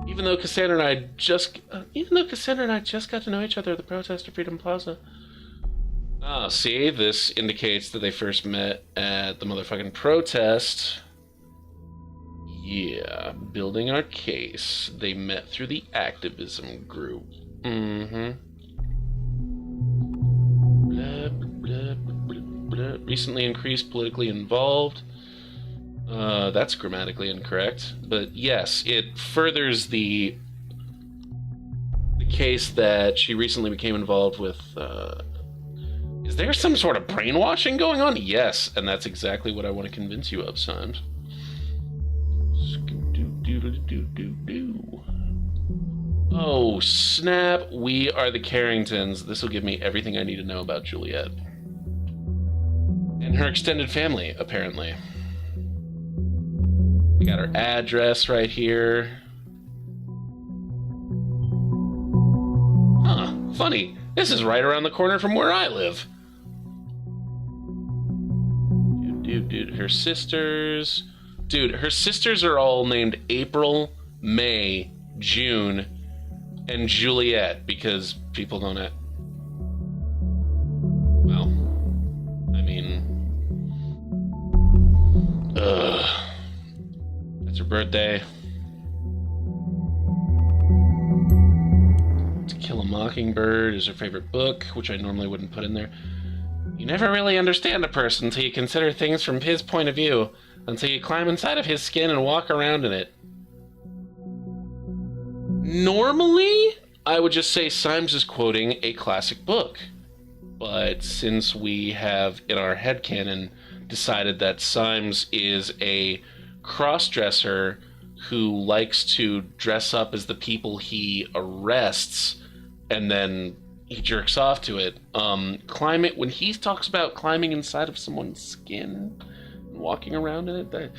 Even though Cassandra and I just got to know each other at the protest at Freedom Plaza. Ah, see, this indicates that they first met at the motherfucking protest. Yeah, building our case. They met through the activism group. Mm-hmm. Blah, blah, blah, blah. Recently increased politically involved. That's grammatically incorrect. But yes, it furthers the case that she recently became involved with... Is there some sort of brainwashing going on? Yes, and that's exactly what I want to convince you of, Symes. Oh, snap. We are the Carringtons. This will give me everything I need to know about Juliet. And her extended family, apparently. We got her address right here. Huh, funny. This is right around the corner from where I live. Dude, her sisters... Dude, her sisters are all named April, May, June, and Juliet, because people don't have... Well, I mean... That's her birthday. To Kill a Mockingbird is her favorite book, which I normally wouldn't put in there. You never really understand a person until you consider things from his point of view, until you climb inside of his skin and walk around in it. Normally, I would just say Symes is quoting a classic book. But since we have, in our headcanon, decided that Symes is a cross-dresser who likes to dress up as the people he arrests, and then he jerks off to it. Climate, when he talks about climbing inside of someone's skin and walking around in it,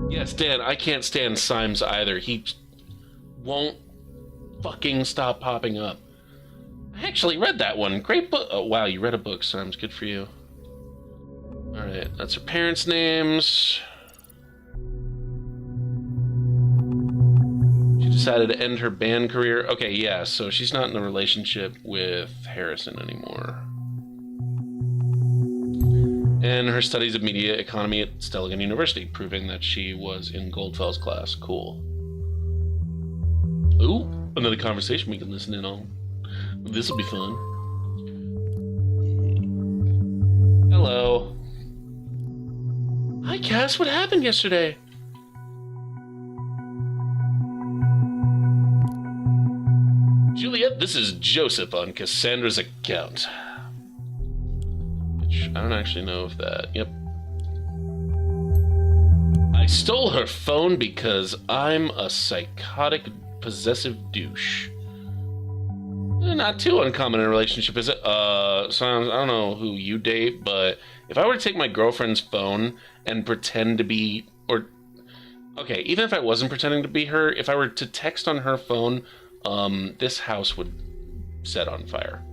yes, Dan, I can't stand Symes either. He won't fucking stop popping up. I actually read that one. Great book. Oh, wow, you read a book, Symes. Good for you. Alright, that's her parents' names. She decided to end her band career. Okay, yeah, so she's not in a relationship with Harrison anymore. And her studies of media economy at Stelligan University, proving that she was in Goldfell's class. Cool. Ooh, another conversation we can listen in on. This will be fun. Hello. Hi, Cass. What happened yesterday? Juliet, this is Joseph on Cassandra's account. Which, I don't actually know if that... Yep. I stole her phone because I'm a psychotic, possessive douche. Not too uncommon in a relationship, is it? So I don't know who you date, but if I were to take my girlfriend's phone and pretend to be... Or... Okay, even if I wasn't pretending to be her, if I were to text on her phone... this house would set on fire.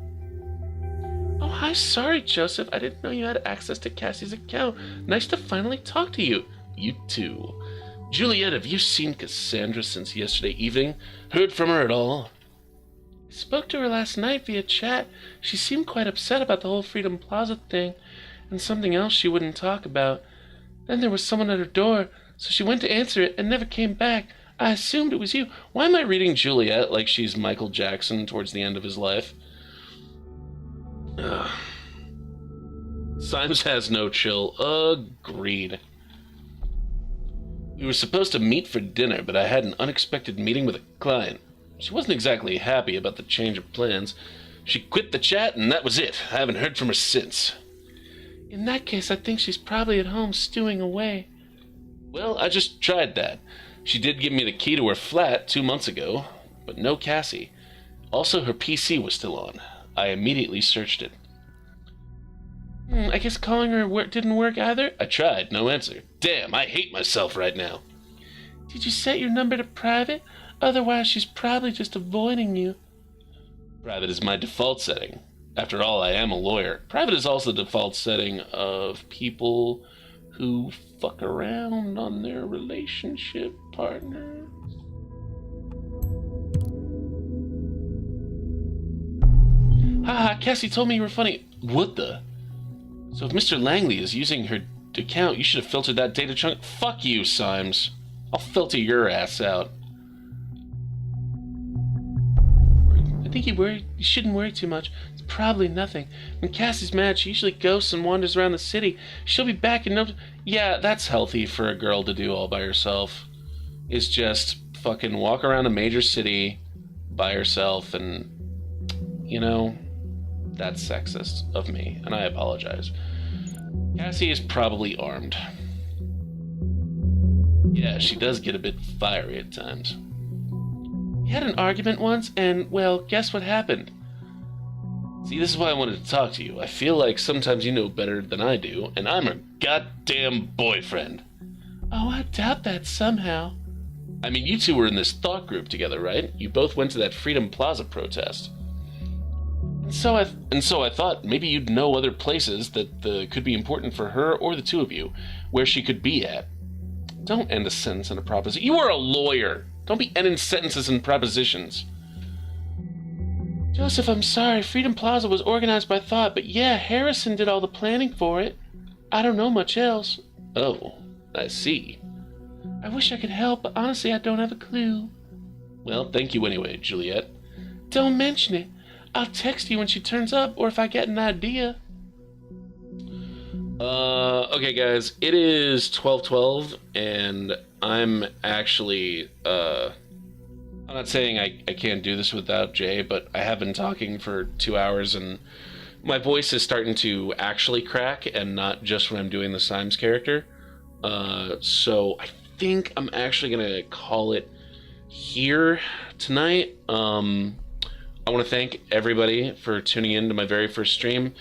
Oh, hi, sorry, Joseph. I didn't know you had access to Cassie's account. Nice to finally talk to you. You too. Juliet, have you seen Cassandra since yesterday evening? Heard from her at all? I spoke to her last night via chat. She seemed quite upset about the whole Freedom Plaza thing, and something else she wouldn't talk about. Then there was someone at her door, so she went to answer it and never came back. I assumed it was you. Why am I reading Juliet like she's Michael Jackson towards the end of his life? Ugh. Symes has no chill. Agreed. We were supposed to meet for dinner, but I had an unexpected meeting with a client. She wasn't exactly happy about the change of plans. She quit the chat, and that was it. I haven't heard from her since. In that case, I think she's probably at home stewing away. Well, I just tried that. She did give me the key to her flat 2 months ago, but no Cassie. Also, her PC was still on. I immediately searched it. I guess calling her didn't work either? I tried, no answer. Damn, I hate myself right now. Did you set your number to private? Otherwise, she's probably just avoiding you. Private is my default setting. After all, I am a lawyer. Private is also the default setting of people who fuck around on their relationship partner. Haha, Cassie told me you were funny. What the? So if Mr. Langley is using her account, you should have filtered that data chunk. Fuck you, Symes. I'll filter your ass out. I think you shouldn't worry too much. It's probably nothing. When Cassie's mad, she usually ghosts and wanders around the city. She'll be back in no time. Yeah, that's healthy for a girl to do all by herself. Is just fucking walk around a major city by herself, and, you know, that's sexist of me, and I apologize. Cassie is probably armed. Yeah, she does get a bit fiery at times. We had an argument once, and, well, guess what happened? See, this is why I wanted to talk to you. I feel like sometimes you know better than I do, and I'm her goddamn boyfriend. Oh, I doubt that somehow. I mean, you two were in this thought group together, right? You both went to that Freedom Plaza protest. And so I thought maybe you'd know other places that could be important for her or the two of you, where she could be at. Don't end a sentence in a proposition. You are a lawyer. Don't be ending sentences in prepositions. Joseph, I'm sorry. Freedom Plaza was organized by thought, but yeah, Harrison did all the planning for it. I don't know much else. Oh, I see. I wish I could help, but honestly, I don't have a clue. Well, thank you anyway, Juliet. Don't mention it. I'll text you when she turns up, or if I get an idea. Okay, guys, it is 12:12, and I'm actually, I'm not saying I can't do this without Jay, but I have been talking for 2 hours, and my voice is starting to actually crack, and not just when I'm doing the Symes character. So I think I'm actually gonna call it here tonight. I want to thank everybody for tuning in to my very first stream.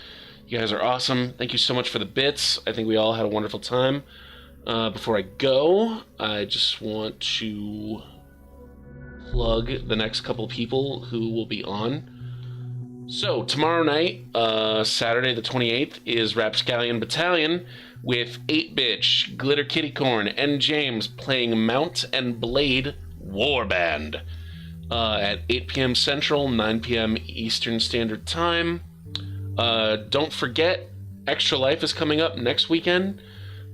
You guys are awesome. Thank you so much for the bits. I think we all had a wonderful time. Before I go, I just want to plug the next couple people who will be on. So, tomorrow night, Saturday the 28th, is Rapscallion Battalion with 8-Bitch, Glitter Kitty Corn, and James playing Mount and Blade Warband. At 8 p.m. Central, 9 p.m. Eastern Standard Time. Don't forget, Extra Life is coming up next weekend.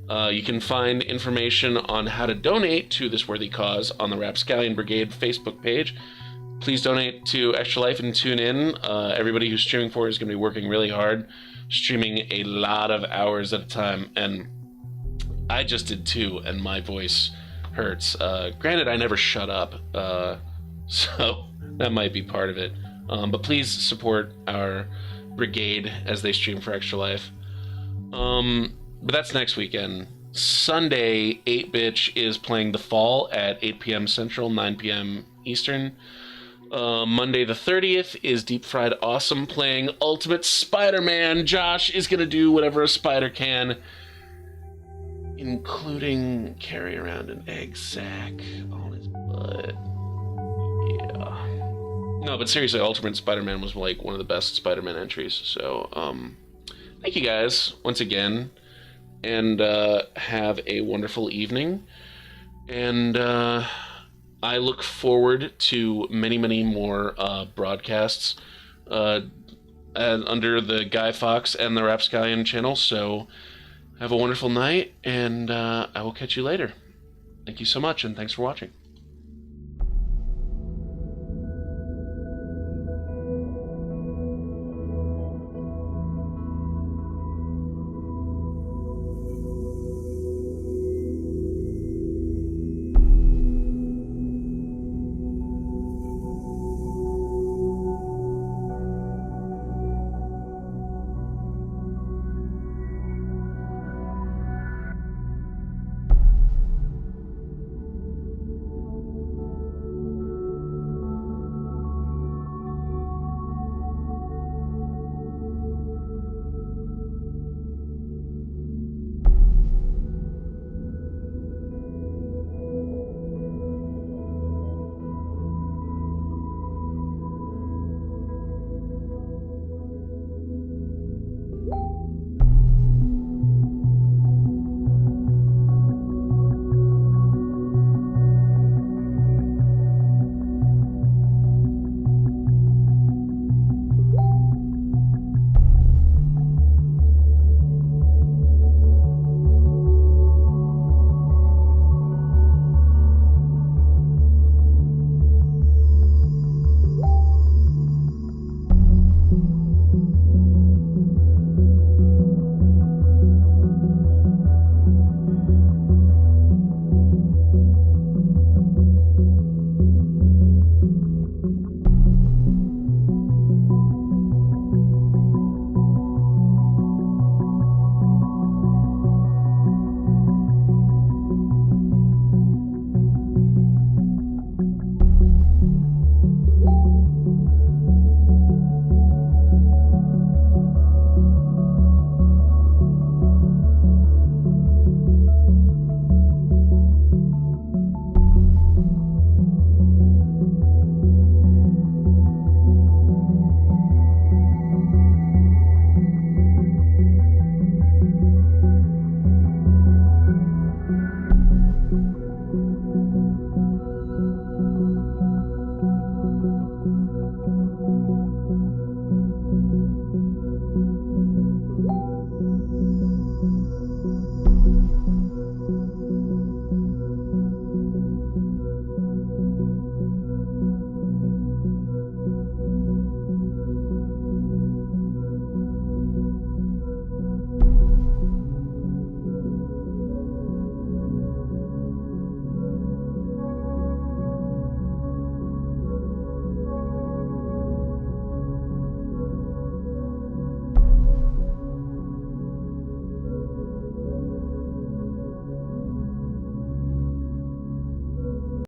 You can find information on how to donate to this worthy cause on the Rapscallion Brigade Facebook page. Please donate to Extra Life and tune in. Everybody who's streaming for it is going to be working really hard, streaming a lot of hours at a time, and I just did too, and my voice hurts. Granted, I never shut up, so that might be part of it. But please support our Brigade as they stream for Extra Life. But that's next weekend. Sunday, 8-Bitch is playing The Fall at 8 p.m. Central, 9 p.m. Eastern. Monday the 30th is Deep Fried Awesome playing Ultimate Spider-Man. Josh is going to do whatever a spider can, including carry around an egg sack on his butt. Yeah. No, but seriously, Ultimate Spider-Man was like one of the best Spider-Man entries. So, thank you guys once again, and have a wonderful evening. And I look forward to many, many more broadcasts under the Guy Fawkes and the Rapscallion channel. So have a wonderful night, and I will catch you later. Thank you so much, and thanks for watching.